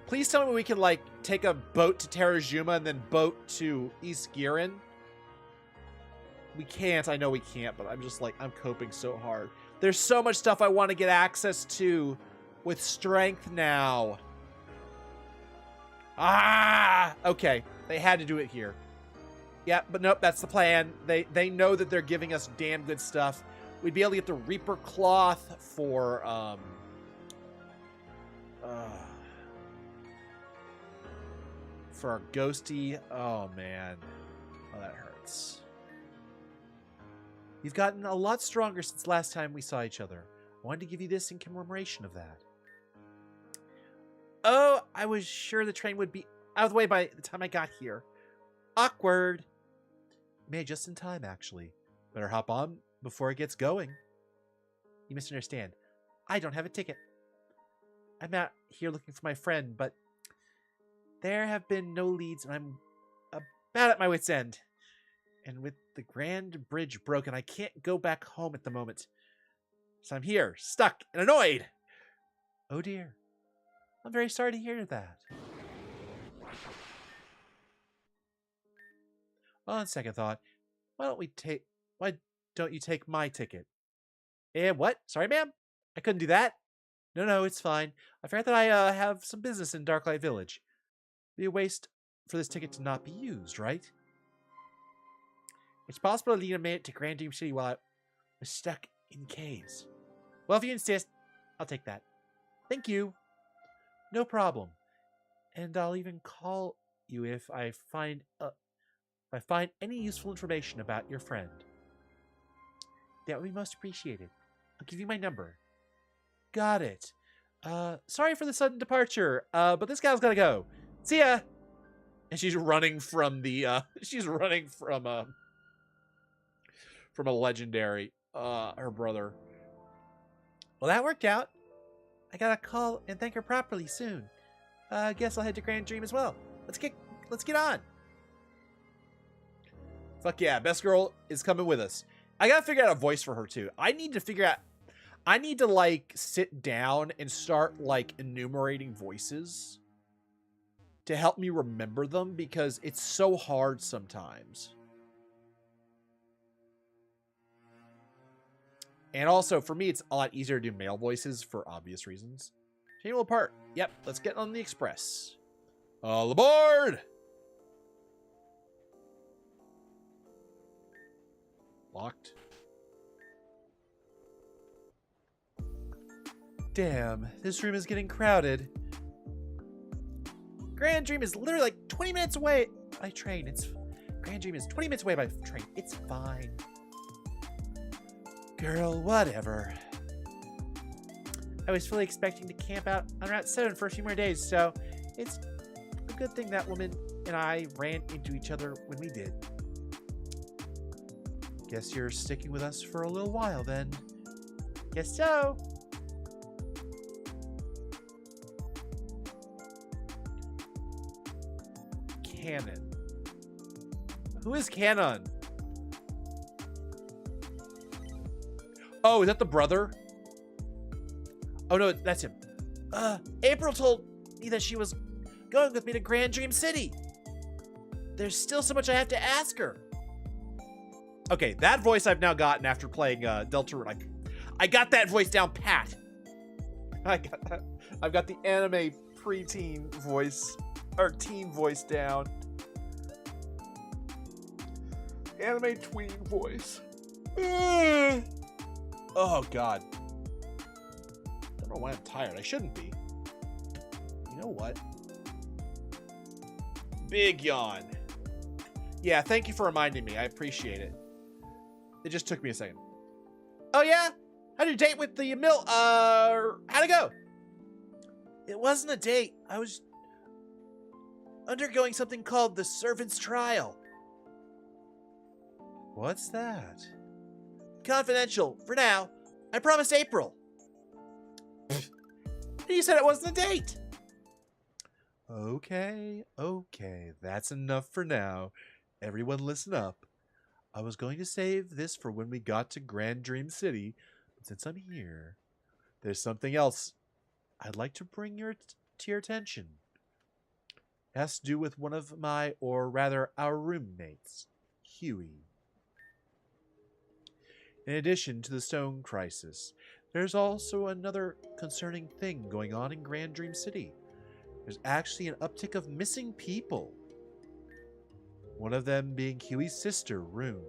A: Please tell me we can, like, take a boat to Terajuma and then boat to East Girin. We can't. I know we can't, but I'm just like, I'm coping so hard. There's so much stuff I want to get access to with strength now. Ah! Okay. They had to do it here. Yeah, but nope, that's the plan. They know that they're giving us damn good stuff. We'd be able to get the Reaper Cloth for, for our Ghosty. Oh, man. Oh, that hurts. You've gotten a lot stronger since last time we saw each other. I wanted to give you this in commemoration of that. Oh, I was sure the train would be out of the way by the time I got here. Awkward. Made just in time, actually. Better hop on before it gets going. You misunderstand. I don't have a ticket. I'm out here looking for my friend, but there have been no leads, and I'm about at my wit's end. And with the Grand Bridge broken, I can't go back home at the moment. So I'm here, stuck and annoyed. Oh dear. I'm very sorry to hear that. On second thought, why don't you take my ticket? Eh, what? Sorry, ma'am? I couldn't do that. No, it's fine. I forgot that I have some business in Darklight Village. It'd be a waste for this ticket to not be used, right? It's possible Alina made it to Grand Dream City while I was stuck in caves. Well, if you insist, I'll take that. Thank you. No problem. And I'll even call you if I find any useful information about your friend. That would be most appreciated. I'll give you my number. Got it. Sorry for the sudden departure, but this gal's gotta go. See ya! And she's running from the, from a legendary, her brother. Well, that worked out. I gotta call and thank her properly soon. Guess I'll head to Grand Dream as well. Let's get on. Fuck yeah, Best Girl is coming with us. I gotta figure out a voice for her too. I need to like sit down and start like enumerating voices to help me remember them because it's so hard sometimes. And also, for me, it's a lot easier to do male voices for obvious reasons. Annual part. Yep, let's get on the express. All aboard! Locked. Damn, this room is getting crowded. Grand Dream is literally like 20 minutes away by train. Grand Dream is 20 minutes away by train. It's fine. Girl, whatever. I was fully expecting to camp out on Route 7 for a few more days, so it's a good thing that woman and I ran into each other when we did. Guess you're sticking with us for a little while then. Guess so. Cannon. Who is Cannon? Oh, is that the brother? Oh no, that's him. April told me that she was going with me to Grand Dream City. There's still so much I have to ask her. Okay, that voice I've now gotten after playing Deltarune. I got that voice down pat. I've got the anime preteen voice, or teen voice down. Anime tween voice. Oh, God. I don't know why I'm tired. I shouldn't be. You know what? Big yawn. Yeah, thank you for reminding me. I appreciate it. It just took me a second. Oh, yeah? How'd you date with the how'd it go?
B: It wasn't a date. I was undergoing something called the servant's trial.
A: What's that?
B: Confidential, for now. I promised April. You said it wasn't a date.
A: Okay. That's enough for now. Everyone listen up. I was going to save this for when we got to Grand Dream City, but since I'm here, there's something else I'd like to bring to your attention. It has to do with one of my, or rather our roommates, Huey. In addition to the stone crisis, there's also another concerning thing going on in Grand Dream City. There's actually an uptick of missing people. One of them being Huey's sister, Rune.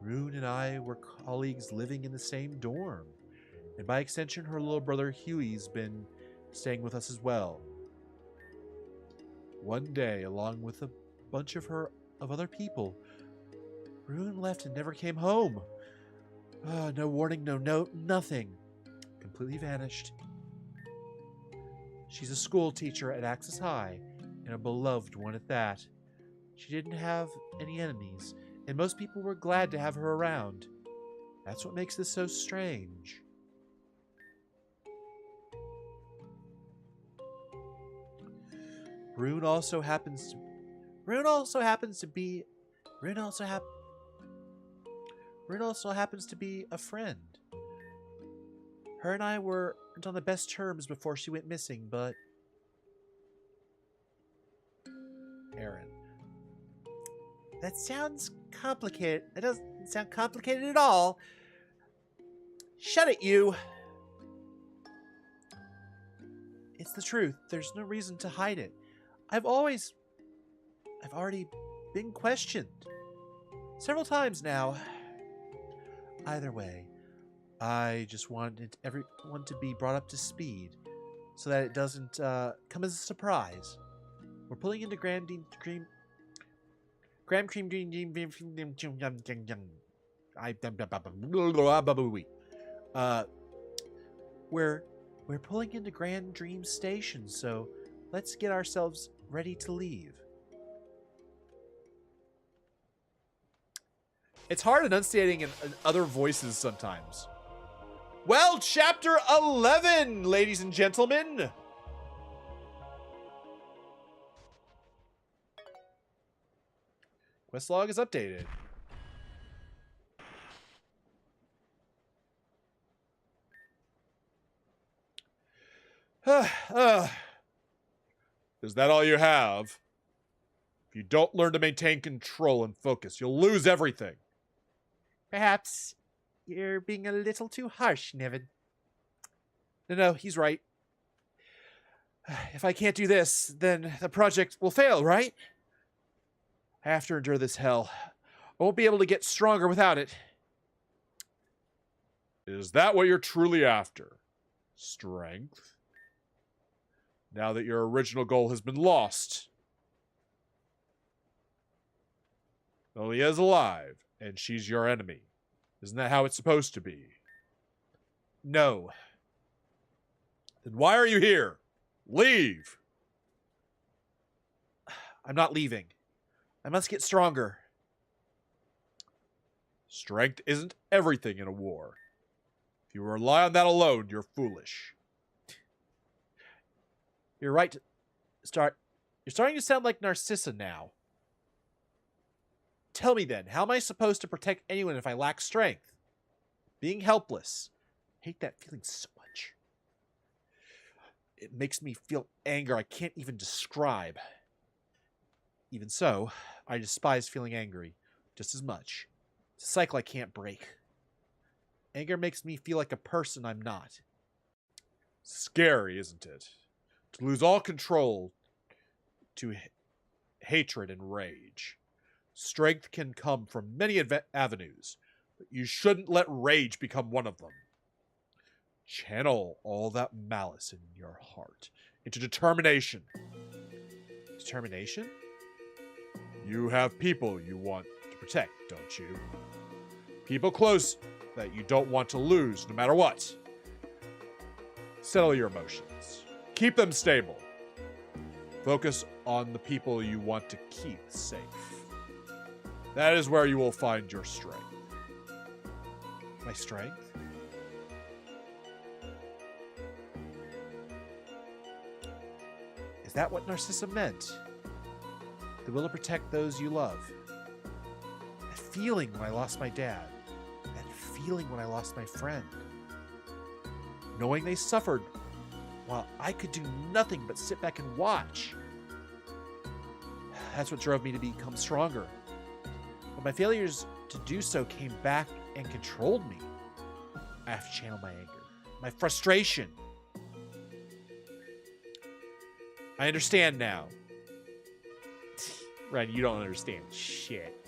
A: Rune and I were colleagues living in the same dorm, and by extension, her little brother Huey's been staying with us as well. One day, along with a bunch of other people, Rune left and never came home. No warning, no note, nothing. Completely vanished. She's a school teacher at Axis High, and a beloved one at that. She didn't have any enemies, and most people were glad to have her around. That's what makes this so strange. Rune also happens to be a friend. Her and I weren't on the best terms before she went missing, but... Aaron.
B: That sounds complicated. That doesn't sound complicated at all. Shut it, you.
A: It's the truth. There's no reason to hide it. I've already been questioned. Several times now. Either way, I just wanted everyone to be brought up to speed so that it doesn't come as a surprise. We're pulling into we're pulling into Grand Dream Station, so let's get ourselves ready to leave. It's hard enunciating in other voices sometimes. Well, Chapter 11, ladies and gentlemen. Quest log is updated. Is that all you have? If you don't learn to maintain control and focus, you'll lose everything.
B: Perhaps you're being a little too harsh, Nevin.
A: No, he's right. If I can't do this, then the project will fail, right? I have to endure this hell. I won't be able to get stronger without it. Is that what you're truly after? Strength? Now that your original goal has been lost. Olia's alive, and she's your enemy. Isn't that how it's supposed to be? No. Then why are you here? Leave! I'm not leaving. I must get stronger. Strength isn't everything in a war. If you rely on that alone, you're foolish. You're right to start. You're starting to sound like Narcissa now. Tell me then, how am I supposed to protect anyone if I lack strength? Being helpless. I hate that feeling so much. It makes me feel anger I can't even describe. Even so, I despise feeling angry just as much. It's a cycle I can't break.
B: Anger makes me feel like a person I'm not.
A: Scary, isn't it? To lose all control to hatred and rage. Strength can come from many avenues, but you shouldn't let rage become one of them. Channel all that malice in your heart into determination.
B: Determination?
A: You have people you want to protect, don't you? People close that you don't want to lose no matter what. Settle your emotions. Keep them stable. Focus on the people you want to keep safe. That is where you will find your strength.
B: My strength? Is that what Narcissa meant? The will to protect those you love. That feeling when I lost my dad. That feeling when I lost my friend. Knowing they suffered while I could do nothing but sit back and watch. That's what drove me to become stronger. But my failures to do so came back and controlled me. I have to channel my anger, my frustration. I understand now.
A: Ren, you don't understand shit.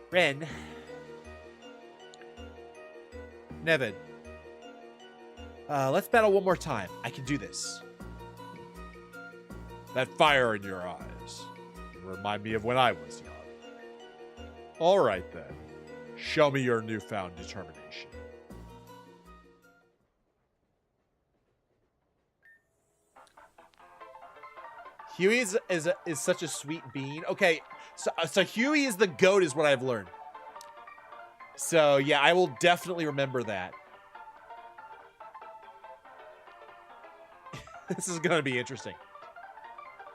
B: Ren. Nevin. Let's battle one more time. I can do this.
A: That fire in your eyes. You remind me of when I was young. All right, then. Show me your newfound determination.
B: Huey is such a sweet bean. Okay, so Huey is the goat is what I've learned. So, yeah, I will definitely remember that. This is going to be interesting.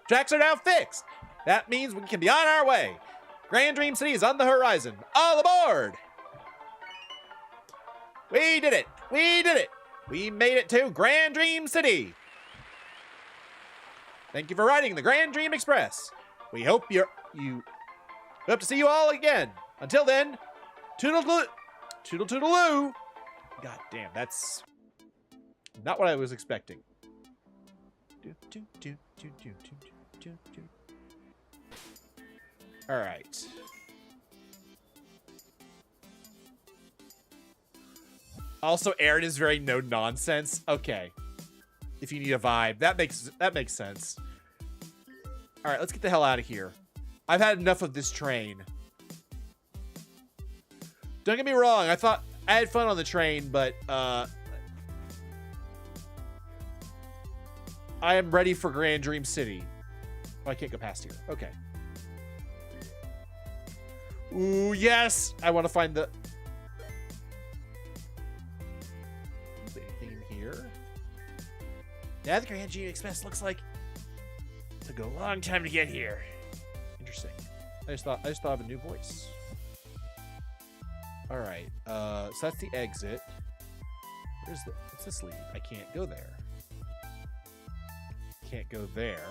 B: Tracks are now fixed. That means we can be on our way. Grand Dream City is on the horizon. All aboard! We did it! We did it! We made it to Grand Dream City! Thank you for riding the Grand Dream Express. We hope we hope to see you all again. Until then, toodle toodaloo. God damn, that's not what I was expecting. All right. Also, Aaron is very no nonsense. Okay. If you need a vibe, that makes sense. All right, let's get the hell out of here. I've had enough of this train. Don't get me wrong. I thought I had fun on the train, but I am ready for Grand Dream City. Oh, I can't go past here. Okay. Ooh, yes! I want to find the... Is there anything in here? Yeah, the Grand Dream Express looks like it took a long time to get here. Interesting. I just thought of a new voice. All right. So that's the exit. What's this lead? I can't go there. Can't go there.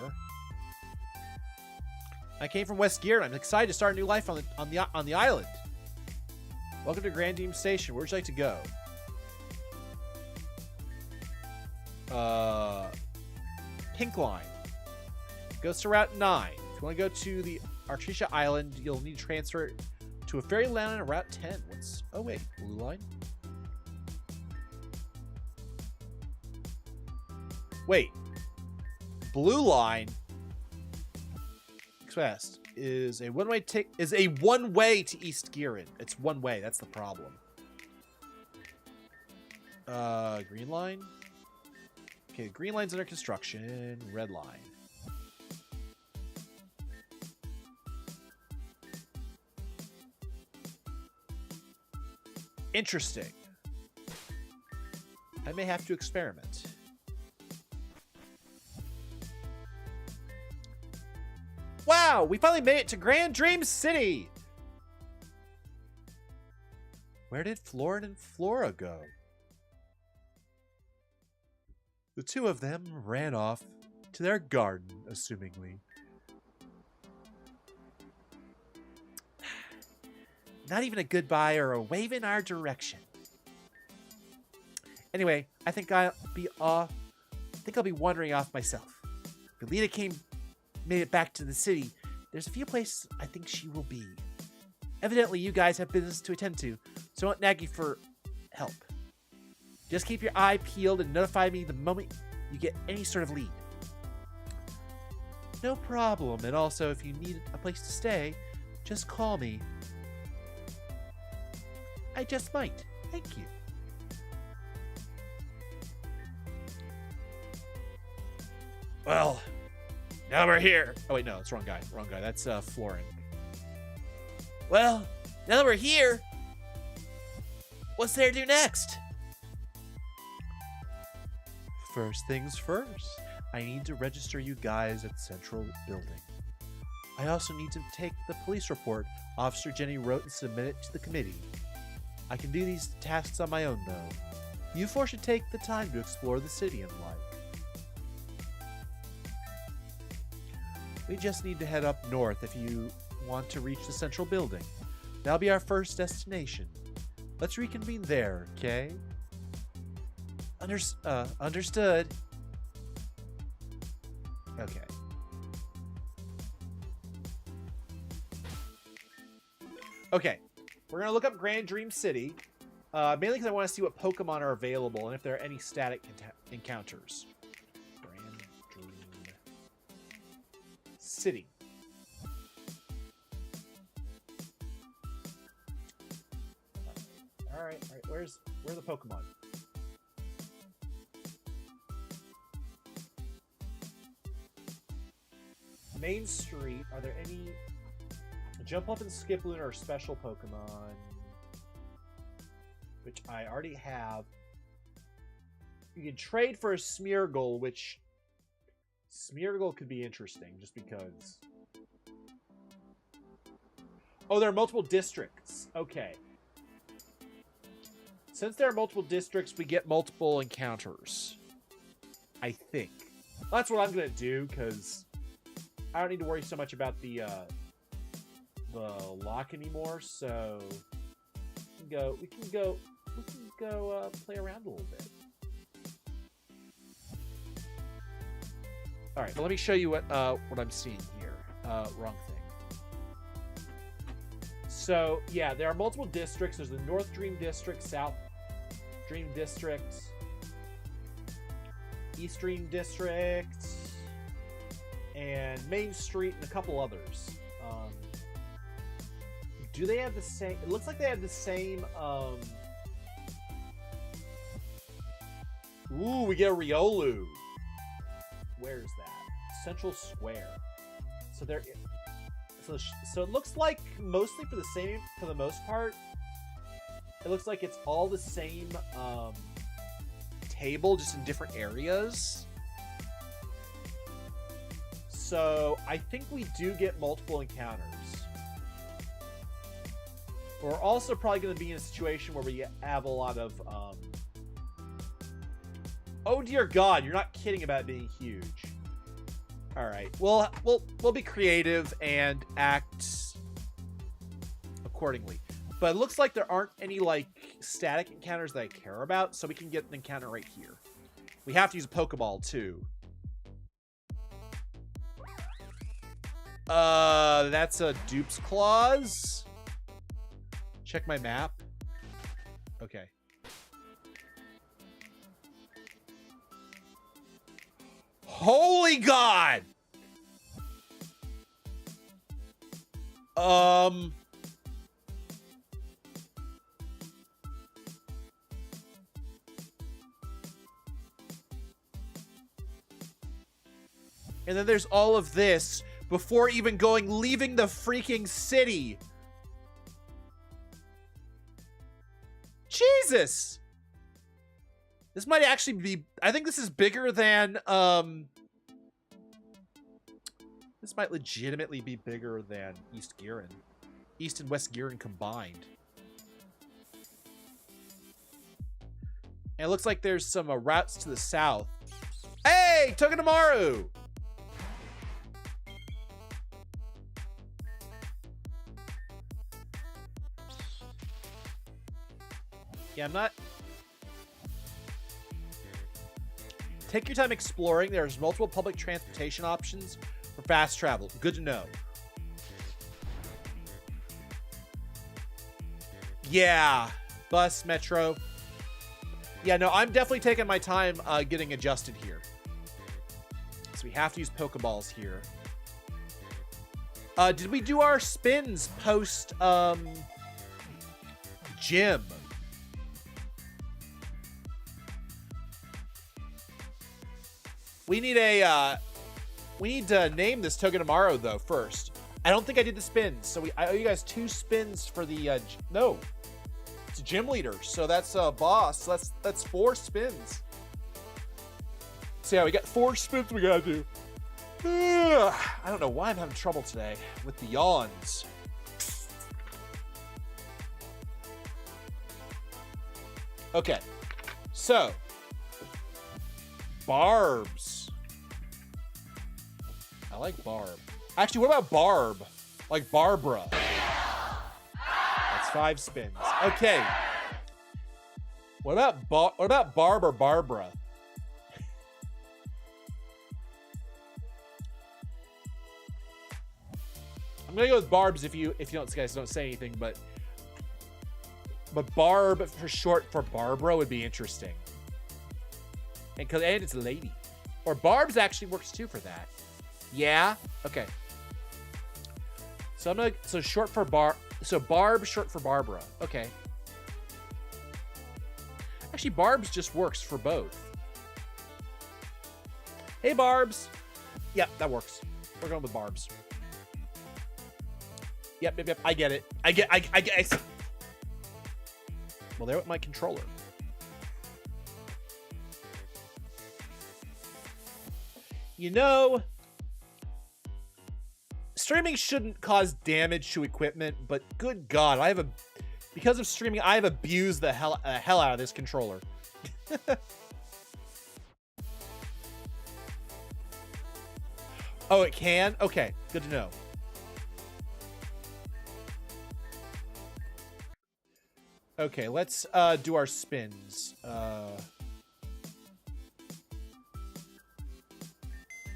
B: I came from West Gear, and I'm excited to start a new life on the island. Welcome to Grand Dream Station. Where would you like to go? Pink Line. Goes to Route 9. If you want to go to the Artesia Island, you'll need to transfer to a ferry land on Route 10. Oh wait, Blue Line? Wait. Blue Line Express is a one-way to East Girin. It's one way. That's the problem. Green Line. Okay, Green Line's under construction. Red Line. Interesting. I may have to experiment. Wow, we finally made it to Grand Dream City! Where did Florin and Flora go? The two of them ran off to their garden, assumingly. Not even a goodbye or a wave in our direction. Anyway, I think I'll be wandering off myself. If Alita made it back to the city, there's a few places I think she will be. Evidently, you guys have business to attend to, so I won't nag you for help. Just keep your eye peeled and notify me the moment you get any sort of lead. No problem, and also if you need a place to stay, just call me. I just might. Thank you. Well, now we're here. Oh wait, no, it's wrong guy. Wrong guy. That's Florin. Well, now that we're here, what's there to do next? First things first. I need to register you guys at Central Building. I also need to take the police report Officer Jenny wrote and submit it to the committee. I can do these tasks on my own, though. You four should take the time to explore the city and like. We just need to head up north if you want to reach the Central Building. That'll be our first destination. Let's reconvene there, okay? Understood. Okay. Okay. We're going to look up Grand Dream City. Mainly because I want to see what Pokemon are available and if there are any static encounters. Grand Dream City. Alright. Where's the Pokemon? Main Street, are there any Jump Up and Skip Lunar or special Pokemon? Which I already have. You can trade for a Smeargle, which Smeargle could be interesting just because. Oh, there are multiple districts. Okay. Since there are multiple districts, we get multiple encounters. I think. Well, that's what I'm going to do, because I don't need to worry so much about the lock anymore, so we can go play around a little bit. All right, but let me show you what I'm seeing here. Wrong thing. So yeah, there are multiple districts. There's the North Dream District, South Dream District, East Dream District, and Main Street, and a couple others. Do they have the same? It looks like they have the same. Ooh, we get a Riolu. Where's that? Central Square. So there. So it looks like mostly for the most part. It looks like it's all the same table, just in different areas. So I think we do get multiple encounters. We're also probably going to be in a situation where we have a lot of... Oh dear God, you're not kidding about being huge. All right, we'll be creative and act accordingly. But it looks like there aren't any like static encounters that I care about, so we can get an encounter right here. We have to use a Pokeball too. That's a Dupe's Claws. Check my map. Okay. Holy God! And then there's all of this before even leaving the freaking city. Jesus! This might actually be... I think this is bigger than... This might legitimately be bigger than East Giron. East and West Giron combined. And it looks like there's some routes to the south. Hey! Togedemaru! Yeah, I'm not... Take your time exploring. There's multiple public transportation options for fast travel. Good to know. Yeah. Bus, metro. Yeah, no, I'm definitely taking my time getting adjusted here. So we have to use Pokeballs here. Did we do our spins post gym? We need to name this Togedemaru though first. I don't think I did the spins, so I owe you guys 2 spins for the no. It's a gym leader, so that's a boss. So that's 4 spins. So yeah, we got 4 spins we gotta do. I don't know why I'm having trouble today with the yawns. Okay, so Barbs. I like Barb. Actually, what about Barb? Like Barbara. That's 5 spins. Okay. What about Barb or Barbara? I'm gonna go with Barbs if you guys don't say anything, but Barb for short for Barbara would be interesting. And it's a lady. Or Barb's actually works too for that. Yeah? Okay. So Barb short for Barbara. Okay. Actually, Barb's just works for both. Hey, Barbs. Yep, that works. We're going with Barbs. Yep. I get it. I get. Well, there with my controller. You know, streaming shouldn't cause damage to equipment, but good God, because of streaming, I have abused the hell out of this controller. Oh, it can? Okay, good to know. Okay, let's do our spins. All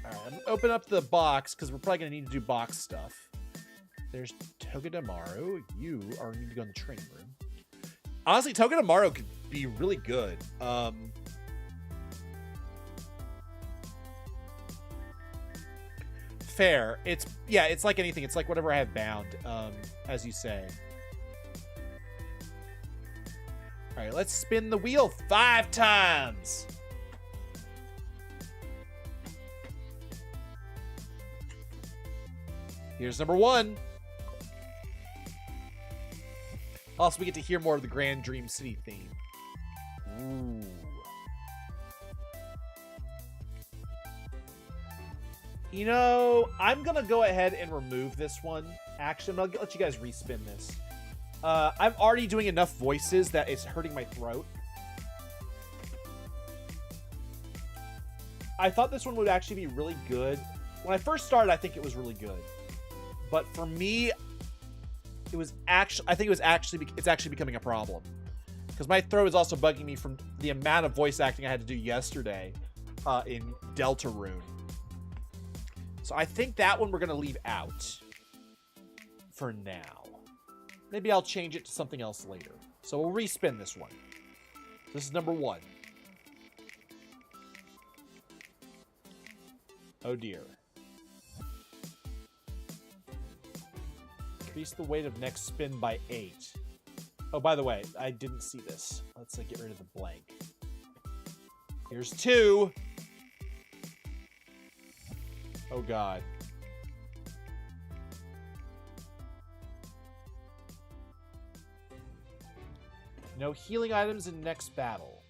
B: right, I'm gonna open up the box because we're probably gonna need to do box stuff. There's Togedemaru. You are need to go in the training room. Honestly, Togedemaru could be really good. Fair. It's like anything. It's like whatever I have bound, as you say. All right, let's spin the wheel 5 times. Here's number 1. Also, we get to hear more of the Grand Dream City theme. Ooh. You know, I'm going to go ahead and remove this one. Actually, I'm going to let you guys respin this. I'm already doing enough voices that it's hurting my throat. I thought this one would actually be really good. When I first started, I think it was really good. But for me, it's actually becoming a problem. Because my throat is also bugging me from the amount of voice acting I had to do yesterday in Deltarune. So I think that one we're going to leave out for now. Maybe I'll change it to something else later. So we'll respin this one. This is number 1. Oh dear. Increase the weight of next spin by 8. Oh, by the way, I didn't see this. Let's get rid of the blank. Here's 2. Oh God. No healing items in next battle.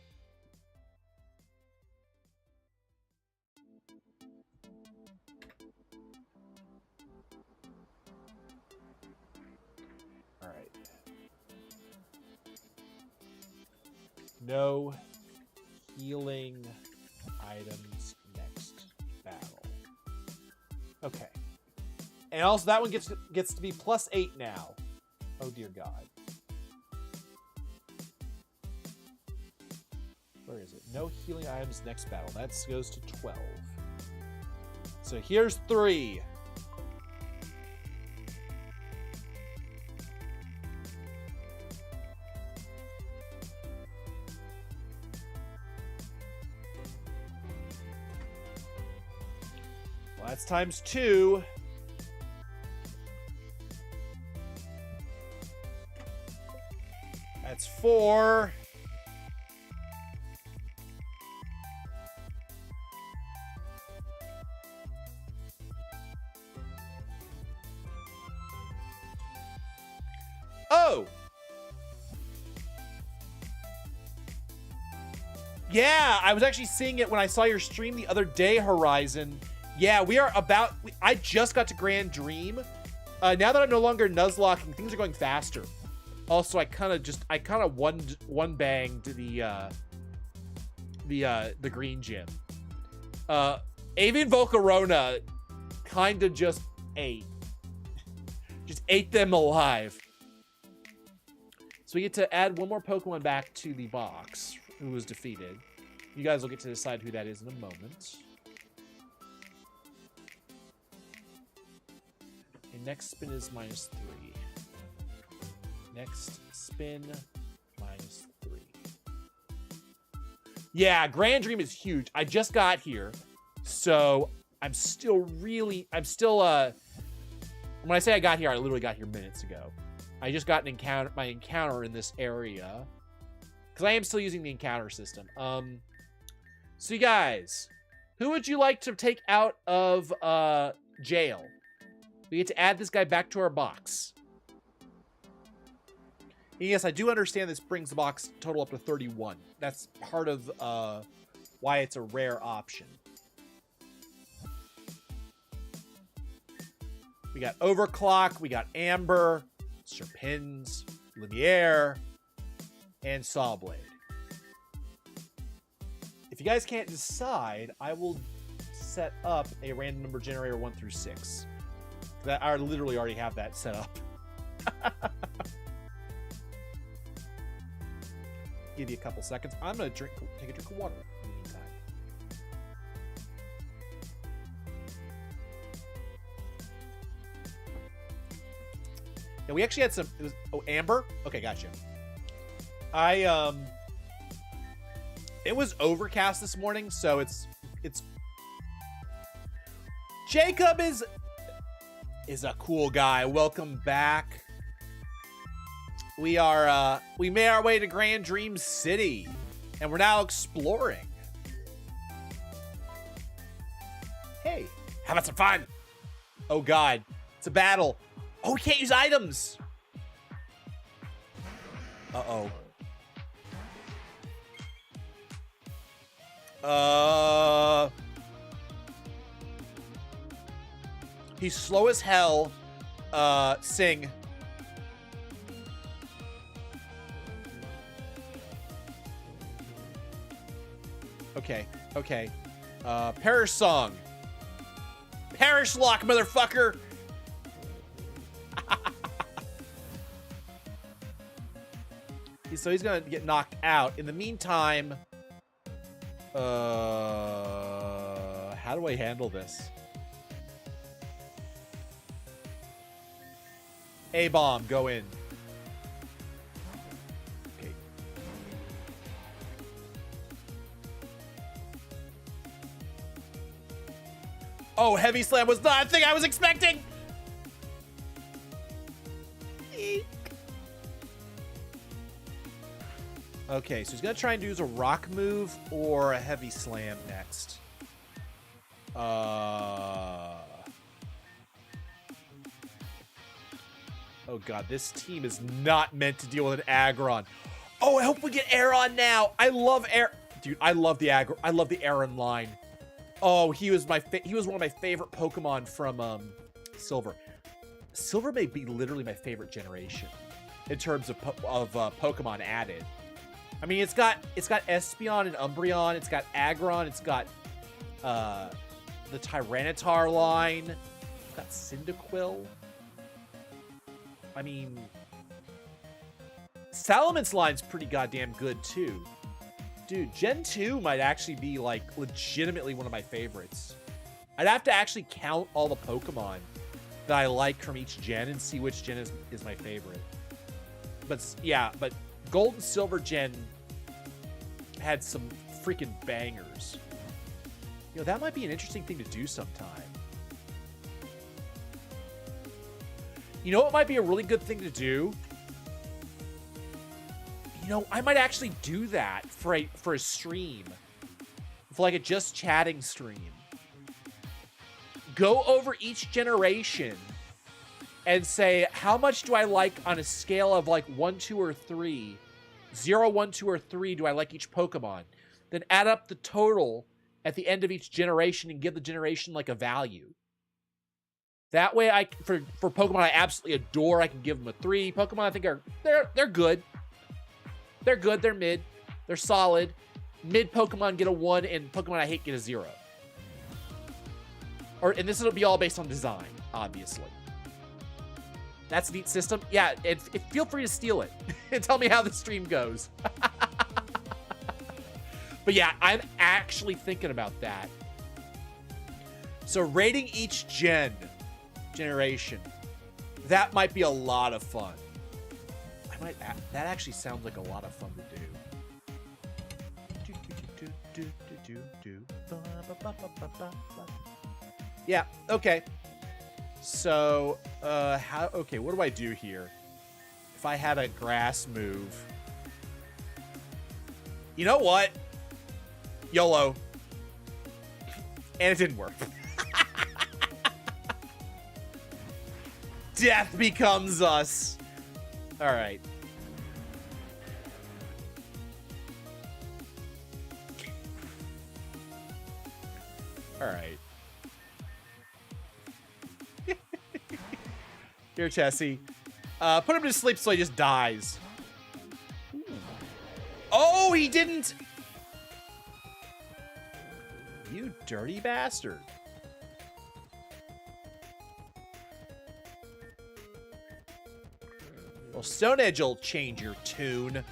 B: All right. No healing items next battle. Okay. And also that one gets to be +8 now. Oh dear God.
A: Where is it? No healing items next battle. That goes to 12. So here's 3. Well, that's times 2. That's 4. Oh! Yeah, I was actually seeing it when I saw your stream the other day, Horizon. Yeah, we are about... I just got to Grand Dream. Now that I'm no longer Nuzlocking, things are going faster. Also, I kind of one banged the green gym. Avian Volcarona kind of just ate them alive. So we get to add one more Pokemon back to the box who was defeated. You guys will get to decide who that is in a moment. And next spin is -3. Next spin, -3. Yeah, Grand Dream is huge. I just got here, so I'm still, when I say I got here, I literally got here minutes ago. I just got my encounter in this area, because I am still using the encounter system. So you guys, who would you like to take out of jail? We get to add this guy back to our box. And yes, I do understand this brings the box total up to 31. That's part of why it's a rare option. We got Overclock, we got Amber, Serpins, Lumiere, and Sawblade. If you guys can't decide, I will set up a random number generator 1 through 6. That I literally already have that set up. Give you a couple seconds. I'm gonna take a drink of water in the meantime. Yeah, we actually had some. It was Amber. Okay, gotcha. It was overcast this morning, so it's. Jacob is a cool guy. Welcome back. We made our way to Grand Dream City, and we're now exploring. Hey, how about some fun? Oh God, it's a battle. Oh, we can't use items. Uh-oh. He's slow as hell. Sing. Okay, okay. Perish Song. Perish Lock, motherfucker! So he's gonna get knocked out. In the meantime, how do I handle this? A-bomb, go in. Okay. Oh, Heavy Slam was not a thing I was expecting! Eek. Okay, so he's gonna try and use a rock move or a Heavy Slam next. Oh god, this team is not meant to deal with an Aggron. Oh, I hope we get Aeron now. I love dude, I love the Aggron. I love the Aeron line. Oh, he was one of my favorite Pokemon from Silver. Silver may be literally my favorite generation in terms of Pokemon added. I mean, it's got Espeon and Umbreon. It's got Aggron. It's got the Tyranitar line. It's got Cyndaquil. I mean, Salaman's line's pretty goddamn good too. Dude, Gen 2 might actually be, like, legitimately one of my favorites. I'd have to actually count all the Pokemon that I like from each gen and see which gen is my favorite. But, yeah, but Gold and Silver Gen had some freaking bangers. You know, that might be an interesting thing to do sometime. You know what might be a really good thing to do? You know, I might actually do that for a stream. For like a just chatting stream. Go over each generation and say, how much do I like on a scale of like 1, 2, or 3? 0, 1, 2, or 3 do I like each Pokemon? Then add up the total at the end of each generation and give the generation like a value. That way, for Pokemon I absolutely adore, I can give them a 3. Pokemon I think they're good. They're good. They're mid. They're solid. Mid Pokemon get a 1, and Pokemon I hate get a 0. And this will be all based on design, obviously. That's a neat system. Yeah, feel free to steal it and tell me how the stream goes. But yeah, I'm actually thinking about that. So rating each generation, that might be a lot of fun. That actually sounds like a lot of fun to do. Yeah, okay. So, okay, what do I do here? If I had a grass move. You know what? YOLO. And it didn't work. Death becomes us. All right. All right. Here, Chessie. Put him to sleep so he just dies. Ooh. Oh, he didn't. You dirty bastard. Well, Stone Edge will change your tune.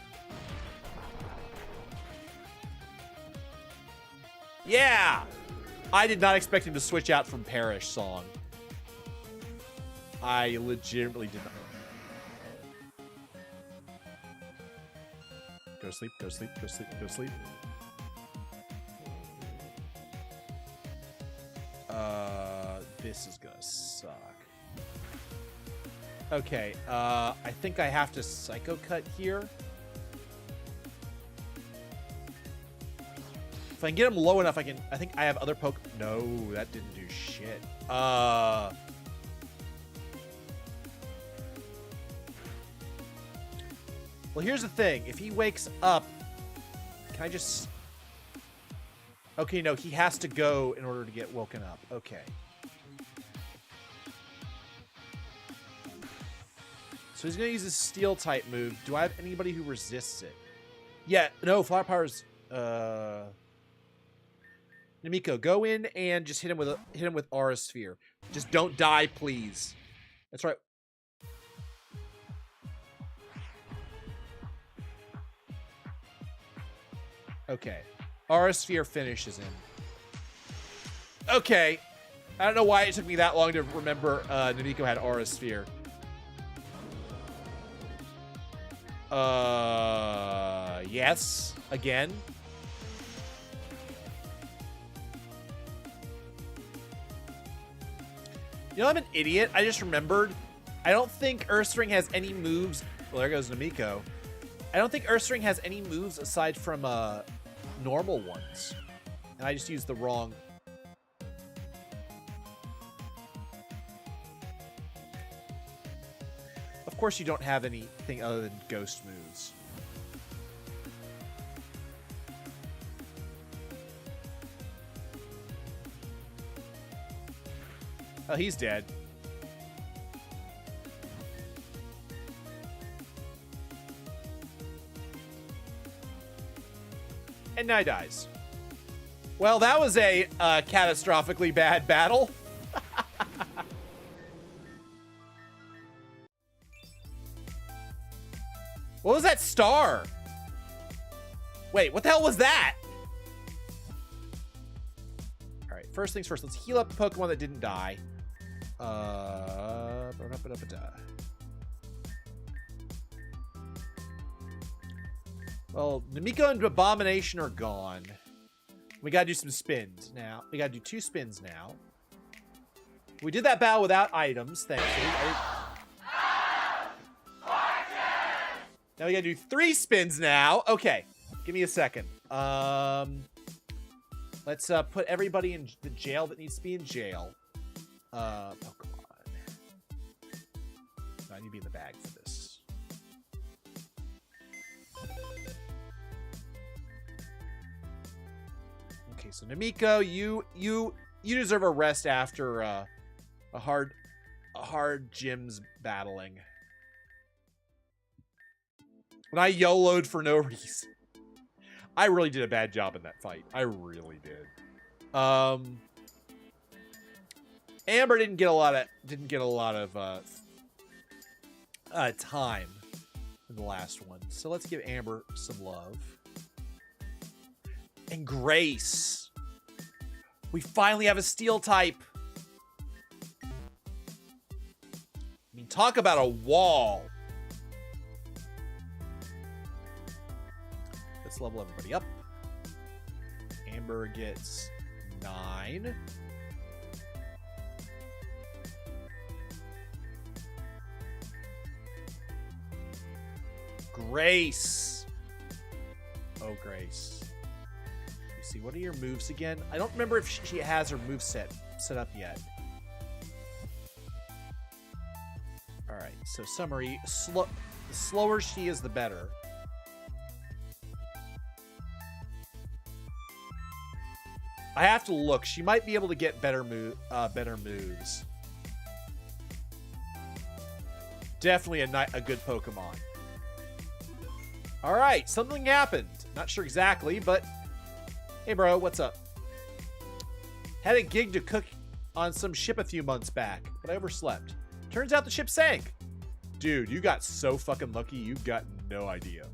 A: Yeah! I did not expect him to switch out from Parish Song. I legitimately did not. Go to sleep, go to sleep, go to sleep, go to sleep. This is gonna suck. Okay, I think I have to Psycho Cut here. If I can get him low enough, I think I have other poke. No, that didn't do shit. Well, here's the thing. If he wakes up, can I just... Okay, no, he has to go in order to get woken up. Okay. So he's going to use his Steel type move. Do I have anybody who resists it? Yeah, no, Flower Power's... Namiko, go in and just hit him with Aura Sphere. Just don't die, please. That's right. Okay. Aura Sphere finishes him. Okay. I don't know why it took me that long to remember Namiko had Aura Sphere. Yes. Again. You know, I'm an idiot. I just remembered. I don't think Earthspring has any moves. Well, there goes Namiko. I don't think Earthspring has any moves aside from normal ones. And I just used the wrong... Of course you don't have anything other than ghost moves. Oh, he's dead. And now he dies. Well, that was a catastrophically bad battle. What was that star? Wait, what the hell was that? All right, first things first. Let's heal up the Pokemon that didn't die. Well, Namiko and Abomination are gone. We gotta do some spins now. We gotta do 2 spins now. We did that battle without items, thankfully. Now we gotta do 3 spins now. Okay, give me a second. Let's put everybody in the jail that needs to be in jail. Pokemon. I need to be in the bag for this. Okay, so Namiko, you deserve a rest after a hard gyms battling. When I YOLO'd for no reason. I really did a bad job in that fight. I really did. Amber didn't get a lot of time in the last one. So let's give Amber some love. And Grace. We finally have a steel type. I mean, talk about a wall. Let's level everybody up. Amber gets 9. Grace. Oh, Grace. You see, what are your moves again? I don't remember if she has her move set up yet. All right, so summary. The slower she is, the better. I have to look. She might be able to get better moves. Definitely a good Pokemon. All right, something happened. Not sure exactly, but hey, bro, what's up? Had a gig to cook on some ship a few months back, but I overslept. Turns out the ship sank. Dude, you got so fucking lucky. You got no idea.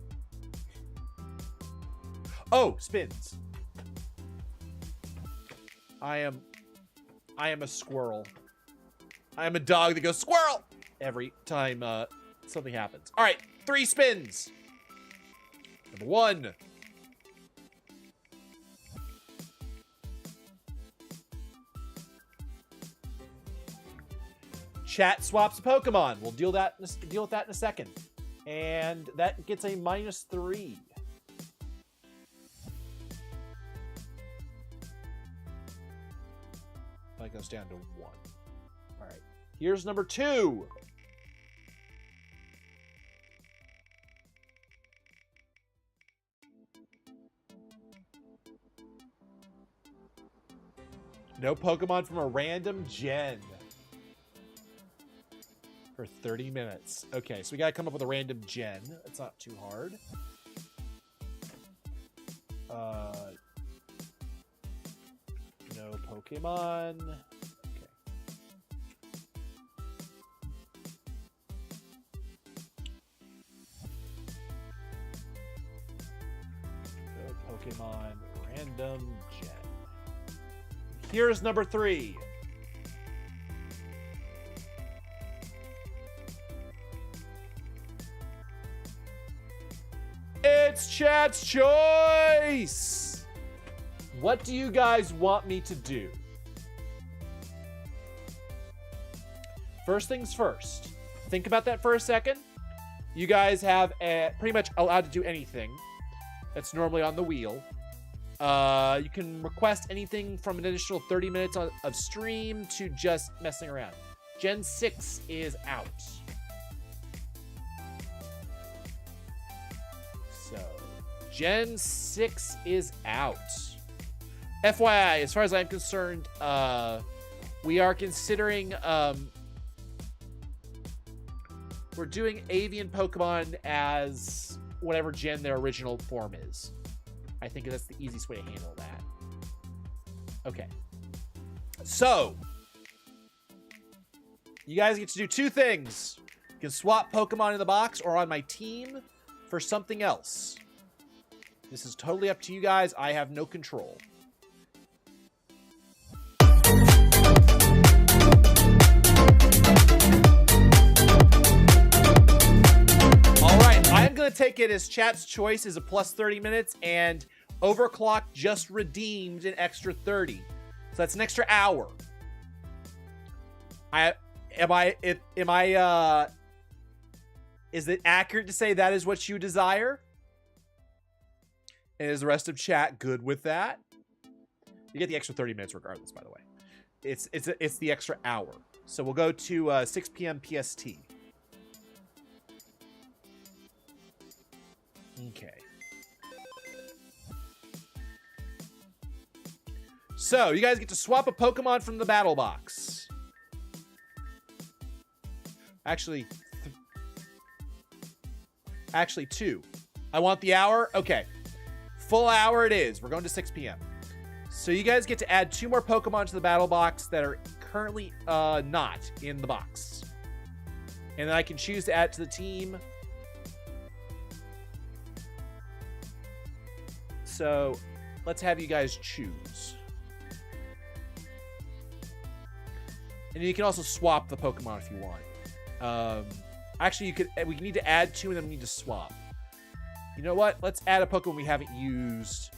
A: Oh, spins. I am a squirrel. I am a dog that goes squirrel every time something happens. All right, 3 spins. Number 1. Chat swaps a Pokemon. We'll deal with that in a second. And that gets a -3. That goes down to 1. All right. Here's number 2. No Pokemon from a random gen. For 30 minutes. Okay, so we gotta come up with a random gen. It's not too hard. No Pokemon. Okay. No Pokemon random gen. Here's number 3. It's chat's choice. What do you guys want me to do? First things first. Think about that for a second. You guys have pretty much allowed to do anything that's normally on the wheel. You can request anything from an additional 30 minutes of stream to just messing around. Gen 6 is out. So, Gen 6 is out. FYI, as far as I'm concerned, we are considering, we're doing avian Pokemon as whatever gen their original form is. I think that's the easiest way to handle that. Okay. So, you guys get to do 2 things. You can swap Pokemon in the box or on my team for something else. This is totally up to you guys. I have no control. All right, I'm going to take it as chat's choice is a plus 30 minutes, and Overclock just redeemed an extra 30. So that's an extra hour. Is it accurate to say that is what you desire? And is the rest of chat good with that? You get the extra 30 minutes regardless, by the way. It's the extra hour. So we'll go to 6 p.m. PST. Okay. So you guys get to swap a Pokemon from the battle box. Actually, two. I want the hour. Okay. Full hour it is. We're going to 6 p.m. So you guys get to add 2 more Pokemon to the battle box that are currently not in the box. And then I can choose to add to the team. So let's have you guys choose. And you can also swap the Pokemon if you want. Actually, we need to add 2 and then we need to swap. You know what? Let's add a Pokemon we haven't used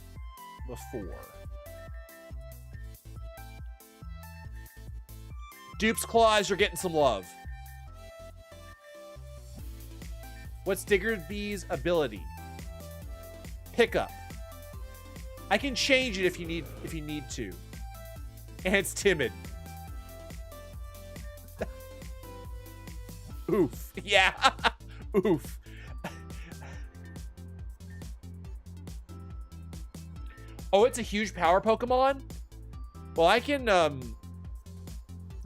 A: before. Dupe's Claws, you're getting some love. What's Diggerby's ability? Pickup. I can change it if you need to. And it's timid. Oof. Yeah. Oof. Oh, it's a huge power Pokemon? Well, I can,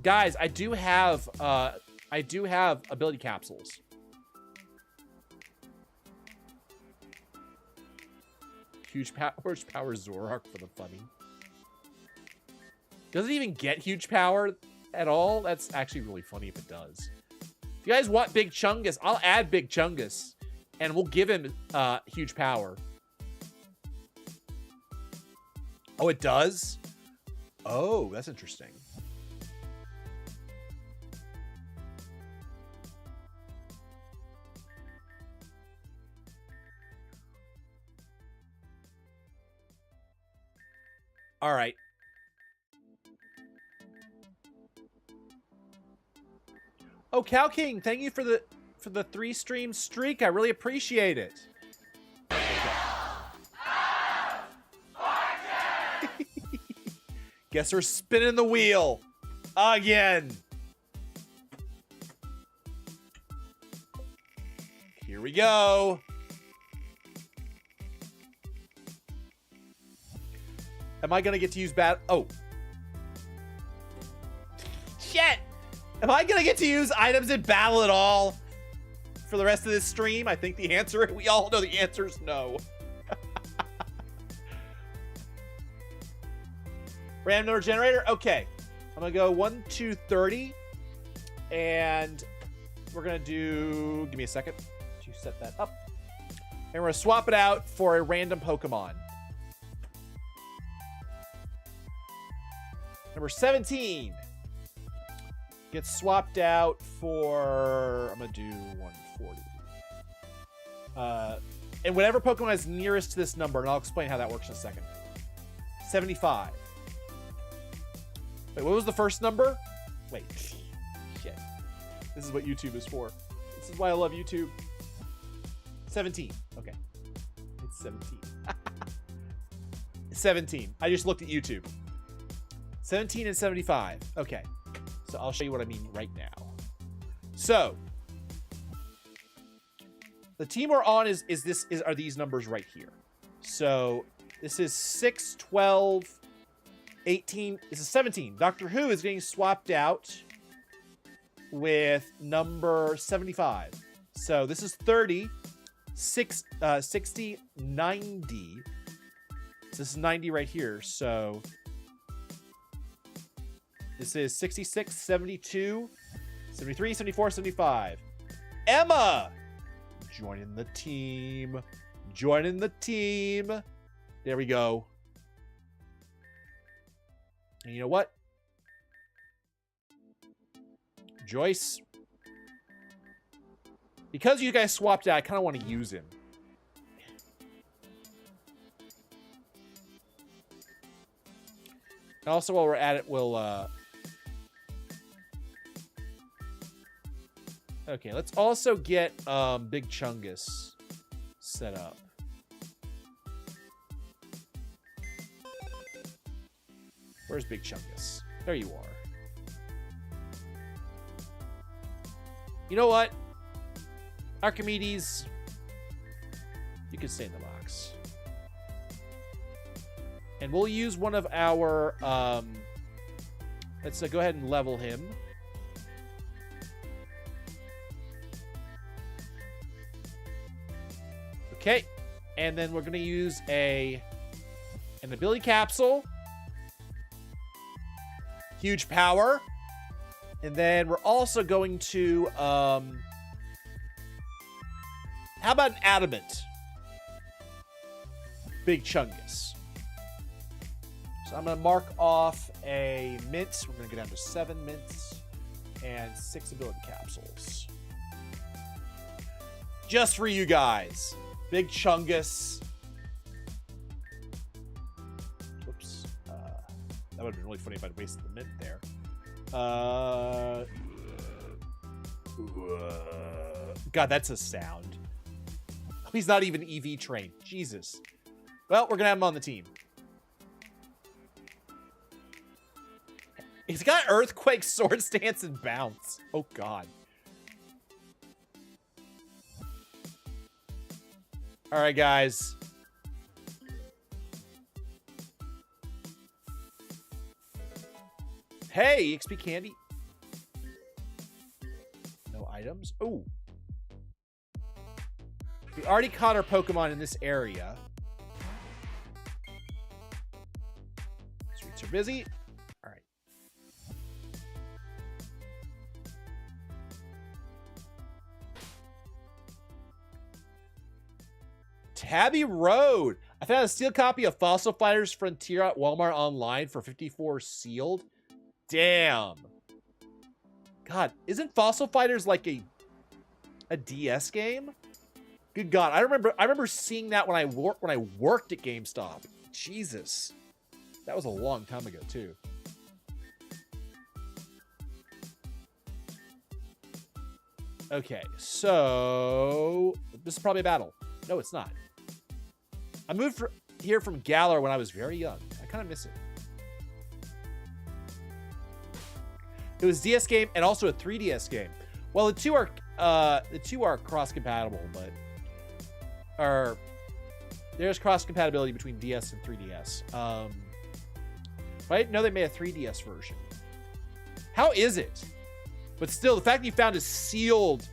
A: guys, I do have ability capsules. Huge power Zoroark for the funny. Does it even get huge power at all? That's actually really funny if it does. If you guys want Big Chungus, I'll add Big Chungus, and we'll give him huge power. Oh, it does? Oh, that's interesting. All right. Oh, Cow King, thank you for the 3-stream streak. I really appreciate it. Guess we're spinning the wheel again. Here we go. Am I gonna get to use Oh. Shit! Am I gonna get to use items in battle at all for the rest of this stream? I think the answer, we all know the answer is no. Random number generator? Okay. I'm gonna go 1, 2, 30. And we're gonna do, give me a second to set that up. And we're gonna swap it out for a random Pokemon. Number 17 gets swapped out for, I'm gonna do 140. And whatever Pokemon is nearest to this number, and I'll explain how that works in a second. 75. Wait, what was the first number? Wait. Shit. This is what YouTube is for. This is why I love YouTube. 17. Okay. It's 17. 17. I just looked at YouTube. 17 and 75. Okay. So I'll show you what I mean right now. So the team we're on are these numbers right here. So this is 6, 12, 18. This is 17. Doctor Who is getting swapped out with number 75. So this is 30, 60, 90. So this is 90 right here. So this is 66, 72, 73, 74, 75. Emma! Joining the team. Joining the team. There we go. And you know what? Joyce. Because you guys swapped out, I kind of want to use him. And also, while we're at it, we'll... Okay, let's also get Big Chungus set up. Where's Big Chungus? There you are. You know what? Archimedes, you can stay in the box. And we'll use one of our... let's go ahead and level him. Okay. And then we're going to use an ability capsule. Huge power. And then we're also going to... how about an adamant? Big Chungus. So I'm going to mark off a mint. We're going to go down to 7 mints and 6 ability capsules. Just for you guys. Big Chungus. Whoops. That would have been really funny if I'd wasted the mint there. God, that's a sound. He's not even EV trained. Jesus. Well, we're going to have him on the team. He's got Earthquake, Sword Stance, and Bounce. Oh, God. All right, guys. Hey, EXP candy. No items. Oh. We already caught our Pokemon in this area. Streets are busy. All right. Tabby Road. I found a sealed copy of Fossil Fighters Frontier at Walmart online for $54 sealed. Damn. God, isn't Fossil Fighters like a DS game? Good God, I remember seeing that when I worked at GameStop. Jesus. That was a long time ago, too. Okay, so this is probably a battle. No, it's not. I moved here from Galar when I was very young. I kind of miss it. It was a DS game and also a 3DS game. Well, the two are cross compatible, but there's cross compatibility between DS and 3DS. Right? No, they made a 3DS version. How is it? But still, the fact that you found a sealed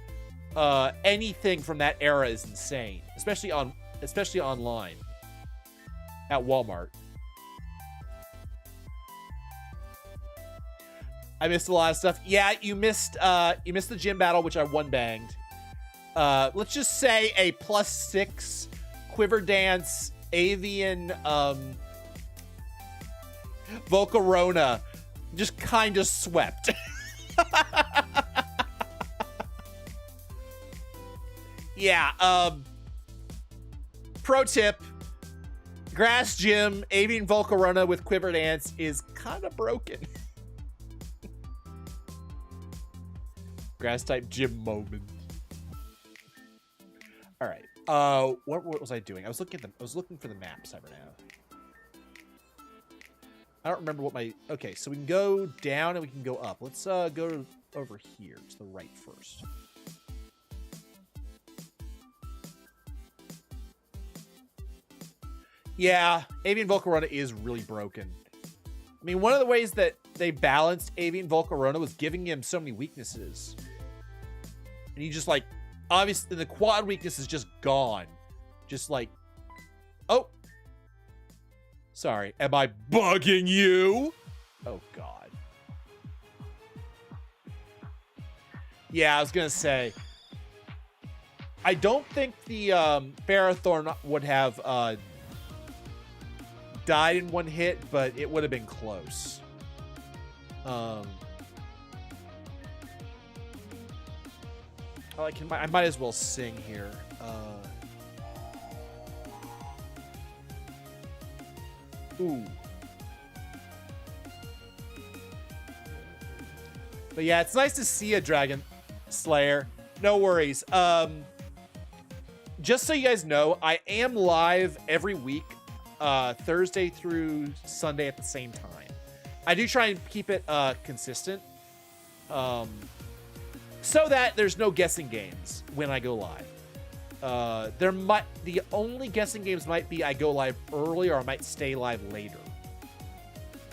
A: anything from that era is insane, especially online at Walmart. I missed a lot of stuff. Yeah, you missed the gym battle, which I one-banged. Let's just say a +6 Quiver Dance Avian Volcarona just kind of swept. Yeah, pro tip, Grass Gym Avian Volcarona with Quiver Dance is kind of broken. Grass type gym moment. All right. What was I doing? I was looking for the map, Cybernav. I don't remember what my... Okay, so we can go down and we can go up. Let's go over here to the right first. Yeah, Avian Volcarona is really broken. I mean, one of the ways that they balanced Avian Volcarona was giving him so many weaknesses. And he just, like, obviously, the quad weakness is just gone. Just like, oh. Sorry, am I bugging you? Oh, God. Yeah, I was going to say. I don't think the Ferrothorn would have died in one hit, but it would have been close. I might as well sing here. Ooh. But yeah, it's nice to see a Dragon Slayer. No worries. Just so you guys know, I am live every week, Thursday through Sunday at the same time. I do try and keep it consistent, so that there's no guessing games when I go live. The only guessing games might be I go live early, or I might stay live later,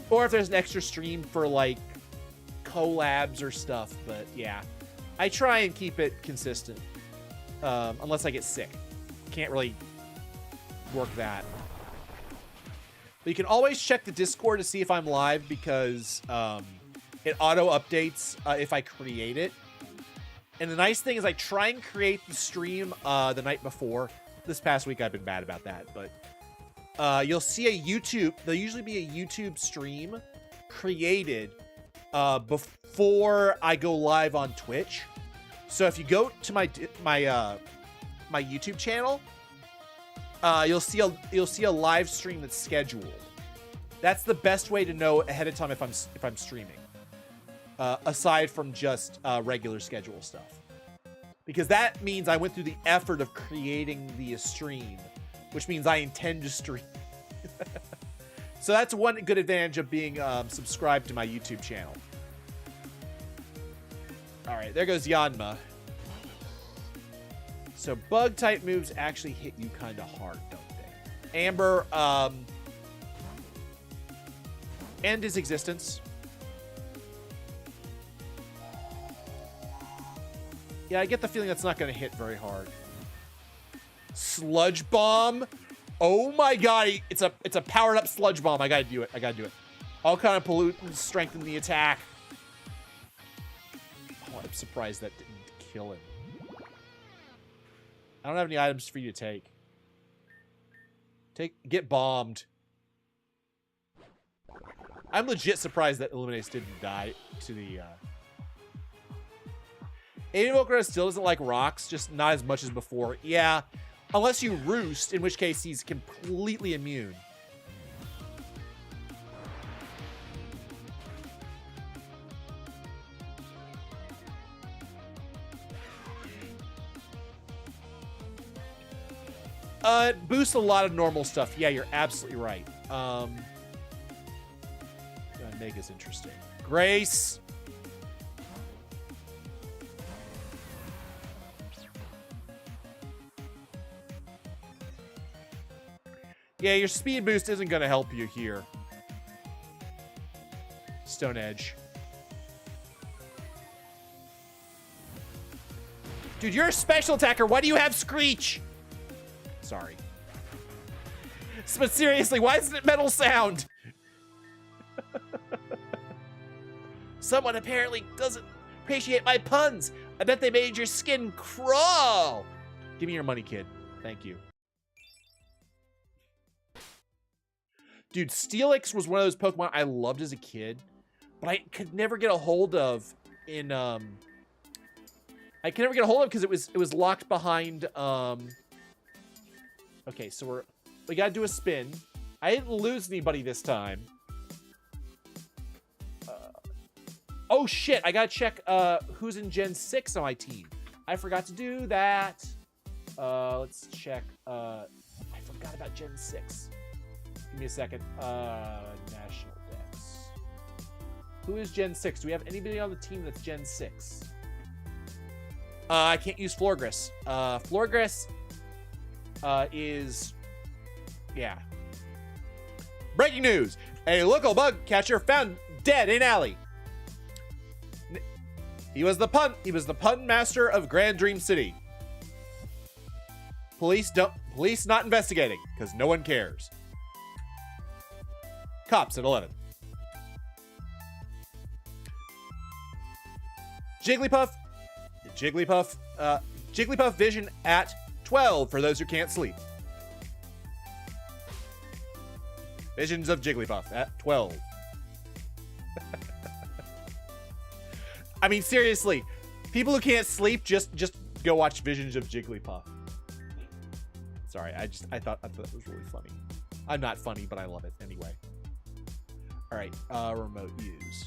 A: or if there's an extra stream for like collabs or stuff. But yeah, I try and keep it consistent, unless I get sick. Can't really work that. But you can always check the Discord to see if I'm live, because it auto updates if I create it. And the nice thing is I try and create the stream the night before. This past week I've been bad about that, but you'll see a YouTube. There'll usually be a YouTube stream created before I go live on Twitch. So if you go to my YouTube channel, you'll see a live stream that's scheduled. That's the best way to know ahead of time if I'm streaming. Aside from just regular schedule stuff, because that means I went through the effort of creating the stream, which means I intend to stream. So that's one good advantage of being subscribed to my YouTube channel. All right, there goes Yanma. So bug type moves actually hit you kind of hard, don't they? Amber, end his existence. Yeah, I get the feeling that's not going to hit very hard. Sludge Bomb. Oh my god, it's a powered up Sludge Bomb. I gotta do it. All kind of pollutants strengthen the attack. Oh, I'm surprised that didn't kill him. I don't have any items for you to take. Get bombed. I'm legit surprised that Illuminates didn't die to the ENVtuber still doesn't like rocks, just not as much as before. Yeah, unless you roost, in which case he's completely immune. It boosts a lot of normal stuff. Yeah, you're absolutely right. Gonna make this interesting. Grace. Yeah, your speed boost isn't going to help you here. Stone Edge. Dude, you're a special attacker. Why do you have Screech? Sorry. But seriously, why isn't it Metal Sound? Someone apparently doesn't appreciate my puns. I bet they made your skin crawl. Give me your money, kid. Thank you. Dude, Steelix was one of those Pokemon I loved as a kid, but I could never get a hold of in I could never get a hold of because it was locked behind okay, so we gotta do a spin. I didn't lose anybody this time. Oh shit, I gotta check who's in Gen 6 on my team. I forgot to do that. Let's check. I forgot about Gen 6. Give me a second. National Dex. Who is Gen 6? Do we have anybody on the team that's Gen 6? I can't use Florgris. Florgris is... Yeah. Breaking news. A local bug catcher found dead in alley. He was the pun master of Grand Dream City. Police not investigating because no one cares. Cops at 11. Jigglypuff Jigglypuff Vision at 12 for those who can't sleep. Visions of Jigglypuff at 12. I mean, seriously, people who can't sleep, just go watch Visions of Jigglypuff. Sorry, I thought it was really funny. I'm not funny, but I love it anyway. All right, remote use.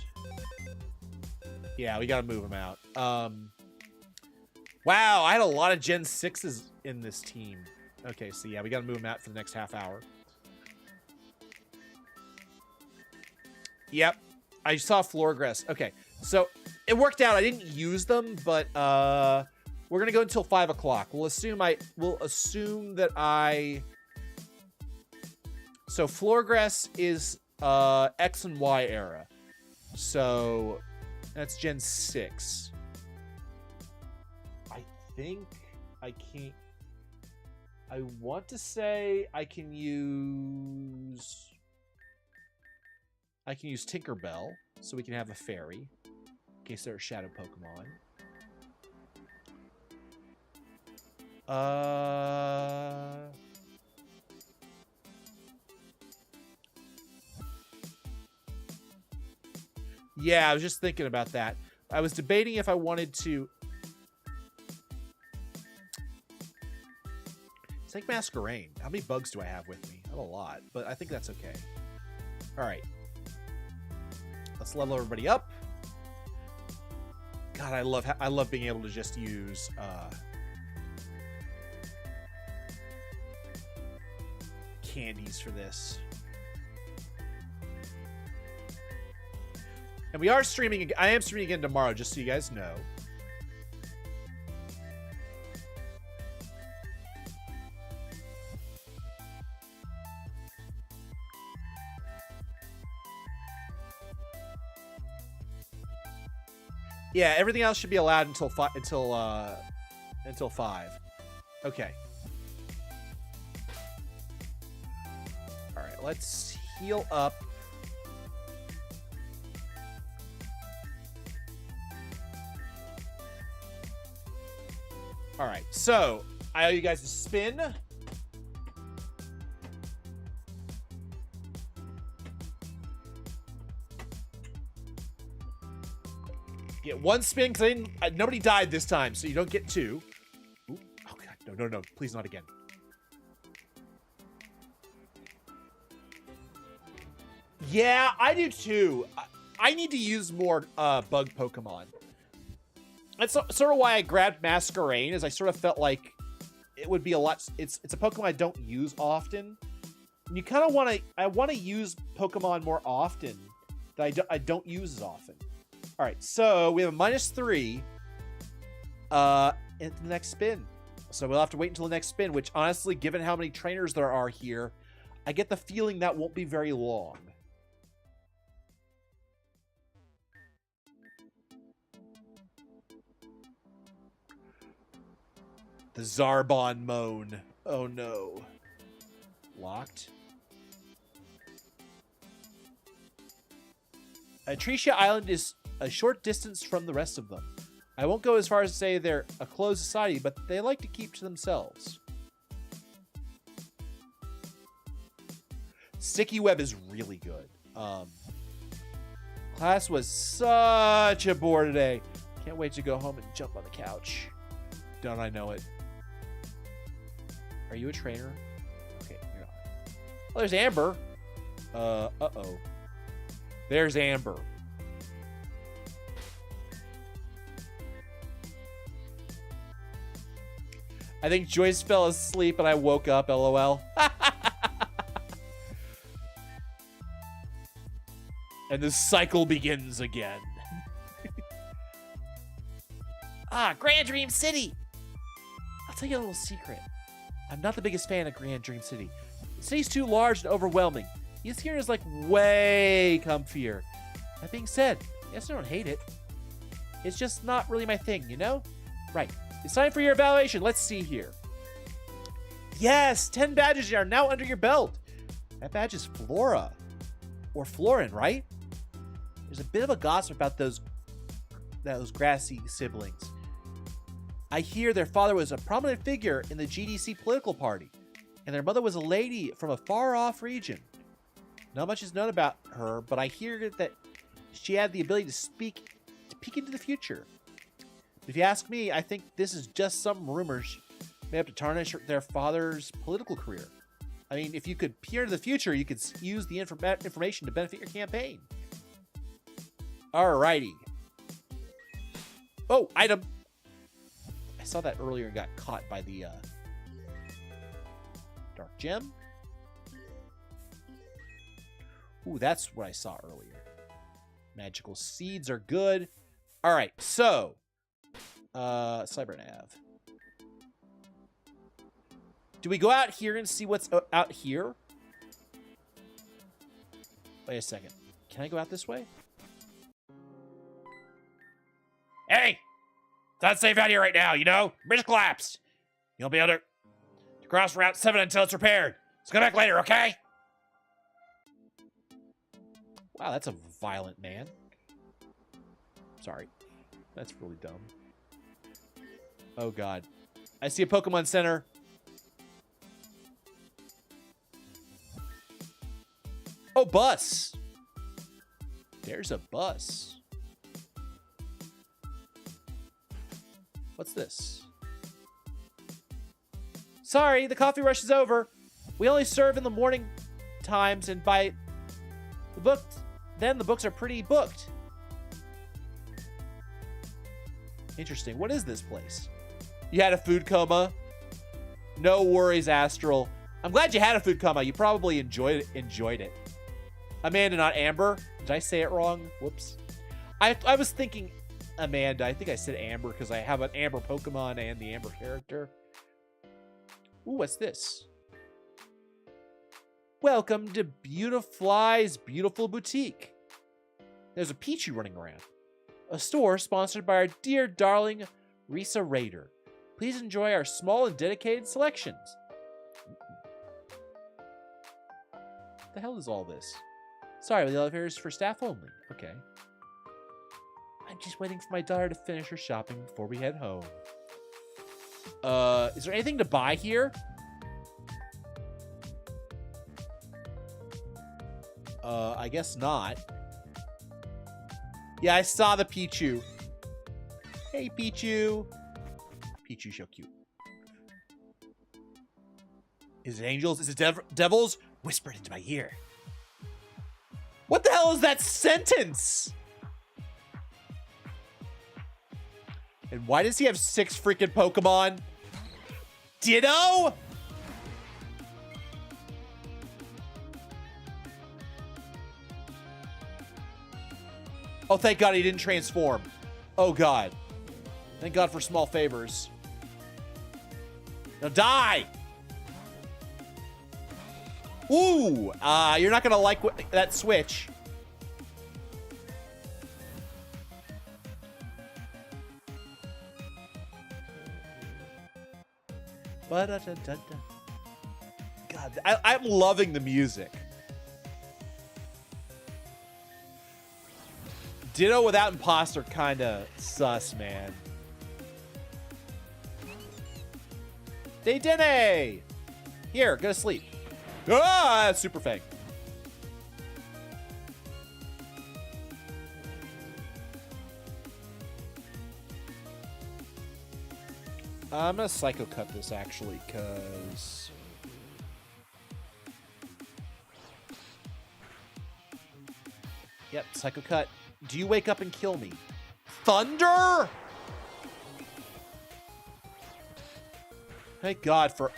A: Yeah, we gotta move them out. Wow, I had a lot of Gen 6s in this team. Okay, so yeah, we gotta move them out for the next half hour. Yep, I saw Florgrass. Okay, so it worked out. I didn't use them, but we're gonna go until 5 o'clock. We'll assume that I. So Florgrass is X and Y era, so that's Gen 6. I think I can't. I want to say I can use. I can use Tinkerbell, so we can have a fairy, in case there are shadow Pokemon. Yeah, I was just thinking about that. I was debating if I wanted to. It's like Masquerain. How many bugs do I have with me? I have a lot, but I think that's okay. All right. Let's level everybody up. God, I love being able to just use candies for this. And we are streaming. I am streaming again tomorrow, just so you guys know. Yeah, everything else should be allowed until 5. Okay. All right, let's heal up. All right, so I owe you guys a spin. Get one spin because nobody died this time, so you don't get 2. Ooh, oh god, no, please not again. Yeah, I do too. I need to use more bug Pokemon. That's sort of why I grabbed Masquerain, is I sort of felt like it would be a lot. It's a Pokemon I don't use often. And you kind of want to. I want to use Pokemon more often that I don't use as often. All right, so we have a -3 in the next spin. So we'll have to wait until the next spin, which honestly, given how many trainers there are here, I get the feeling that won't be very long. The Zarbon moan. Oh no. Locked. Atresia Island is a short distance from the rest of them. I won't go as far as to say they're a closed society, but they like to keep to themselves. Sticky Web is really good. Class was such a bore today. Can't wait to go home and jump on the couch. Don't I know it? Are you a trainer? Okay, you're not. Oh, there's Amber. Uh-oh. There's Amber. I think Joyce fell asleep and I woke up, LOL. And the cycle begins again. Grand Dream City! I'll tell you a little secret. I'm not the biggest fan of Grand Dream City. The city's too large and overwhelming. This here is like way comfier. That being said, yes, I don't hate it. It's just not really my thing, you know? Right. It's time for your evaluation. Let's see here. Yes, 10 badges are now under your belt. That badge is Flora. Or Florin, right? There's a bit of a gossip about those grassy siblings.
B: I hear their father was a prominent figure in the GDC political party, and their mother was a lady from a far-off region. Not much is known about her, but I hear that she had the ability to peek into the future. If you ask me, I think this is just some rumors made up to tarnish their father's political career. I mean, if you could peer into the future, you could use the information to benefit your campaign. Alrighty. Oh, item. I saw that earlier and got caught by the dark gem. Ooh, that's what I saw earlier. Magical seeds are good. All right, so CyberNav. Do we go out here and see what's out here? Wait a second. Can I go out this way?
C: Hey! It's unsafe out here right now, you know? Bridge collapsed. You'll be able to cross Route 7 until it's repaired. Let's come back later, okay?
B: Wow, that's a violent man. Sorry. That's really dumb. Oh, God. I see a Pokemon Center. Oh, bus. There's a bus. What's this? Sorry, the coffee rush is over. We only serve in the morning times, and by the books, then the books are pretty booked. Interesting. What is this place? You had a food coma? No worries, Astral. I'm glad you had a food coma. You probably enjoyed it. Amanda, not Amber. Did I say it wrong? Whoops. I was thinking Amanda. I think I said Amber because I have an Amber Pokemon and the Amber character. Ooh, what's this? Welcome to Beautifly's Beautiful Boutique. There's a Pichu running around. A store sponsored by our dear darling Risa Raider. Please enjoy our small and dedicated selections. What the hell is all this? Sorry, the elevator is for staff only. Okay. I'm just waiting for my daughter to finish her shopping before we head home. Is there anything to buy here? I guess not. Yeah, I saw the Pichu. Hey, Pichu. Pichu's so cute. Is it angels? Is it devils? Whispered into my ear. What the hell is that sentence? And why does he have 6 freaking Pokemon? Ditto? Oh, thank God he didn't transform. Oh, God. Thank God for small favors. Now die! Ooh! You're not gonna like that switch. God, I'm loving the music. Ditto without imposter kinda sus, man. Deidene! Here, go to sleep. Ah, Super Fang. I'm gonna Psycho Cut this actually, cause yep, Psycho Cut. Do you wake up and kill me? Thunder? Thank God for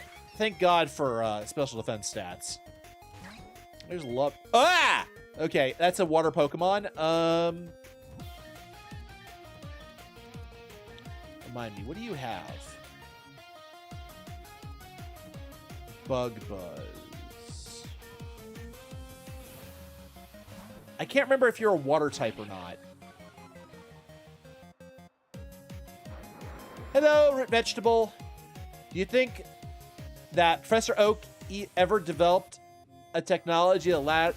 B: special defense stats. There's love. Ah! Okay, that's a water Pokemon. Remind me, what do you have? Bug Buzz. I can't remember if you're a water type or not. Hello, Root Vegetable. Do you think that Professor Oak ever developed a technology that allowed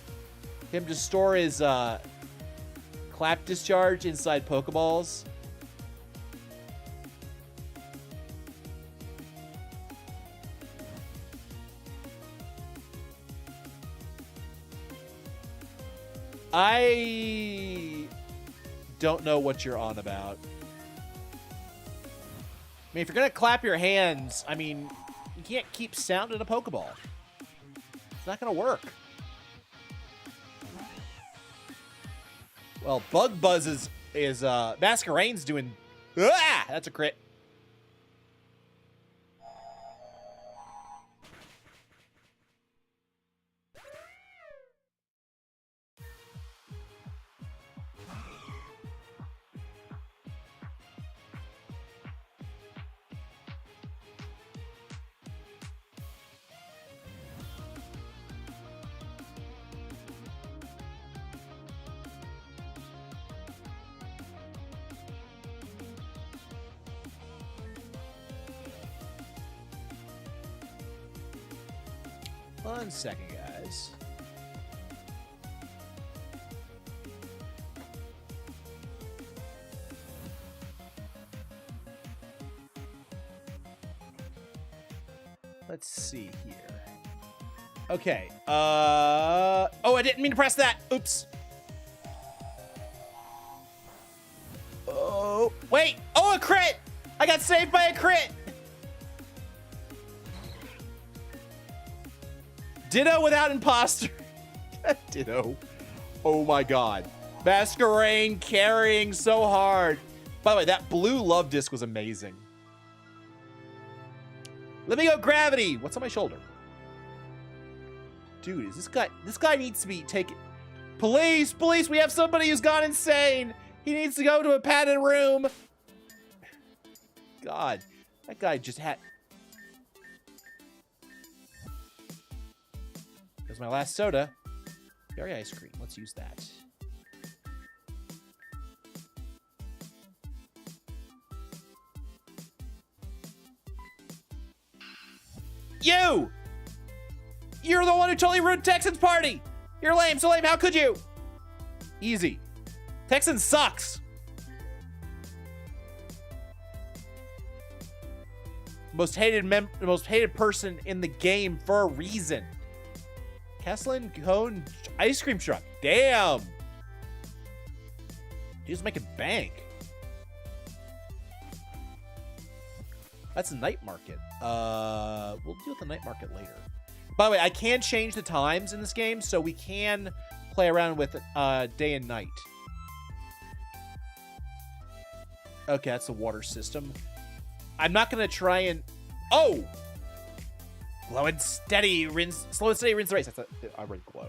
B: him to store his clap discharge inside Pokeballs? I don't know what you're on about. I mean, if you're gonna clap your hands, I mean, you can't keep sounding a Pokeball. It's not gonna work. Well, Bug Buzz is Masquerade's doing. Ah, that's a crit. One second, guys. Let's see here. Okay. Oh, I didn't mean to press that. Oops. Oh, wait. Oh, a crit. I got saved by a crit. Ditto without imposter. Ditto. Oh my god. Masquerade carrying so hard. By the way, that blue love disc was amazing. Let me go gravity. What's on my shoulder? Dude, is this guy needs to be taken. Police, police, we have somebody who's gone insane. He needs to go to a padded room. God, that guy just had. There's my last soda. Berry ice cream. Let's use that. You! You're the one who totally ruined Texan's party! You're lame, so lame, how could you? Easy. Texan sucks. Most hated person in the game for a reason. Kesslin Cone ice cream truck. Damn. He's making bank. That's a night market. We'll deal with the night market later. By the way, I can change the times in this game, so we can play around with day and night. Okay, that's the water system. I'm not gonna try and. Oh! Glow and steady, slow and steady, rinse the race. That's I read glow.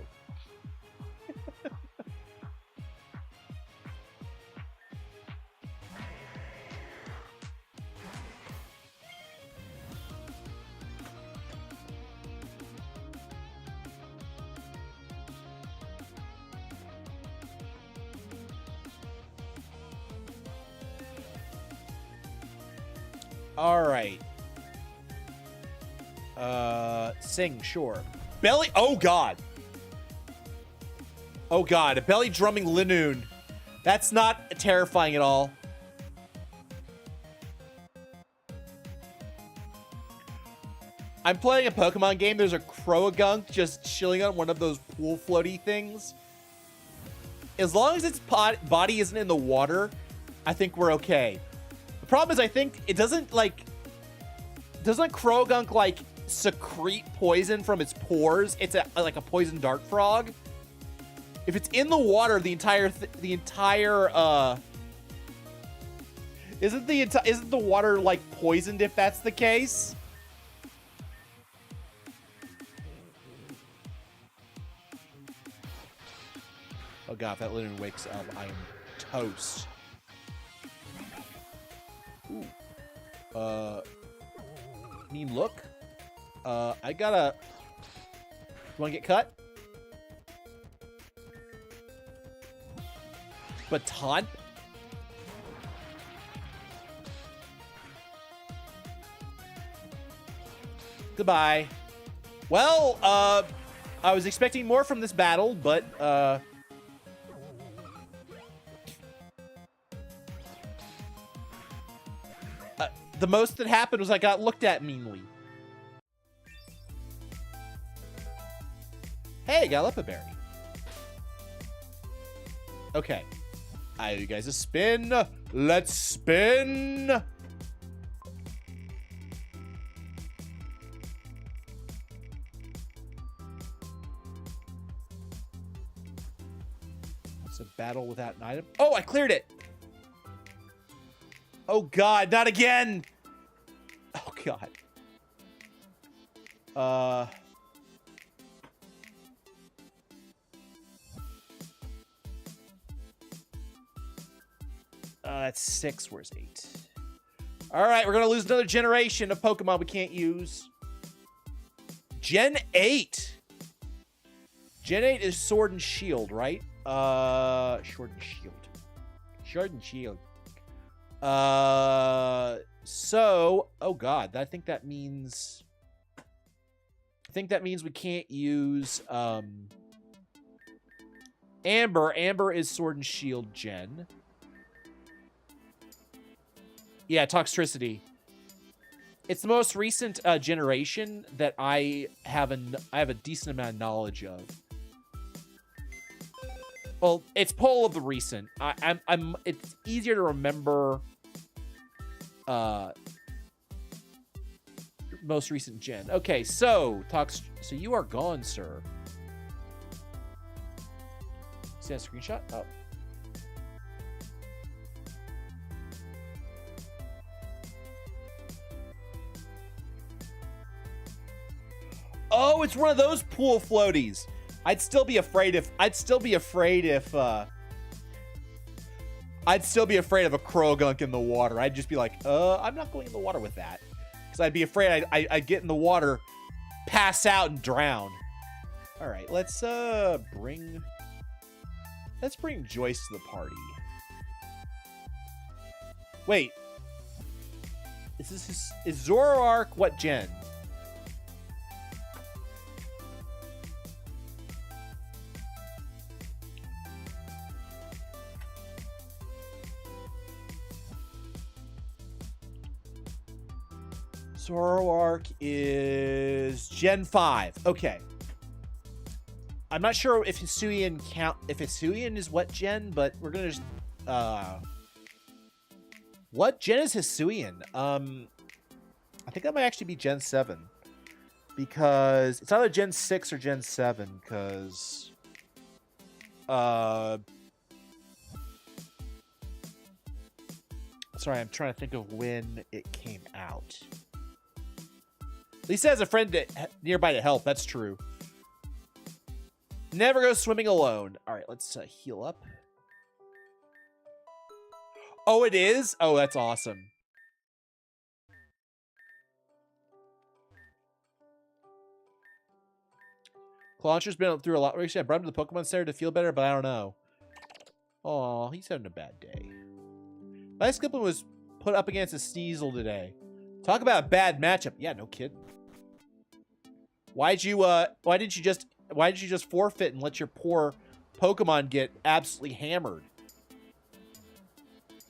B: All right. Sing, sure. Belly. Oh god. Oh god, a belly drumming Linoon. That's not terrifying at all. I'm playing a Pokemon game. There's a Croagunk just chilling on one of those pool floaty things. As long as its body isn't in the water, I think we're okay. The problem is I think it doesn't Croagunk like secrete poison from its pores? It's like a poison dart frog. If it's in the water, isn't the water like poisoned if that's the case? Oh god, if that Linoon wakes up, I am toast. Ooh. Mean look. I gotta. You wanna get cut? Baton? Goodbye. Well, I was expecting more from this battle, but the most that happened was I got looked at meanly. Hey, got Lepa Berry.
A: Okay. I owe you guys a spin. Let's spin. It's a battle without an item. Oh, I cleared it. Oh, God. Not again. Oh, God. That's 6. Where's 8? All right, we're gonna lose another generation of Pokemon we can't use. Gen 8. Gen 8 is Sword and Shield, right? Sword and Shield. Sword and Shield. So, oh God, I think that means we can't use Amber. Amber is Sword and Shield gen. Yeah, Toxtricity. It's the most recent generation that I have a decent amount of knowledge of. Well, it's poll of the recent. It's easier to remember most recent gen. Okay, so so you are gone, sir. See that screenshot? Oh. Oh, it's one of those pool floaties. I'd still be afraid of a Krogunk in the water. I'd just be like, I'm not going in the water with that. Because I'd be afraid I'd get in the water, pass out, and drown. All right, let's bring Joyce to the party. Wait. Is Zoroark what gen? Zoroark is Gen 5. Okay. I'm not sure if Hisuian is what gen, but we're gonna just what gen is Hisuian? I think that might actually be Gen 7. Because it's either Gen 6 or Gen 7, because sorry, I'm trying to think of when it came out. Lisa has a friend nearby to help. That's true. Never go swimming alone. All right, let's heal up. Oh, it is? Oh, that's awesome. Clauncher's been through a lot. Actually, I brought him to the Pokemon Center to feel better, but I don't know. Oh, he's having a bad day. My Skipling was put up against a Sneasel today. Talk about a bad matchup. Yeah, no kidding. Why did you just forfeit and let your poor Pokemon get absolutely hammered?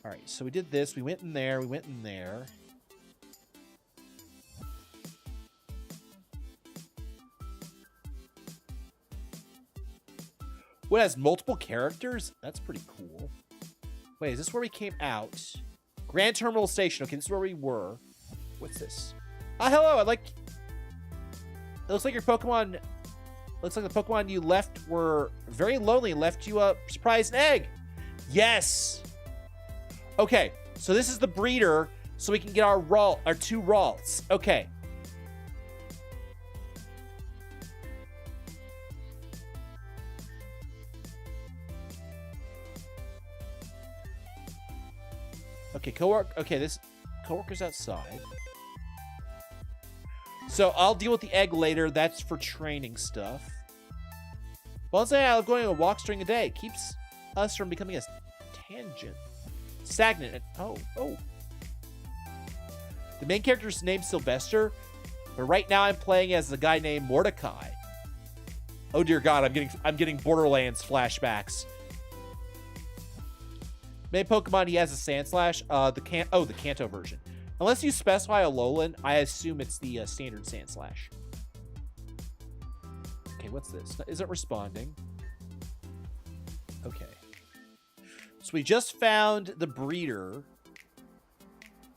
A: All right, so we did this. We went in there. We went in there. What, has multiple characters? That's pretty cool. Wait, is this where we came out? Grand Terminal Station. Okay, this is where we were. What's this? Ah, hello. It looks like your Pokemon... Looks like the Pokemon you left were very lonely and left you a surprise egg. Yes! Okay, so this is the breeder, so we can get our 2 Ralts. Okay. Okay, this coworker's outside. So I'll deal with the egg later. That's for training stuff. Bonsai, I love going on walks during the day. Keeps us from becoming a stagnant. Oh. The main character's name's Sylvester, but right now I'm playing as a guy named Mordecai. Oh dear God, I'm getting Borderlands flashbacks. Main Pokemon he has a Sandslash. The Kanto version. Unless you specify a Alolan, I assume it's the standard Sandslash. Okay, what's this? Is it responding? Okay.
B: So we just found the breeder,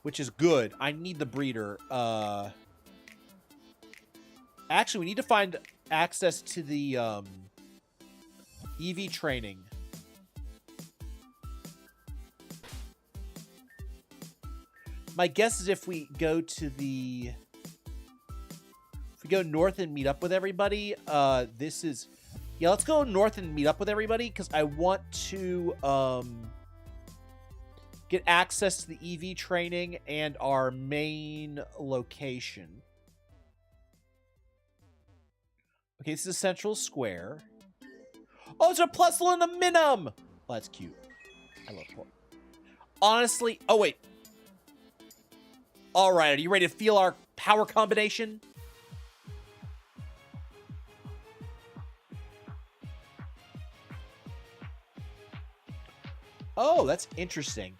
B: which is good. I need the breeder. Actually, we need to find access to the EV training. My guess is if we go to the... If we go north and meet up with everybody, this is... Yeah, let's go north and meet up with everybody, because I want to get access to the EV training and our main location. Okay, this is a central square. Oh, it's a Plusle and a Minimum! Oh, that's cute. I love Pokemon. Honestly... Oh, wait. Alright, are you ready to feel our power combination? Oh, that's interesting.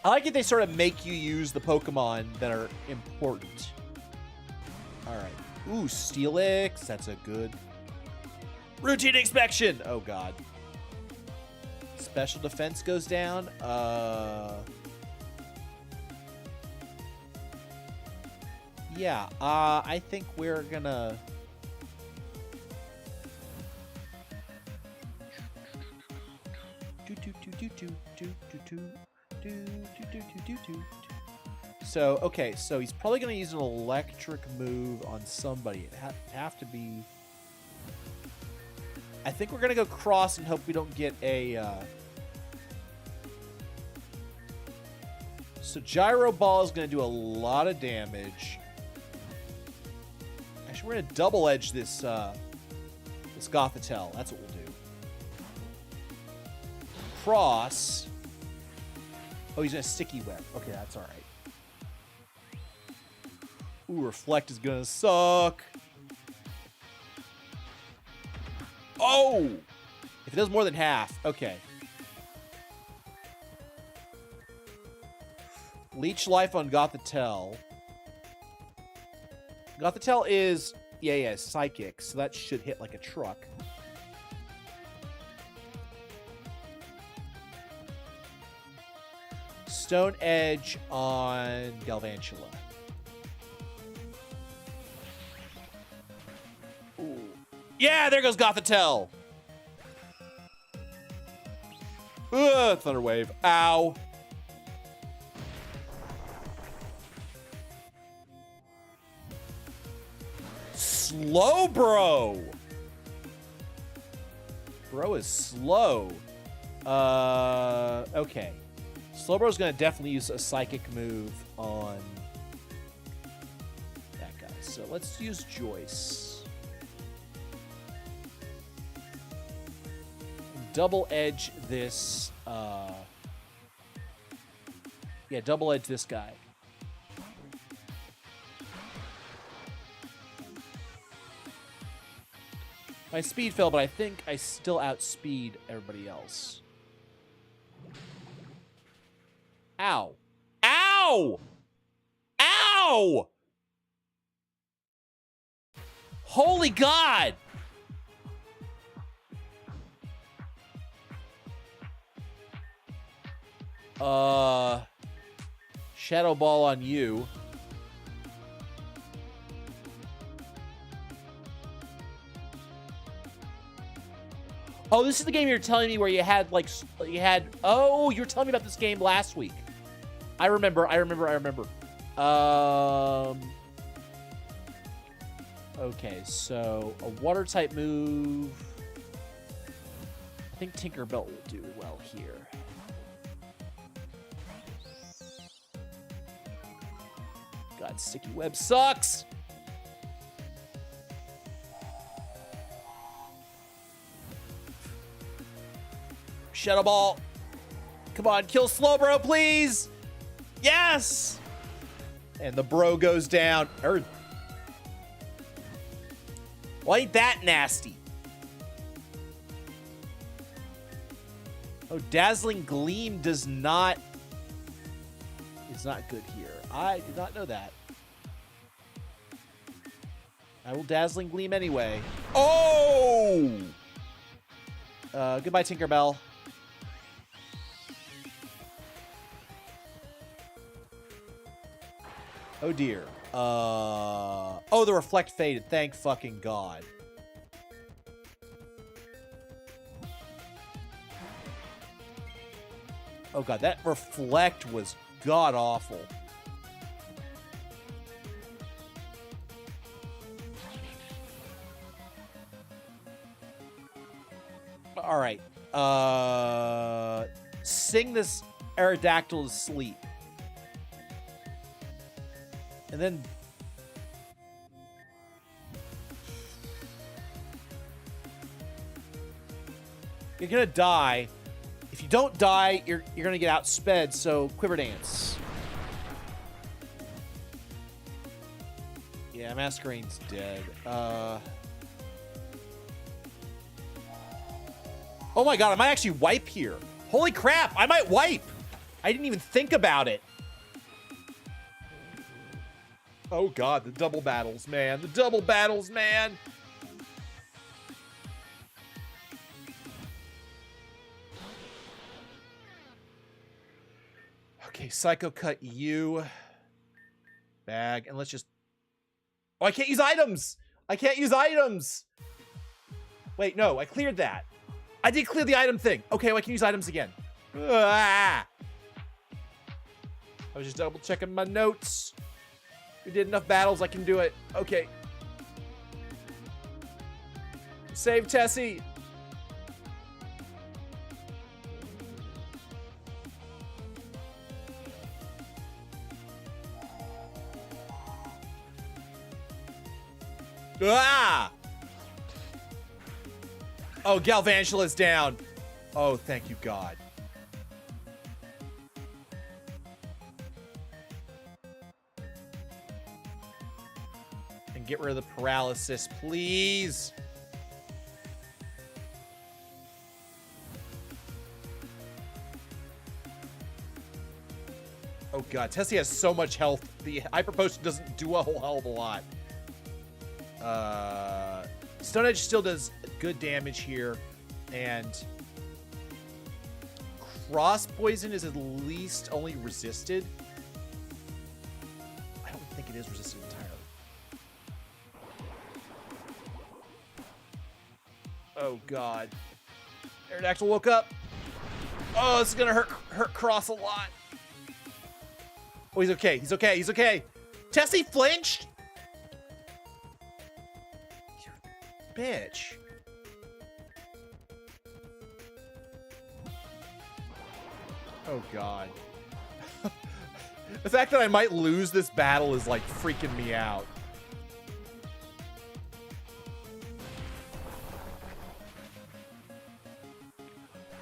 B: I like it they sort of make you use the Pokemon that are important. Alright. Ooh, Steelix. That's a good... Routine inspection! Oh, God. Special defense goes down. Yeah, I think we're gonna... So, okay, so he's probably gonna use an electric move on somebody. It have to be... I think we're gonna go cross and hope we don't get a... So Gyro Ball is gonna do a lot of damage. Actually, we're gonna double edge this this Gothitelle. That's what we'll do. Cross. Oh, he's gonna Sticky Web. Okay, that's all right. Ooh, Reflect is gonna suck. Oh! If it does more than half. Okay. Leech Life on Gothitelle. Gothitelle is... Yeah, Psychic. So that should hit like a truck. Stone Edge on Galvantula. Ooh. Yeah, there goes Gothitelle. Ugh, Thunder Wave. Ow. Slow, bro. Bro is slow. Okay. Slowbro's gonna definitely use a psychic move on that guy. So let's use Joyce. Double edge this. Yeah, double edge this guy. My speed fell, but I think I still outspeed everybody else. Ow. Ow! Ow! Holy God! Shadow Ball on you. Oh, this is the game you're telling me where you had, like, oh, you were telling me about this game last week. I remember. Okay, so a water type move. I think Tinkerbell will do well here. God, Sticky Web sucks! Shadow Ball. Come on, kill Slowbro, please! Yes! And the bro goes down. Why ain't that nasty? Oh, Dazzling Gleam is not good here. I did not know that. I will Dazzling Gleam anyway. Oh! Goodbye, Tinkerbell. Oh dear. Oh, the reflect faded. Thank fucking God. Oh God, that reflect was god awful. All right. Sing this Aerodactyl to sleep. And then you're gonna die. If you don't die, you're gonna get outsped, so Quiver Dance. Yeah, Masquerade's dead. Oh my God, I might actually wipe here. Holy crap, I might wipe. I didn't even think about it. Oh God, the double battles, man. The double battles, man. Okay, Psycho Cut you. Bag, and let's just... Oh, I can't use items! I can't use items! Wait, no, I cleared that. I did clear the item thing. Okay, well, I can use items again. Ah! I was just double checking my notes. We did enough battles, I can do it. Okay. Save Tessie. Ah! Oh, Galvantula's down. Oh, thank you, God. And get rid of the paralysis, please. Oh, God. Tessie has so much health. The Hyper Potion doesn't do a whole hell of a lot. Stone Edge still does good damage here, and Cross Poison is at least only resisted. I don't think it is resisted entirely. Oh God, Aerodactyl woke up. Oh, this is gonna hurt Cross a lot. Oh, he's okay. He's okay. He's okay. Tessie flinched. Bitch. Oh God. The fact that I might lose this battle is like freaking me out.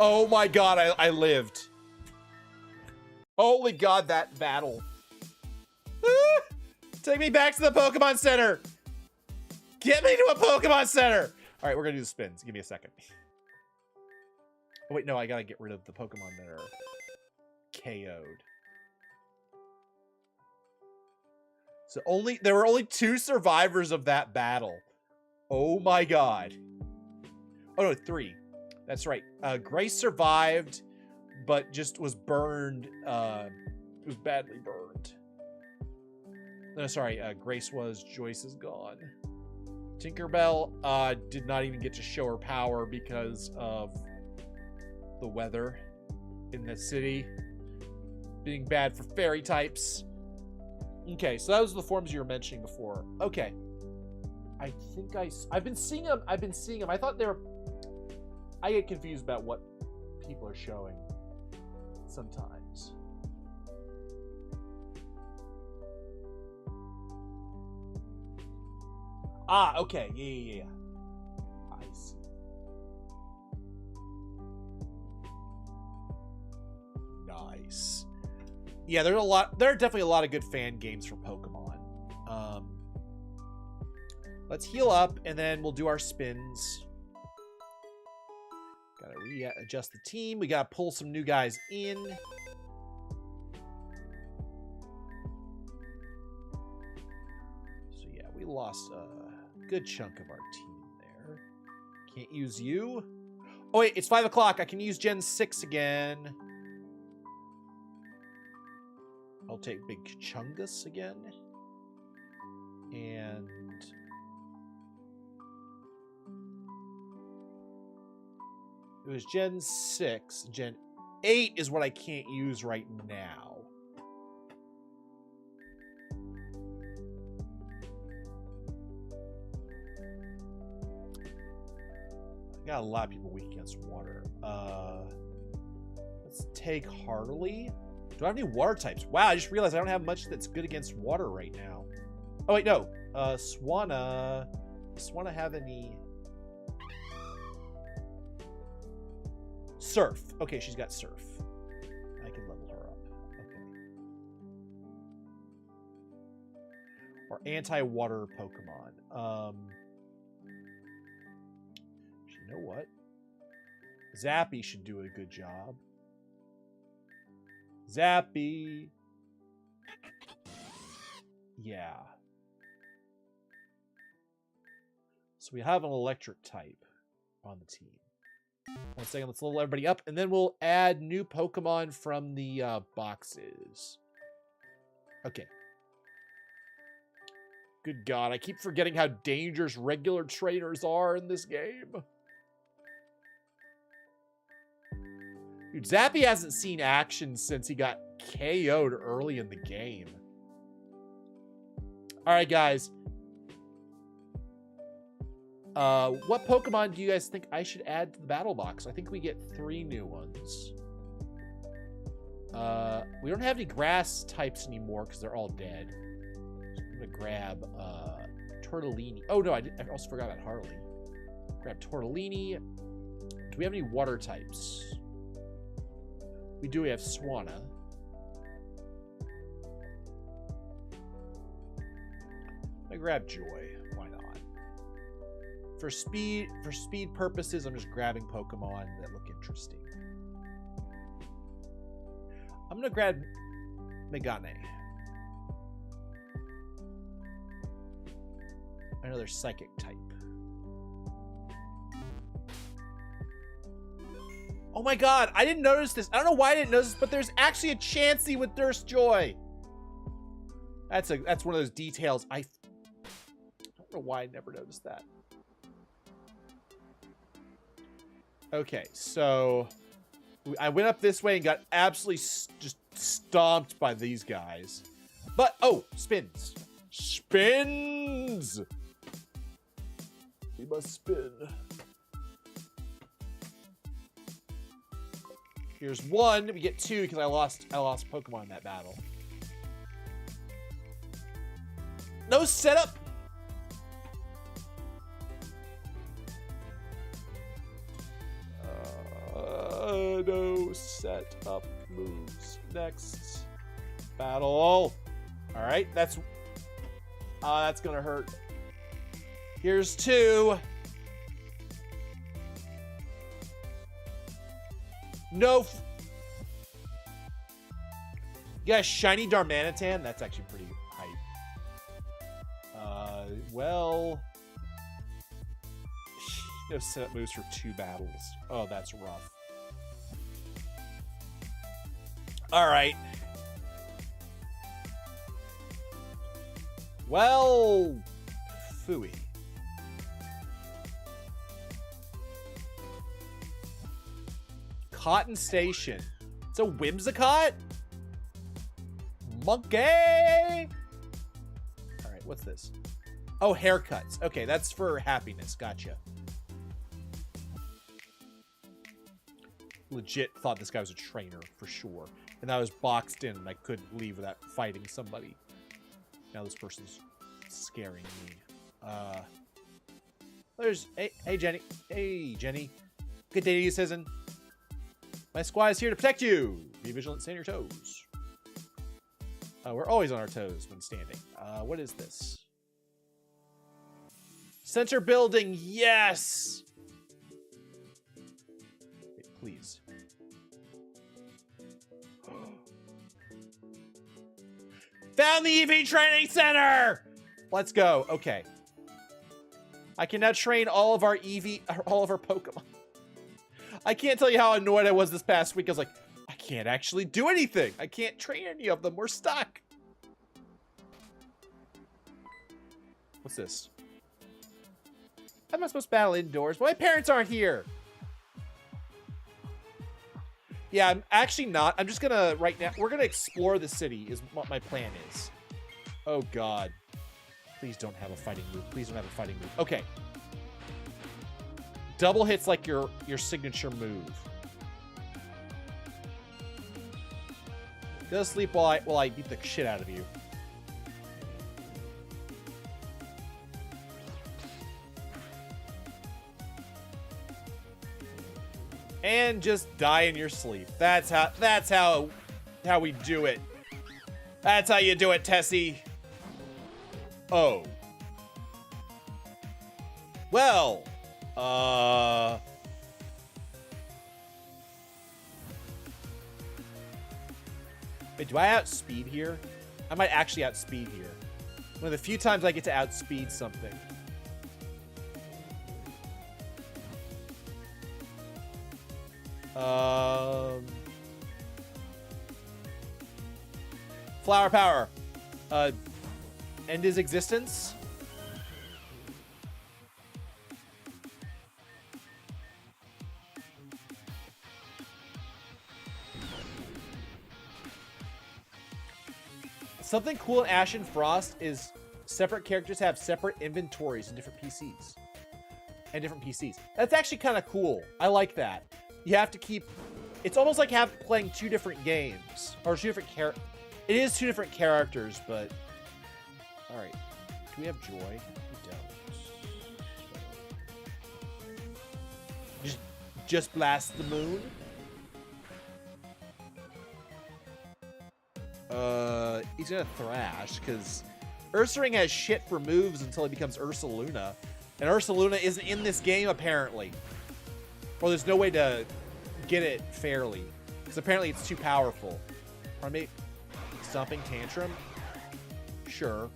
B: Oh my God, I lived. Holy God, that battle. Take me back to the Pokemon Center. Get me to a Pokemon Center! All right, we're gonna do the spins. Give me a second. Oh, wait, no, I gotta get rid of the Pokemon that are KO'd. So there were only 2 survivors of that battle. Oh my God. Oh no, 3. That's right. Grace survived, but just was burned. It was badly burned. No, sorry. Grace was. Joyce is gone. Tinkerbell did not even get to show her power because of the weather in the city being bad for fairy types. Okay, so those are the forms you were mentioning before. Okay, I think I've been seeing them. I thought they were. I get confused about what people are showing sometimes. Ah, okay. Yeah. I see. Nice. Yeah, there are definitely a lot of good fan games for Pokemon. Let's heal up, and then we'll do our spins. Gotta readjust the team. We gotta pull some new guys in. So yeah, we lost good chunk of our team there. Can't use you. Oh wait, it's 5 o'clock. I can use Gen 6 again. I'll take Big Chungus again.
A: It was Gen 6. Gen 8 is what I can't use right now. Got a lot of people weak against water. Let's take Harley. Do I have any water types? Wow, I just realized I don't have much that's good against water right now. Oh wait, no. Swanna. Does Swanna have any? Surf. Okay, she's got Surf. I can level her up. Okay. Or anti-water Pokemon. You know what? Zappy should do a good job. Zappy. Yeah. So we have an electric type on the team. 1 second, let's level everybody up, and then we'll add new Pokemon from the boxes. Okay. Good God, I keep forgetting how dangerous regular trainers are in this game. Dude, Zappy hasn't seen action since he got KO'd early in the game. Alright, guys. What Pokemon do you guys think I should add to the battle box? I think we get 3 new ones. We don't have any grass types anymore because they're all dead. So I'm gonna grab Tortellini. Oh no, I also forgot about Harley. Grab Tortellini. Do we have any water types? We do. We have Swanna. I grab Joy. Why not? For speed purposes, I'm just grabbing Pokemon that look interesting. I'm gonna grab Megane. Another psychic type. Oh my God, I didn't notice this. I don't know why I didn't notice this, but there's actually a Chansey with Thirst Joy. That's one of those details. I don't know why I never noticed that. Okay, so I went up this way and got absolutely just stomped by these guys. But, oh, spins. Spins! We must spin. Here's 1. We get 2 because I lost Pokemon in that battle. No setup. No setup moves. Next battle. All right, that's gonna hurt. Here's 2. No. Yeah, shiny Darmanitan. That's actually pretty hype. Well, no setup moves for 2 battles. Oh, that's rough. All right. Well, phooey. Cotton Station. It's a Whimsicott? Monkey! Alright, what's this? Oh, haircuts. Okay, that's for happiness. Gotcha. Legit thought this guy was a trainer, for sure. And I was boxed in and I couldn't leave without fighting somebody. Now this person's scaring me. There's... Hey, Jenny. Hey, Jenny. Good day to you, Citizen. My squad is here to protect you. Be vigilant, stay on your toes. We're always on our toes when standing. What is this? Center building, yes! Wait, please. Found the EV training center! Let's go. Okay. I can now train all of our Pokemon. I can't tell you how annoyed I was this past week. I was like, I can't actually do anything. I can't train any of them. We're stuck. What's this? I'm not supposed to battle indoors. Well, my parents aren't here. Yeah, I'm actually not. I'm just gonna, right now, we're gonna explore the city is what my plan is. Oh, God. Please don't have a fighting move. Please don't have a fighting move. Okay. Double hits like your signature move. Go to sleep while I beat the shit out of you. And just die in your sleep. That's how we do it. That's how you do it, Tessie. Oh. Well, wait, do I outspeed here? I might actually outspeed here. One of the few times I get to outspeed something. Flower power. End his existence. Something cool in Ash and Frost is separate characters have separate inventories in different PCs. And different PCs. That's actually kind of cool. I like that. You have to keep... It's almost like playing two different games. Or two different It is two different characters, but... Alright. Do we have joy? We don't. Just blast the moon? He's gonna thrash, because Ursaring has shit for moves until he becomes Ursaluna. And Ursaluna isn't in this game, apparently. Or there's no way to get it fairly. Because apparently it's too powerful. Pardon me? Stomping Tantrum? Sure.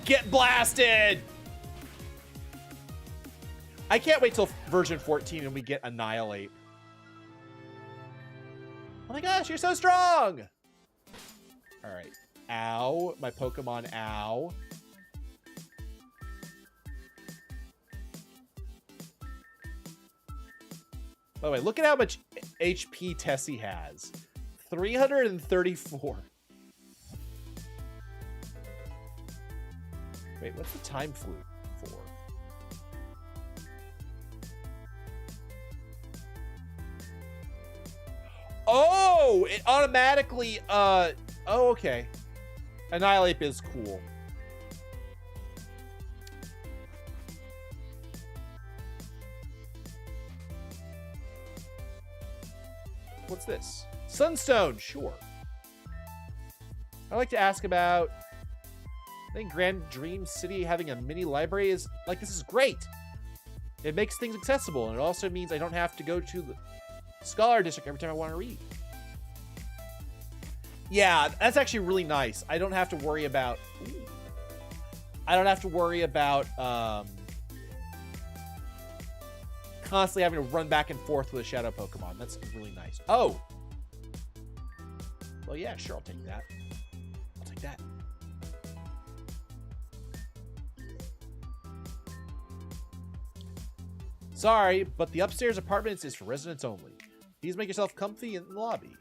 A: Get blasted! I can't wait till version 14 and we get Annihilate. Oh my gosh, you're so strong! Alright. Ow. My Pokemon, ow. By the way, look at how much HP Tessie has. 334. Wait, what's the time flute for? Oh, it automatically, oh, okay. Annihilate is cool. What's this? Sunstone, sure. I'd like to ask about, I think Grand Dream City having a mini library is, like, this is great. It makes things accessible, and it also means I don't have to go to the Scholar District every time I want to read. Yeah, that's actually really nice. I don't have to worry about, constantly having to run back and forth with a shadow Pokemon. That's really nice. Oh. Well, yeah, sure, I'll take that. I'll take that. Sorry, but the upstairs apartments is for residents only. Please make yourself comfy in the lobby.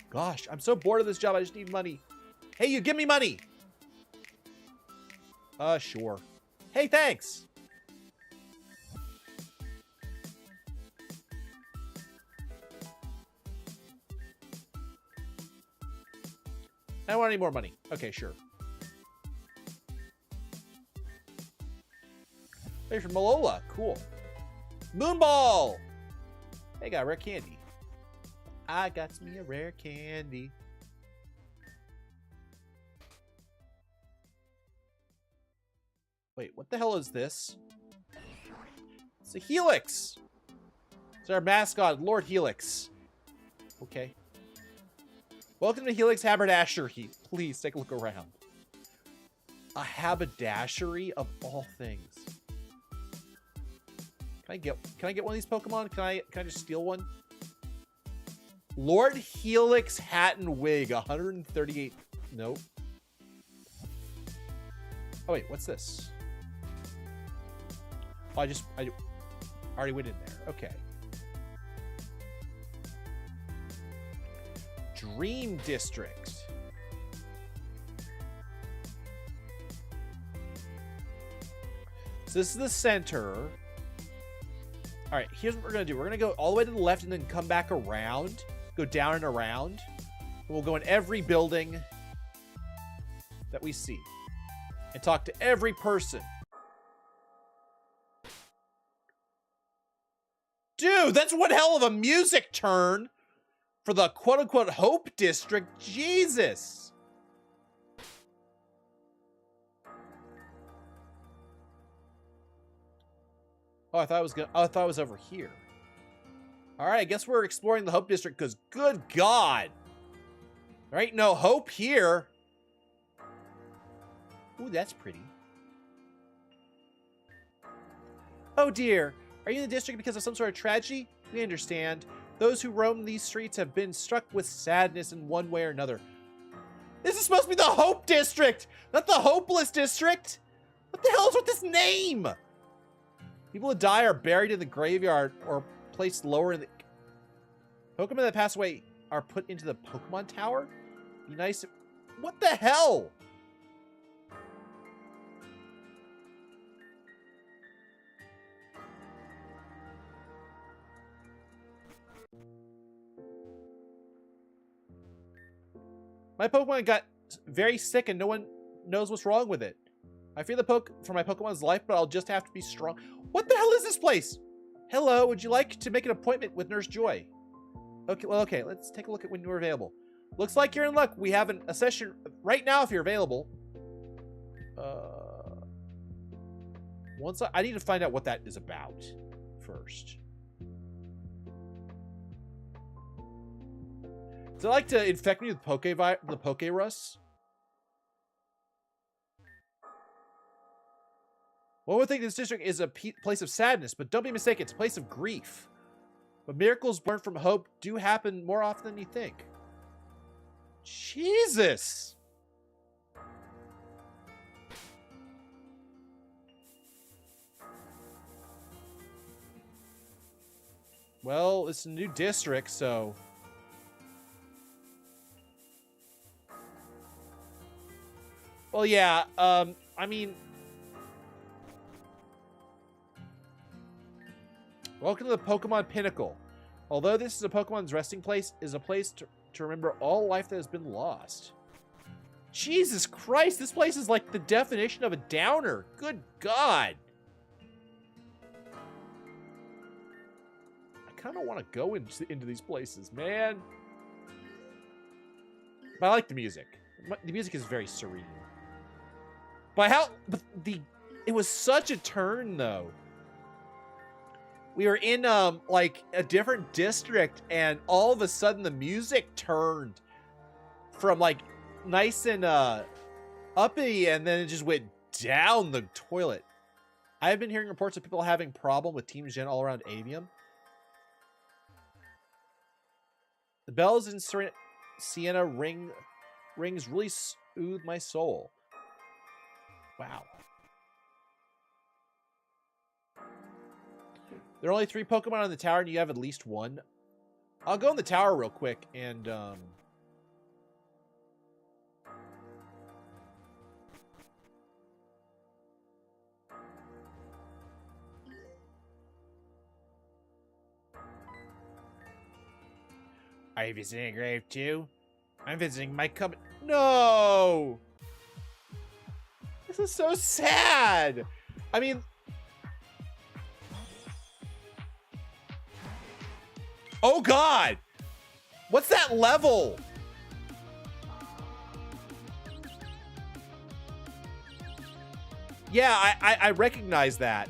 A: Gosh, I'm so bored of this job. I just need money. Hey, you give me money. Sure. Hey, thanks. I don't want any more money. Okay, sure. Hey, from Malola. Cool. Moonball. Hey, got rare candy. I got me a rare candy. Wait, what the hell is this? It's a Helix. It's our mascot, Lord Helix. Okay. Welcome to Helix Haberdashery. Please take a look around. A haberdashery of all things. Can I get one of these Pokemon? Can I just steal one? Lord Helix hat and wig, 138. Nope. Oh wait, what's this? Oh, I already went in there. Okay. Dream District. So this is the center. All right, here's what we're gonna do. We're gonna go all the way to the left and then come back around. Go down and around. And we'll go in every building that we see. And talk to every person. Dude, that's one hell of a music turn for the quote-unquote Hope District. Jesus. Oh, I thought it was over here. All right, I guess we're exploring the Hope District because good God. There ain't no hope here. Ooh, that's pretty. Oh dear. Are you in the district because of some sort of tragedy? We understand. Those who roam these streets have been struck with sadness in one way or another. This is supposed to be the Hope District, not the Hopeless District. What the hell is with this name? People who die are buried in the graveyard or placed lower in the... Pokemon that pass away are put into the Pokemon Tower? Be nice if... What the hell? My Pokemon got very sick and no one knows what's wrong with it. I fear the for my Pokemon's life, but I'll just have to be strong. What the hell is this place? Hello, would you like to make an appointment with Nurse Joy? Okay, well, okay, let's take a look at when you're available. Looks like you're in luck. We have a session right now if you're available. I need to find out what that is about first. Does it like to infect me with the Pokerus? One would think this district is a place of sadness, but don't be mistaken, it's a place of grief. But miracles born from hope do happen more often than you think. Jesus! Well, it's a new district, so... Well, yeah, I mean... Welcome to the Pokemon Pinnacle. Although this is a Pokemon's resting place, it is a place to remember all life that has been lost. Jesus Christ, this place is like the definition of a downer. Good God. I kind of want to go into these places, man. But I like the music. The music is very serene. But it was such a turn, though. We were in, like, a different district, and all of a sudden the music turned from, like, nice and, uppity, and then it just went down the toilet. I have been hearing reports of people having problem with Team Gen all around Avium. The bells in Sienna rings really soothe my soul. Wow. There are only 3 Pokemon on the tower, and you have at least 1. I'll go in the tower real quick, and, Are you visiting a grave, too? I'm visiting my company. No! This is so sad! I mean... Oh God! What's that level? Yeah, I recognize that.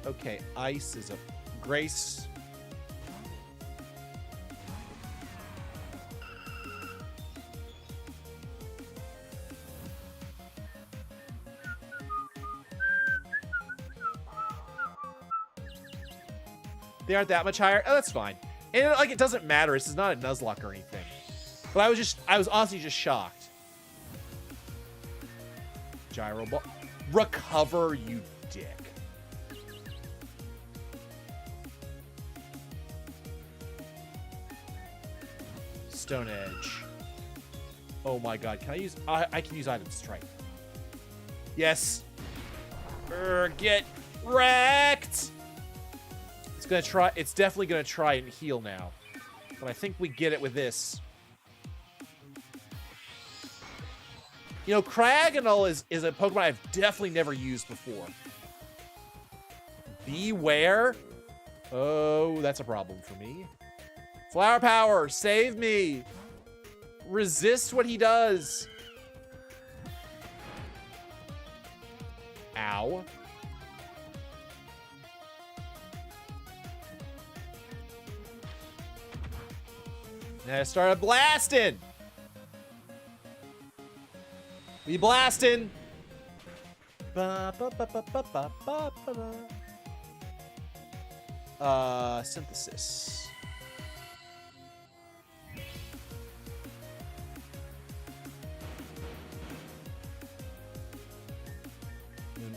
A: Okay, ice is a grace. They aren't that much higher. Oh, that's fine. And like, it doesn't matter. This is not a Nuzlocke or anything. But I was honestly just shocked. Gyro ball. Recover, you dick. Stone Edge. Oh my god, can I use... I can use Item Strike. Yes. Get wrecked! It's gonna try... It's definitely gonna try and heal now. But I think we get it with this. You know, Cryogonal is a Pokemon I've definitely never used before. Beware? Oh, that's a problem for me. Flower Power, save me! Resist what he does. Ow. Now I started blasting. We blasting. Ba, ba, ba, ba, ba, ba, ba, ba. Synthesis.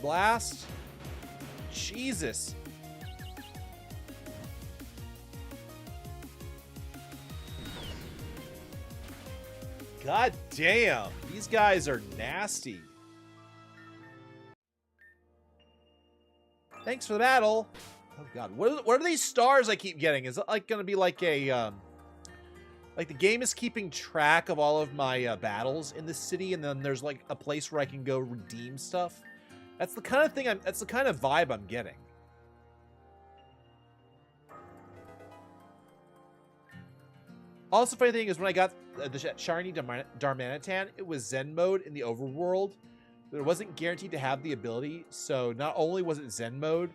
A: Blast. Jesus. God damn. These guys are nasty. Thanks for the battle. Oh god. What are these stars I keep getting? Is it like going to be like a like the game is keeping track of all of my battles in the city, and then there's like a place where I can go redeem stuff? That's the kind of thing that's the kind of vibe I'm getting. Also, funny thing is when I got the shiny Darmanitan, it was Zen mode in the overworld, but it wasn't guaranteed to have the ability. So not only was it Zen mode,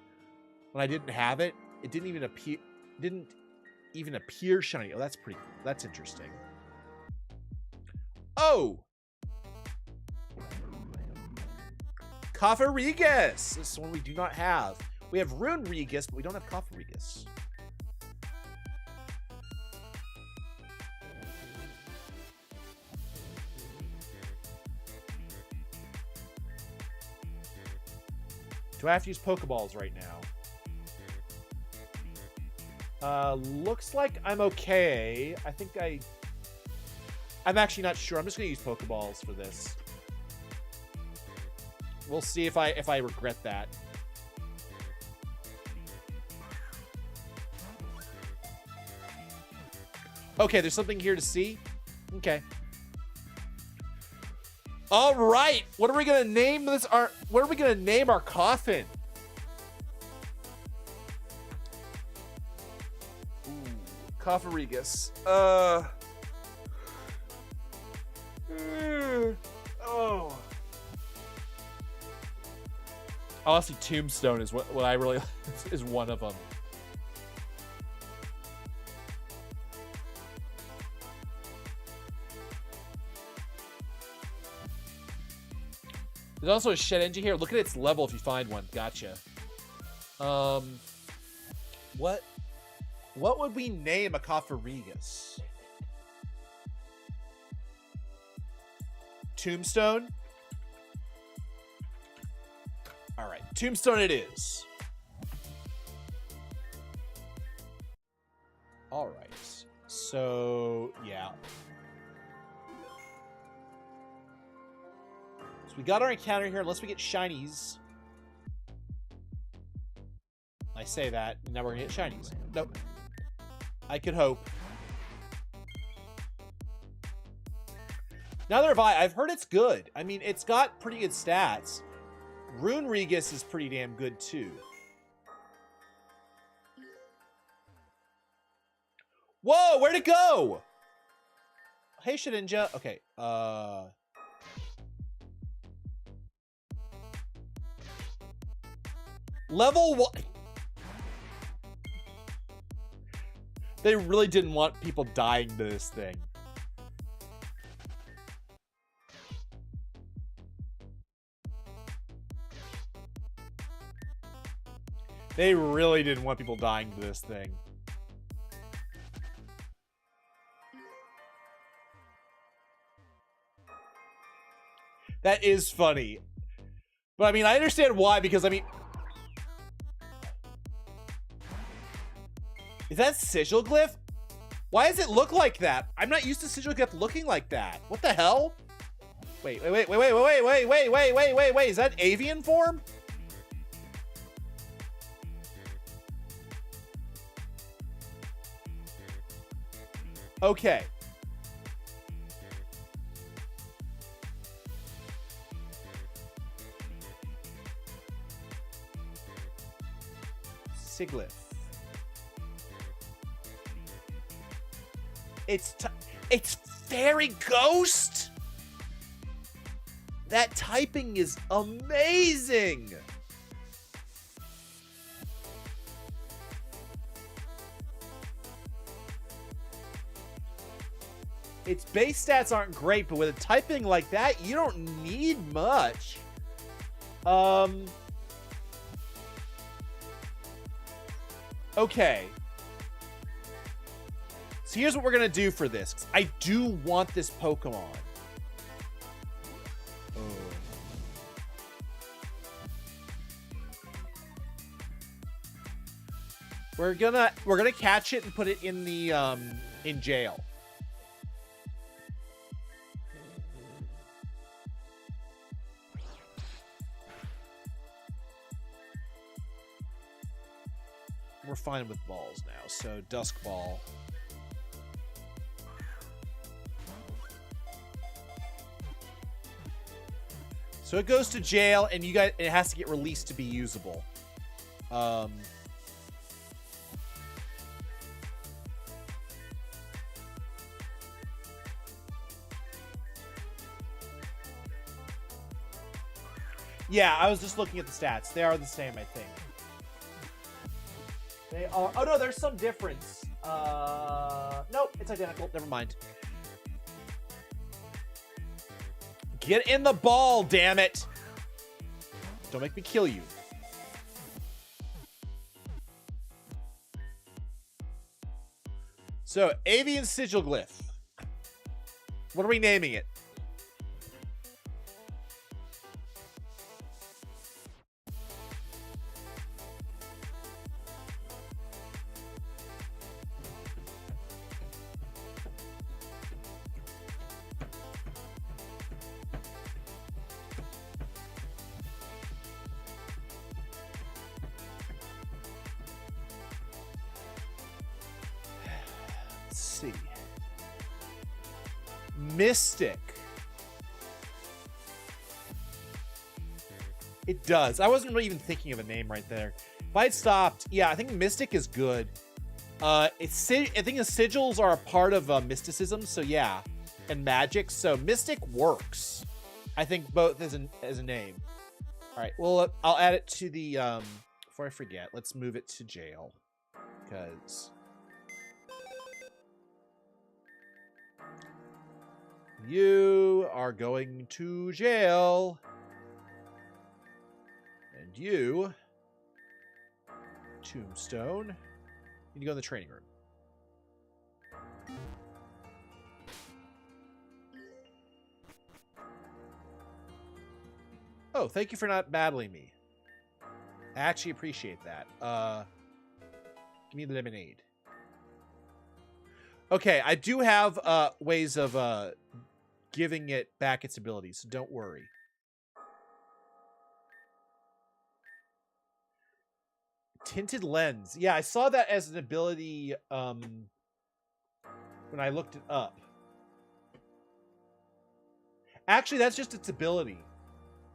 A: when I didn't have it, it didn't even appear shiny. Oh, that's pretty cool. That's interesting. Oh. Cofferegus! This is one we do not have. We have Rune Regus, but we don't have Cofferegus. Do I have to use Pokeballs right now? Looks like I'm okay. I think I'm actually not sure. I'm just gonna use Pokeballs for this. We'll see if I regret that. Okay, there's something here to see. Okay. All right. What are we gonna name this? What are we gonna name our coffin? Ooh, Cofferegus. Oh. Honestly, Tombstone is what I really is one of them. There's also a shed engine here. Look at its level if you find one. Gotcha. What would we name a Cofferegus? Tombstone? All right, Tombstone it is. All right, so yeah. So we got our encounter here, unless we get shinies. I say that, and now we're gonna get shinies. Nope. I could hope. Neither have I. I've heard it's good. I mean, it's got pretty good stats. Rune Regus is pretty damn good, too. Whoa, where'd it go? Hey, Shedinja. Okay, Level 1. They really didn't want people dying to this thing. They really didn't want people dying to this thing. That is funny. But I mean, I understand why, because I mean... Is that Sigil Glyph? Why does it look like that? I'm not used to Sigilglyph looking like that. What the hell? Wait. Is that avian form? Okay. Sigilglyph. It's Fairy Ghost. That typing is amazing. Its base stats aren't great, but with a typing like that, you don't need much. Okay. So here's what we're gonna do for this. 'Cause I do want this Pokemon. We're gonna catch it and put it in the in jail. We're fine with balls now, so Dusk Ball. So it goes to jail, and it has to get released to be usable. Yeah, I was just looking at the stats. They are the same, I think. They are. Oh no, there's some difference. Nope, it's identical. Never mind. Get in the ball, damn it! Don't make me kill you. So, Avian Sigilglyph. What are we naming it? Mystic. It does. I wasn't really even thinking of a name right there. If I'd stopped, yeah, I think Mystic is good. I think the sigils are a part of mysticism, so yeah, and magic. So Mystic works. I think both as a name. All right. Well, I'll add it to the. Before I forget, let's move it to jail, because. You are going to jail. And you, Tombstone, need to go in the training room. Oh, thank you for not battling me. I actually appreciate that. Give me the lemonade. Okay, I do have ways of giving it back its abilities, so don't worry. Tinted Lens. Yeah, I saw that as an ability when I looked it up. Actually, that's just its ability.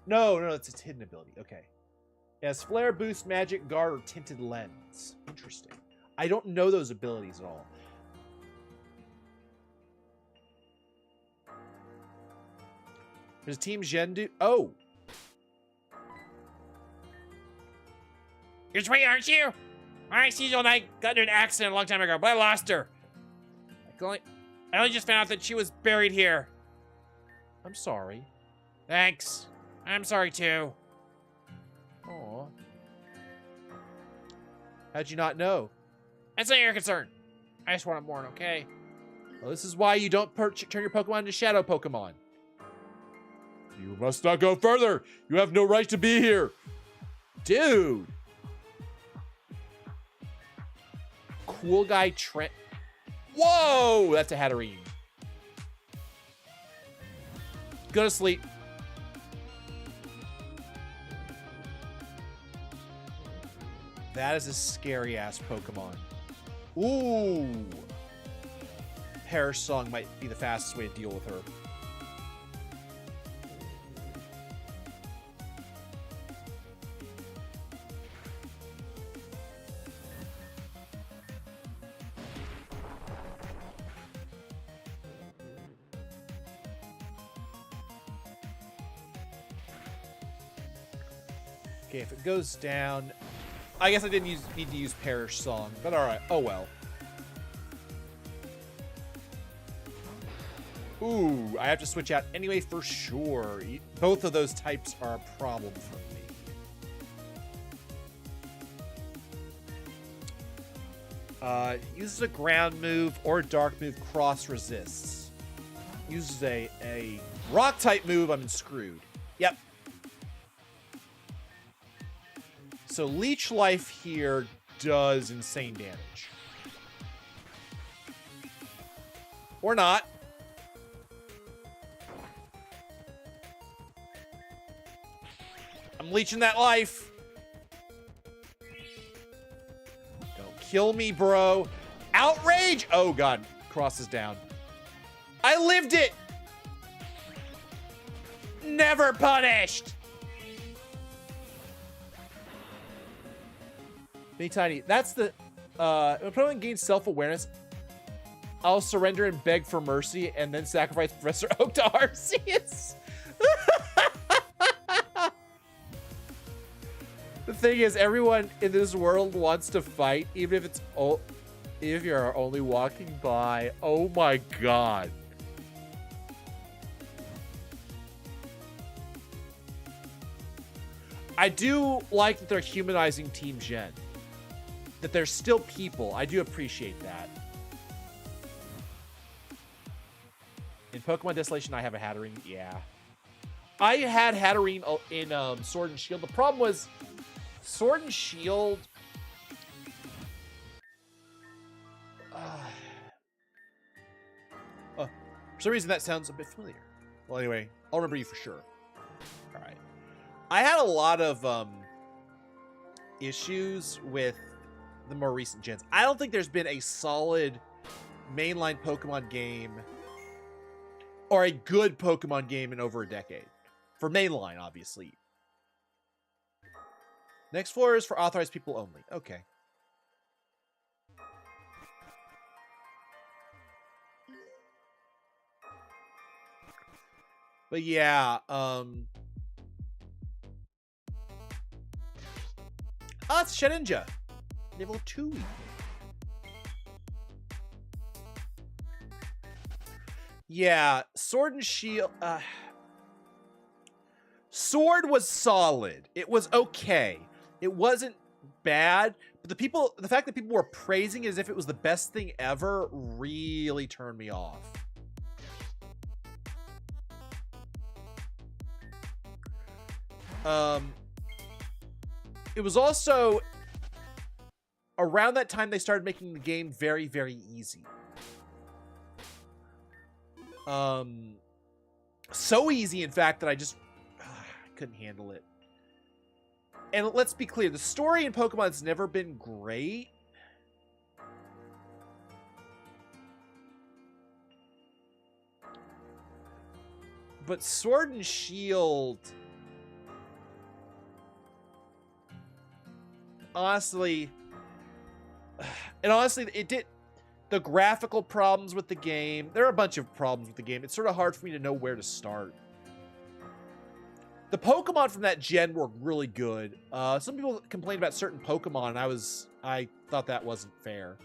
A: No, it's its hidden ability. Okay. It has Flare, Boost, Magic, Guard, or Tinted Lens. Interesting. I don't know those abilities at all. There's Team Gendu. Oh.
C: You're sweet, aren't you? My Cecil and I got into an accident a long time ago, but I lost her. I only just found out that she was buried here.
A: I'm sorry.
C: Thanks. I'm sorry too.
A: Aw. How'd you not know?
C: That's not your concern. I just want to mourn, okay?
A: Well, this is why you don't turn your Pokemon into Shadow Pokemon. You must not go further. You have no right to be here. Dude. Cool guy Trent. Whoa! That's a Hatterene. Go to sleep.
B: That is a scary-ass Pokemon. Ooh. Perish Song might be the fastest way to deal with her. Okay, if it goes down... I guess I didn't need to use Perish Song, but alright. Oh well. Ooh, I have to switch out anyway for sure. Both of those types are a problem for me. Uses a ground move or a dark move, cross resists. Uses a rock type move, I'm screwed. Yep. So Leech Life here does insane damage. Or not. I'm leeching that life. Don't kill me, bro. Outrage! Oh, God. Cross is down. I lived it! Never punished! Mini Tiny. That's the... when opponent gains self-awareness, I'll surrender and beg for mercy and then sacrifice Professor Oak to Arceus. The thing is, everyone in this world wants to fight, even if it's if you're only walking by. Oh my god. I do like that they're humanizing Team Gen. That they're still people. I do appreciate that. In Pokemon Desolation, I have a Hatterene. Yeah. I had Hatterene in Sword and Shield. The problem was Sword and Shield... for some reason, that sounds a bit familiar. Well, anyway, I'll remember you for sure. All right. I had a lot of issues with the more recent gens. I don't think there's been a solid mainline Pokemon game or a good Pokemon game in over a decade. For mainline, obviously. Next floor is for authorized people only. Okay. But yeah, it's Sheninja. Level 2. Yeah, Sword and Shield. Sword was solid. It was okay. It wasn't bad, but the fact that people were praising it as if it was the best thing ever really turned me off. It was also around that time they started making the game very, very easy. So easy, in fact, that I just couldn't handle it. And let's be clear, the story in Pokemon's never been great. But Sword and Shield... Honestly, it did the graphical problems with the game. There are a bunch of problems with the game. It's sort of hard for me to know where to start. The Pokemon from that gen were really good. Some people complained about certain Pokemon, and I thought that wasn't fair.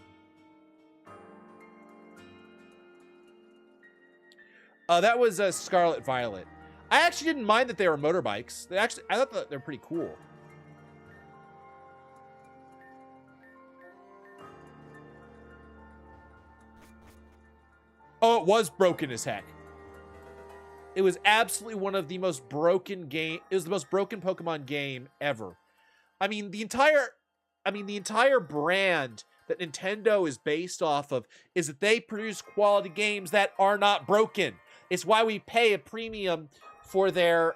B: That was Scarlet Violet. I actually didn't mind that they were motorbikes. I thought that they're pretty cool. Oh, it was broken as heck. It was absolutely one of the most broken game. It was the most broken Pokemon game ever. I mean, the entire brand
A: that Nintendo is based off of is that they produce quality games that are not broken. It's why we pay a premium for their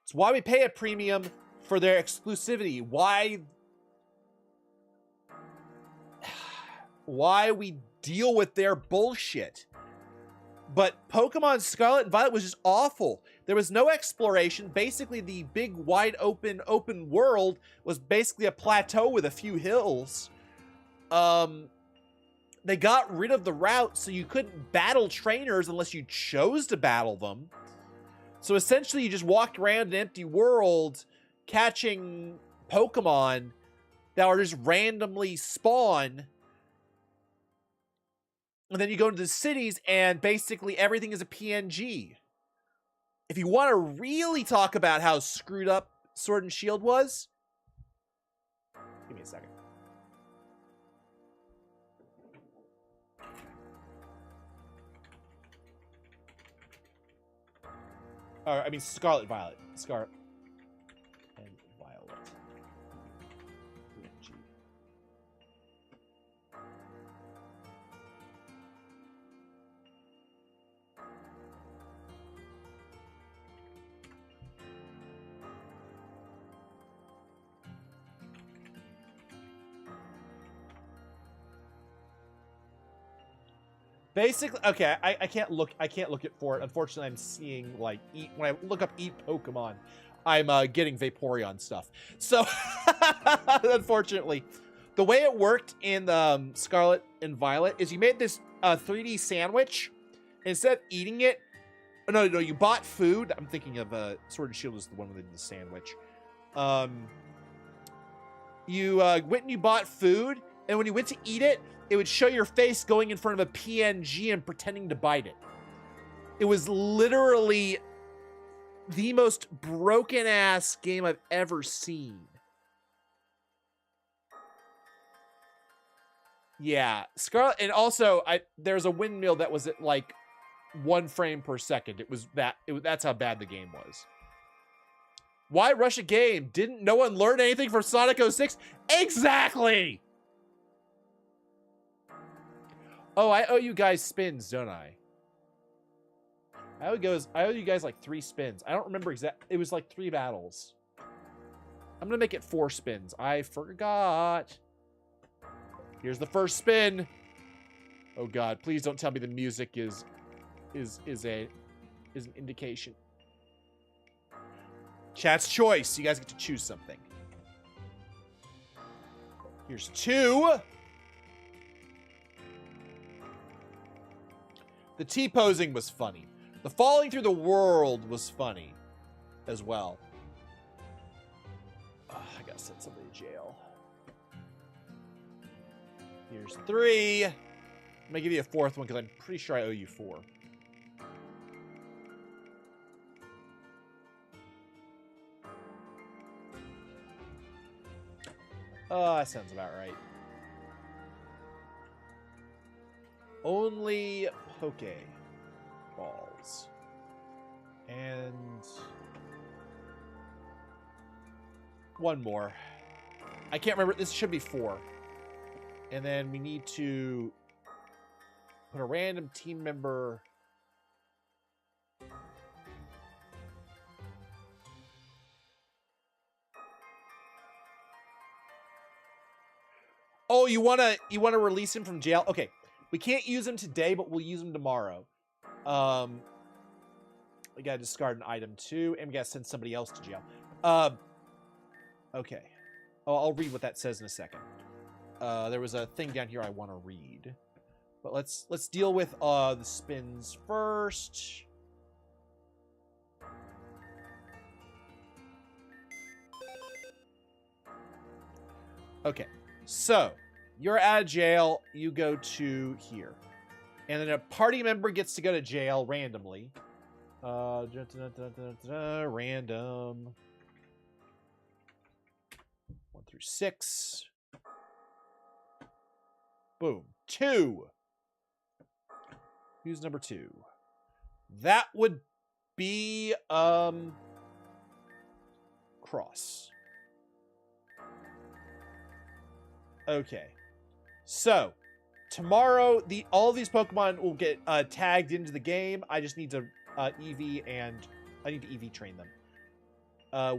A: it's why we pay a premium for their exclusivity. Why we deal with their bullshit. But Pokemon Scarlet and Violet was just awful. There was no exploration. Basically, the big, wide open world was basically a plateau with a few hills. They got rid of the route, so you couldn't battle trainers unless you chose to battle them. So essentially, you just walked around an empty world catching Pokemon that are just randomly spawn. And then you go into the cities, and basically everything is a PNG. If you want to really talk about how screwed up Sword and Shield was, give me a second. I mean, Scarlet Violet. Scarlet and Violet. PNG. Basically, okay, I can't look it for it. Unfortunately, I'm seeing like when I look up eat Pokemon, I'm getting Vaporeon stuff. So unfortunately, the way it worked in Scarlet and Violet is you made this 3D sandwich. Instead of eating it, no, you bought food. I'm thinking of Sword and Shield is the one where they did the sandwich. You went and you bought food, and when you went to eat it, it would show your face going in front of a PNG and pretending to bite it. It was literally the most broken-ass game I've ever seen. Yeah, Scarlet, and also there's a windmill that was at like 1 frame per second. That's how bad the game was. Why rush a game? Didn't no one learn anything from Sonic 06? Exactly! Oh, I owe you guys spins, don't I? I owe you guys like 3 spins. I don't remember exact. It was like 3 battles. I'm gonna make it 4 spins. I forgot. Here's the first spin. Oh God, please don't tell me the music is an indication. Chat's choice. You guys get to choose something. Here's 2. The T-posing was funny. The falling through the world was funny as well. Oh, I gotta send somebody to jail. Here's 3. I'm gonna give you a 4th one because I'm pretty sure I owe you 4. Oh, that sounds about right. Only Pokeballs. And 1 more. I can't remember. This should be 4. And then we need to put a random team member. Oh, you wanna release him from jail? Okay. We can't use him today, but we'll use him tomorrow. We gotta discard an item too, and we gotta send somebody else to jail. Okay. Oh, I'll read what that says in a second. There was a thing down here I want to read, but let's deal with the spins first. Okay, so you're out of jail. You go to here. And then a party member gets to go to jail randomly. Random. 1 through 6. Boom. 2. Who's number 2? That would be Cross. Okay. So, tomorrow, all these Pokemon will get tagged into the game. I just need to EV and I need to EV train them.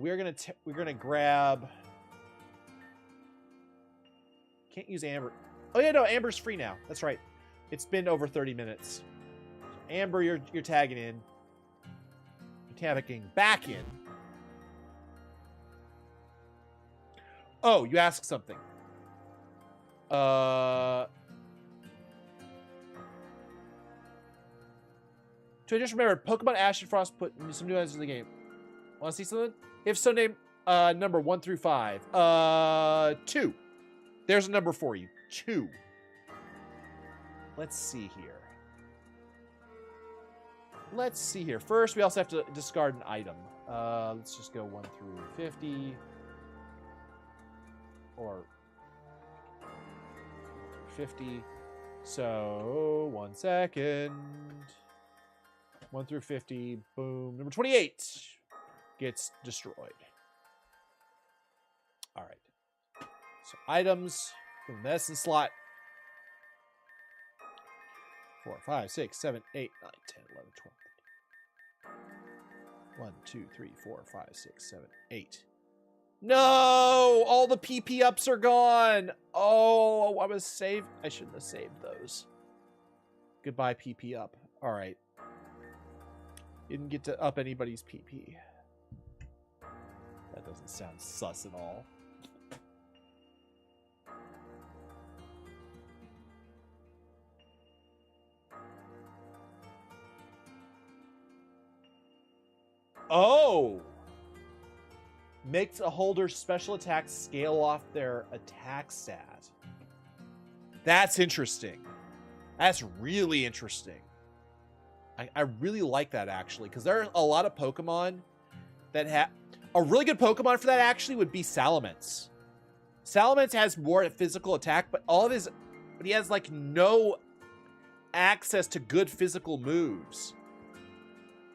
A: We're gonna grab. Can't use Amber. Oh yeah, no, Amber's free now. That's right. It's been over 30 minutes. Amber, you're tagging in. You're tagging back in. Oh, you asked something. So I just remembered, Pokemon Ash and Frost put some new items in the game. Want to see something? If so, name number 1 through 5. 2. There's a number for you. 2. Let's see here. First, we also have to discard an item. Let's just go 1 through 50. Or 50. So, 1 second. 1 through 50. Boom. Number 28 gets destroyed. All right. So, items from the medicine slot. 4, 5, 6, 7, 8, 9, 10, 11, 12. 1, 2, 3, 4, 5, 6, 7, 8. No! All the PP ups are gone! Oh, I was saved. I shouldn't have saved those. Goodbye, PP up. Alright. Didn't get to up anybody's PP. That doesn't sound sus at all. Oh! Makes a holder's special attacks scale off their attack stat. That's interesting. That's really interesting. I really like that, actually, because there are a lot of Pokemon that have... A really good Pokemon for that, actually, would be Salamence. Salamence has more physical attack, but all of his... But he has, like, no access to good physical moves.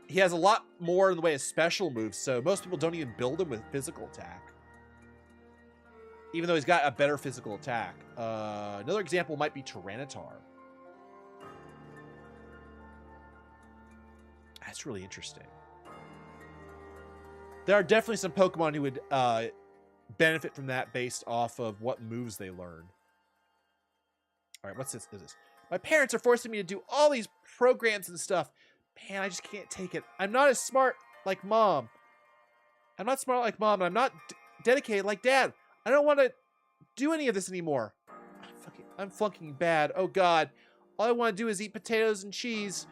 A: He has a lot more in the way of special moves, so most people don't even build him with physical attack. Even though he's got a better physical attack. Another example might be Tyranitar. That's really interesting. There are definitely some Pokemon who would benefit from that based off of what moves they learn. All right, what's this? My parents are forcing me to do all these programs and stuff. Man, I just can't take it. I'm not as smart like Mom. I'm not smart like Mom, and I'm not dedicated like Dad. I don't want to do any of this anymore. I'm flunking bad. Oh, God. All I want to do is eat potatoes and cheese.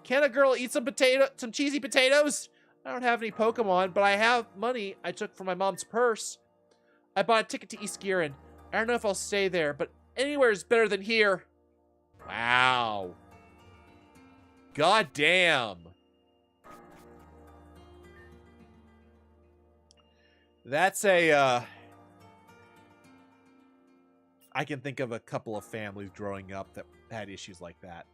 A: Can a girl eat some cheesy potatoes? I don't have any Pokemon, but I have money I took from my mom's purse. I bought a ticket to East Giron. I don't know if I'll stay there, but anywhere is better than here. Wow. God damn. That's a, I can think of a couple of families growing up that had issues like that.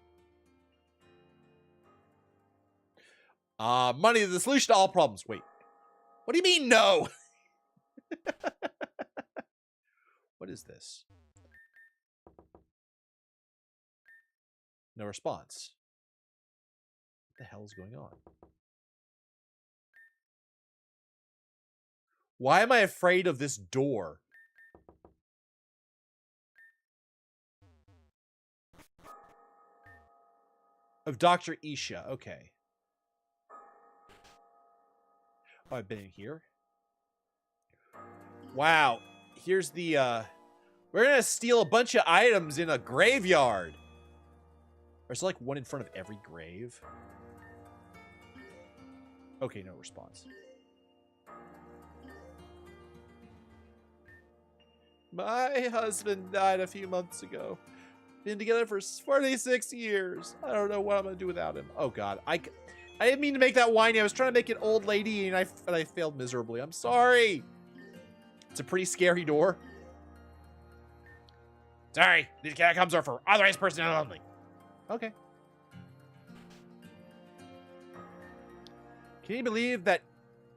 A: Money is the solution to all problems. Wait. What do you mean, no? What is this? No response. What the hell is going on? Why am I afraid of this door? Of Dr. Isha. Okay. Oh, I've been in here. Wow. Here's the, we're gonna steal a bunch of items in a graveyard. There's like one in front of every grave. Okay, no response. My husband died a few months ago. Been together for 46 years. I don't know what I'm gonna do without him. Oh God, I didn't mean to make that whiny. I was trying to make an old lady, and I failed miserably. I'm sorry. It's a pretty scary door.
C: Sorry, these catacombs are for authorized personnel only.
A: Okay. Can you believe that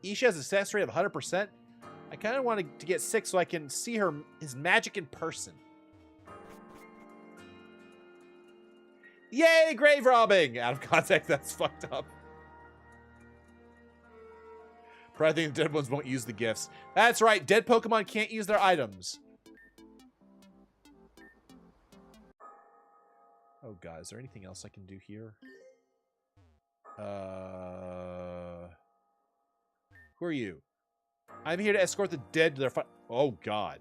A: Isha has a success rate of 100%? I kind of wanted to get 6 so I can see his magic in person. Yay, grave robbing! Out of context, that's fucked up. But I think the dead ones won't use the gifts. That's right, dead Pokemon can't use their items. Oh god, is there anything else I can do here? Who are you? I'm here to escort the dead to their oh god.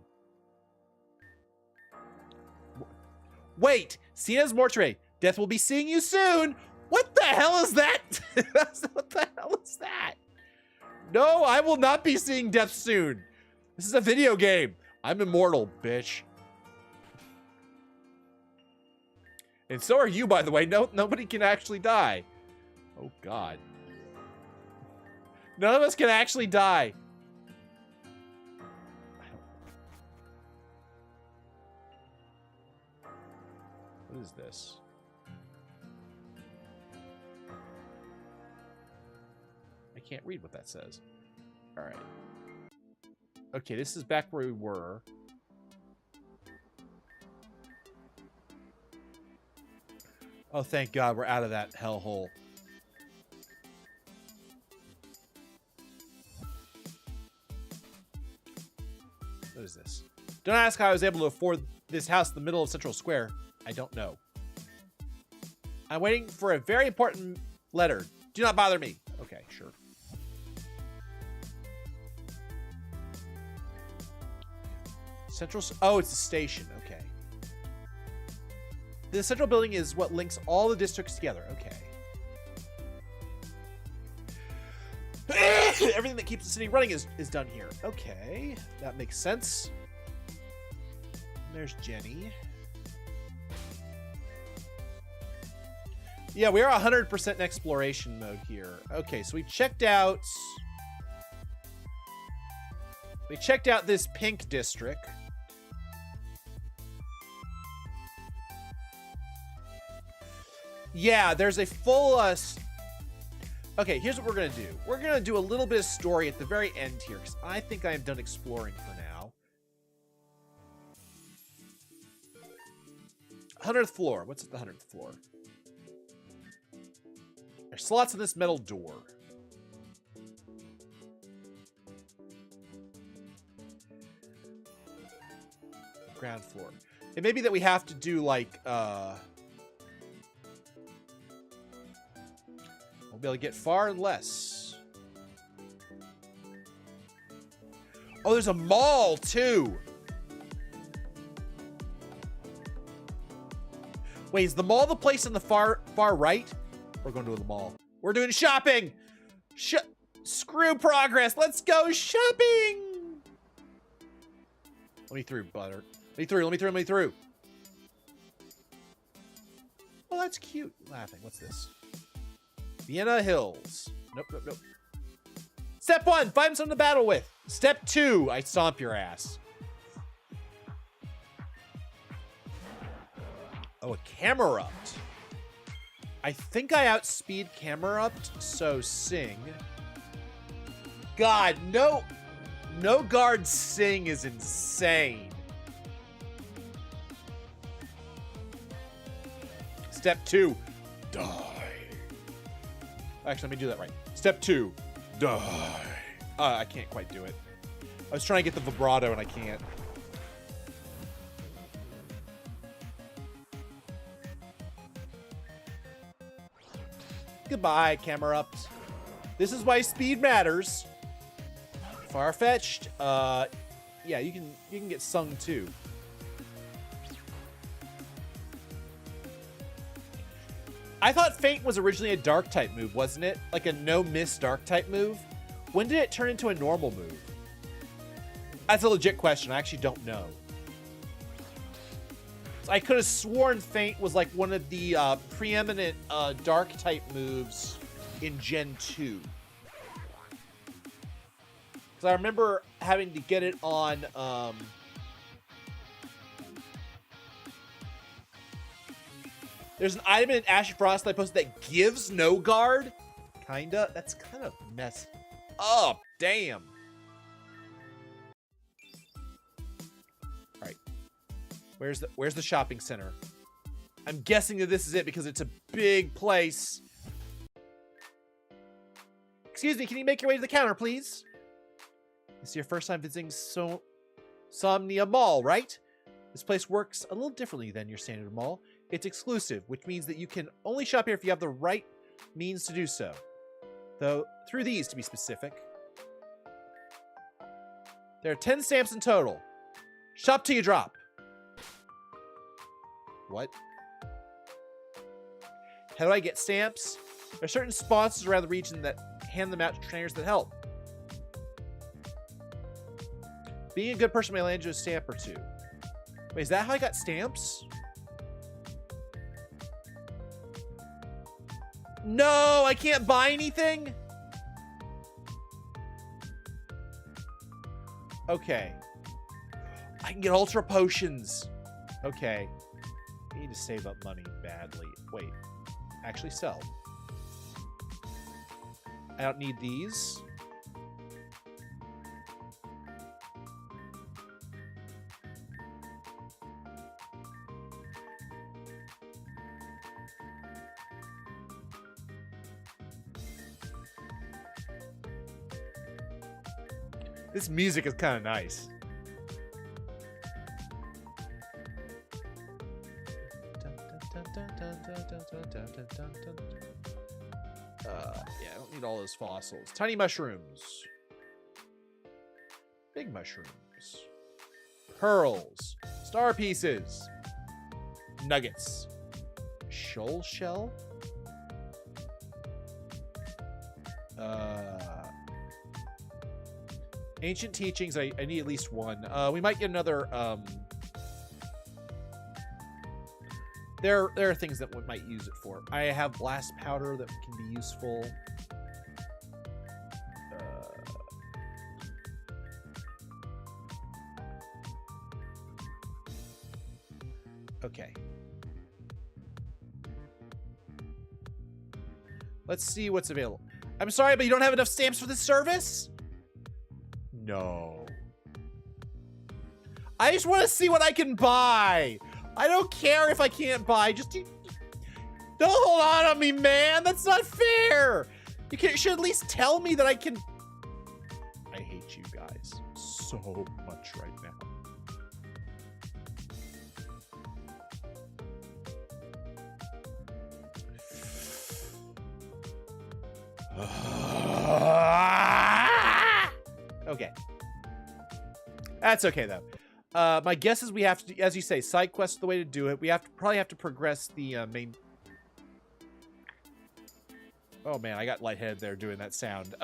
A: Wait! Cena's Mortuary. Death will be seeing you soon! What the hell is that? What the hell is that? No, I will not be seeing Death soon. This is a video game. I'm immortal, bitch. And so are you, by the way. No, nobody can actually die. Oh, God. None of us can actually die. What is this? I can't read what that says. All right. Okay, this is back where we were. Oh, thank God we're out of that hellhole. What is this? Don't ask how I was able to afford this house in the middle of Central Square. I don't know. I'm waiting for a very important letter. Do not bother me. Okay, sure. Central... Oh, it's a station. Okay. The central building is what links all the districts together. Okay. Everything that keeps the city running is done here. Okay. That makes sense. There's Jenny. Yeah, we are 100% in exploration mode here. Okay, so we checked out... We checked out this pink district. Yeah, there's a full... Okay, here's what we're going to do. We're going to do a little bit of story at the very end here, because I think I am done exploring for now. 100th floor. What's at the 100th floor? There's slots in this metal door. Ground floor. It may be that we have to do, like, we'll be able to get far and less. Oh, there's a mall, too! Wait, is the mall the place in the far right? We're going to the mall. We're doing shopping! Screw progress! Let's go shopping! Let me through, butter. Let me through, let me through, let me through. Oh, that's cute. Laughing. What's this? Vienna Hills. Nope, nope, nope. Step 1, find something to battle with. Step 2, I stomp your ass. Oh, a Camerupt. I think I outspeed Camerupt, so Sing. God, no guard Sing is insane. Step 2, die. Actually, let me do that right. Step 2, die. I can't quite do it. I was trying to get the vibrato and I can't. Goodbye, Camerupt. This is why speed matters. Far-fetched. Yeah, you can get sung too. I thought Faint was originally a dark type move, wasn't it? Like a no-miss dark type move? When did it turn into a normal move? That's a legit question. I actually don't know. So I could have sworn Faint was like one of the preeminent dark type moves in Gen 2. Because I remember having to get it on... There's an item in Ash Frost I posted that gives no guard. Kinda. That's kind of messed up. Damn. Where's the shopping center? I'm guessing that this is it because it's a big place. Excuse me, can you make your way to the counter, please? This is your first time visiting Somnia Mall, right? This place works a little differently than your standard mall. It's exclusive, which means that you can only shop here if you have the right means to do so. Though, through these, to be specific. There are 10 stamps in total. Shop till you drop. What? How do I get stamps? There are certain sponsors around the region that hand them out to trainers that help. Being a good person may land you a stamp or two. Wait, is that how I got stamps? No, I can't buy anything? Okay. I can get ultra potions. Okay. I need to save up money badly. Wait. Actually sell. I don't need these. This music is kind of nice. Yeah, I don't need all those fossils. Tiny mushrooms. Big mushrooms. Pearls. Star pieces. Nuggets. Shoal shell. Ancient teachings. I need at least one. We might get another. There are things that we might use it for. I have blast powder that can be useful. Okay. Let's see what's available. I'm sorry, but you don't have enough stamps for this service? No. I just want to see what I can buy. I don't care if I can't buy. Just don't hold on me, man. That's not fair. You should at least tell me that I can. I hate you guys so much right now. Okay. That's okay, though. My guess is we have to, as you say, side quest is the way to do it. We probably have to progress the main... Oh, man, I got lightheaded there doing that sound.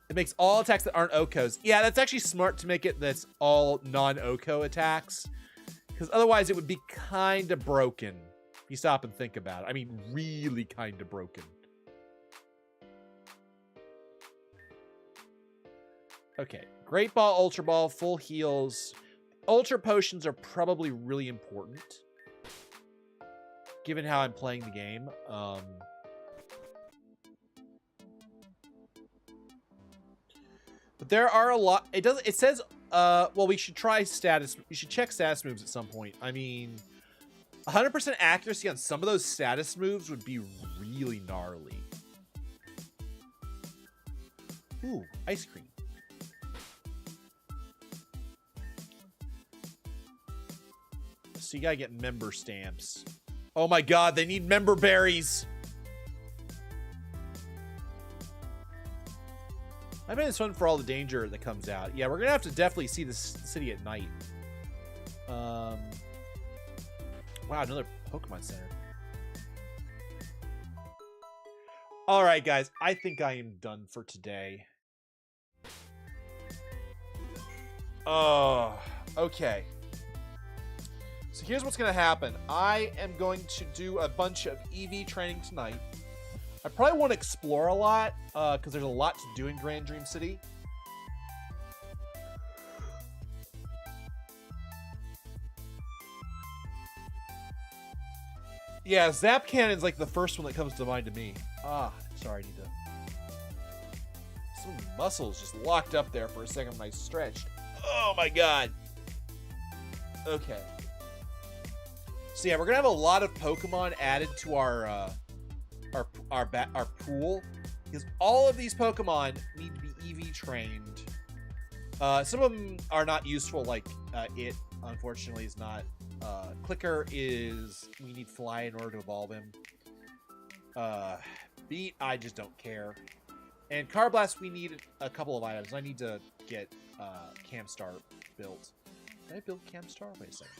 A: It makes all attacks that aren't OKOs. Yeah, that's actually smart to make it that's all non-OKO attacks. Because otherwise it would be kind of broken. If you stop and think about it. I mean, really kind of broken. Okay. Great Ball, Ultra Ball, full heals. Ultra Potions are probably really important. Given how I'm playing the game. But there are a lot. It says, well, we should try status. We should check status moves at some point. I mean, 100% accuracy on some of those status moves would be really gnarly. Ooh, ice cream. So you gotta get member stamps. Oh my god, they need member berries. I bet it's fun for all the danger that comes out. Yeah, we're gonna have to definitely see this city at night. Wow, another Pokemon Center. All right, guys, I think I am done for today. Oh, okay. So here's what's going to happen. I am going to do a bunch of EV training tonight. I probably want to explore a lot because there's a lot to do in Grand Dream City. Yeah, Zap Cannon's like the first one that comes to mind to me. Ah, sorry, I need to Some muscles just locked up there for a second when I stretched. Oh my god. Okay. So yeah, we're gonna have a lot of Pokemon added to our pool, because all of these Pokemon need to be EV trained. Some of them are not useful, like it unfortunately is not. Clicker is, we need Fly in order to evolve him. Beat, I just don't care. And Carblast, we need a couple of items. I need to get Camstar built. Did I build Camstar? Wait a second.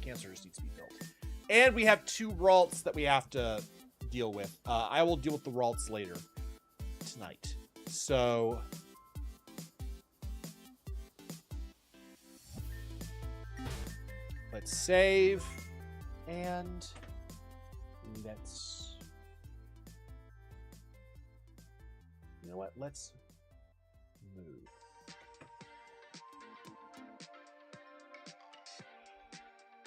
A: Camstar just needs to be built. And we have 2 Ralts that we have to deal with. I will deal with the Ralts later tonight. So let's save, and let's, you know what, let's move.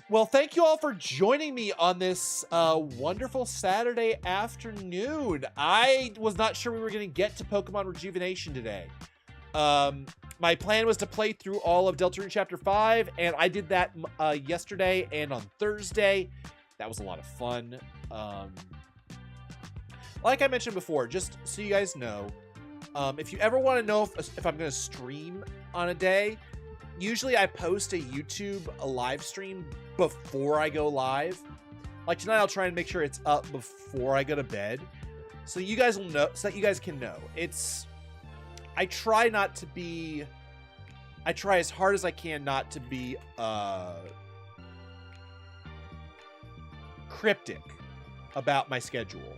A: Well, thank you all for joining me on this wonderful Saturday afternoon. I was not sure we were going to get to Pokemon Rejuvenation today. My plan was to play through all of Deltarune Chapter 5, and I did that yesterday and on Thursday. That was a lot of fun. Like I mentioned before, just so you guys know, if you ever want to know if I'm going to stream on a day, usually I post a live stream before I go live. Like tonight, I'll try and make sure it's up before I go to bed, so you guys will know, so that you guys can know. I try as hard as I can not to be cryptic about my schedule.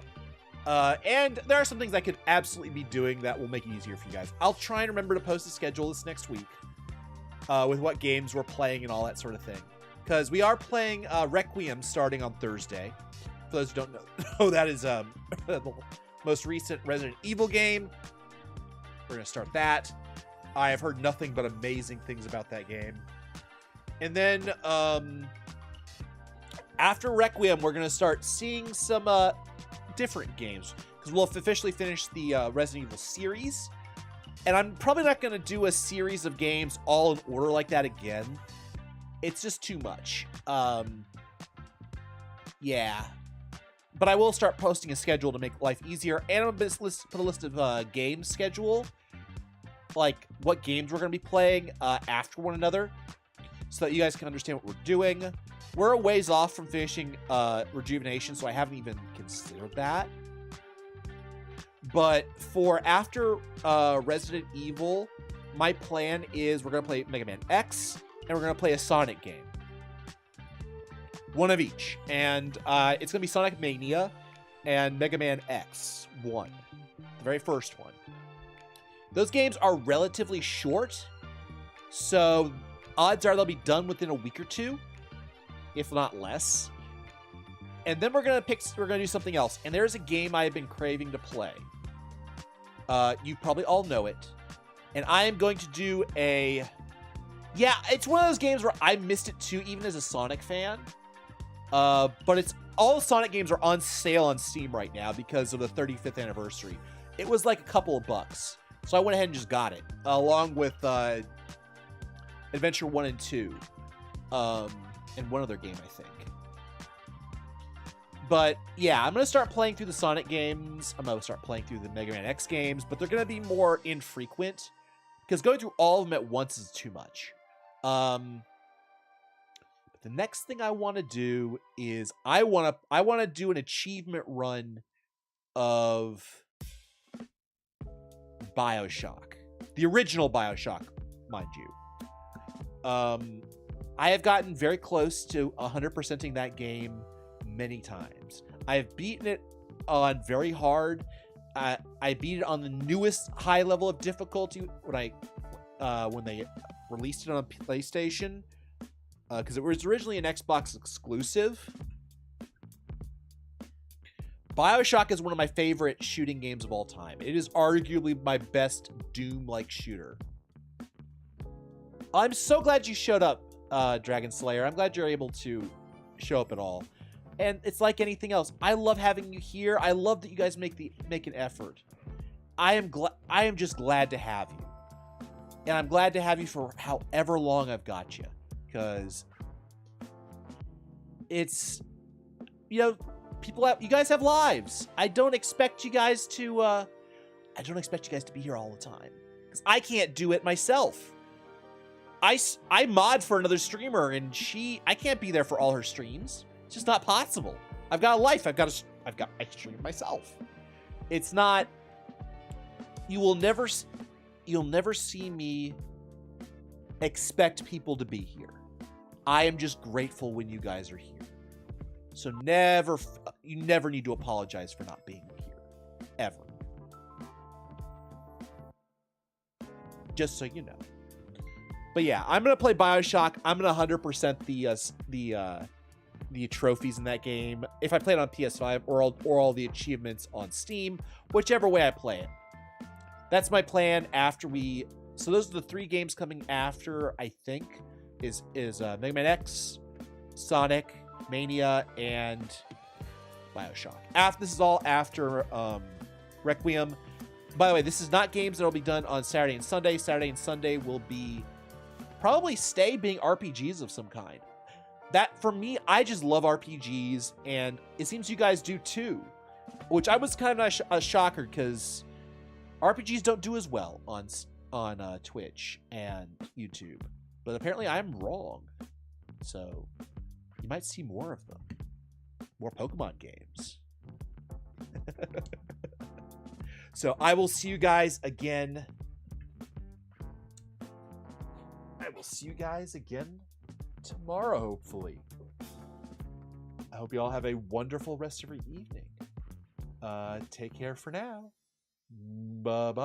A: And there are some things I could absolutely be doing that will make it easier for you guys. I'll try and remember to post a schedule this next week with what games we're playing and all that sort of thing. Because we are playing Requiem starting on Thursday. For those who don't know, that is the most recent Resident Evil game. We're going to start that. I have heard nothing but amazing things about that game. And then after Requiem, we're going to start seeing some different games, because we'll have officially finished the Resident Evil series. And I'm probably not going to do a series of games all in order like that again. It's just too much. Yeah. But I will start posting a schedule to make life easier. And I'm going to put a list of game schedule, like what games we're going to be playing after one another, so that you guys can understand what we're doing. We're a ways off from finishing Rejuvenation, so I haven't even considered that. But for after Resident Evil, my plan is we're going to play Mega Man X, and we're going to play a Sonic game. One of each. And it's going to be Sonic Mania and Mega Man X1. The very first one. Those games are relatively short, so odds are they'll be done within a week or two, if not less. And then we're gonna do something else. And there's a game I've been craving to play. You probably all know it. And I am going to do yeah, it's one of those games where I missed it too, even as a Sonic fan. But all the Sonic games are on sale on Steam right now because of the 35th anniversary. It was like a couple of bucks. So I went ahead and just got it, along with Adventure 1 and 2, and one other game, I think. But yeah, I'm going to start playing through the Sonic games. I'm going to start playing through the Mega Man X games, but they're going to be more infrequent, because going through all of them at once is too much. But the next thing I want to do is I want to do an achievement run of BioShock, the original BioShock, mind you. I have gotten very close to 100%ing that game many times. I have beaten it on very hard. I beat it on the newest high level of difficulty when they released it on PlayStation, because it was originally an Xbox exclusive. BioShock is one of my favorite shooting games of all time. It is arguably my best Doom-like shooter. I'm so glad you showed up, Dragon Slayer. I'm glad you're able to show up at all. And it's like anything else. I love having you here. I love that you guys make an effort.
B: I am just glad to have you. And I'm glad to have you for however long I've got you. Because it's, you know, you guys have lives. I don't expect you guys to be here all the time. Because I can't do it myself. I mod for another streamer, and I can't be there for all her streams. It's just not possible. I've got a life. I stream myself. It's not. You'll never see me expect people to be here. I am just grateful when you guys are here. So you never need to apologize for not being here, ever. Just so you know. But yeah, I'm gonna play BioShock. I'm gonna 100% the trophies in that game if I play it on PS5 or all the achievements on Steam, whichever way I play it. That's my plan after we. So those are the 3 games coming after. I think is Mega Man X, Sonic Mania, and BioShock. This is all after Requiem. By the way, this is not games that will be done on Saturday and Sunday. Saturday and Sunday will be probably being RPGs of some kind. That, for me, I just love RPGs, and it seems you guys do too. Which I was kind of a shocker, because RPGs don't do as well on Twitch and YouTube. But apparently I'm wrong. So you might see more of them. More Pokemon games. So I will see you guys again. I will see you guys again tomorrow, hopefully. I hope you all have a wonderful rest of your evening. Take care for now. Bye-bye.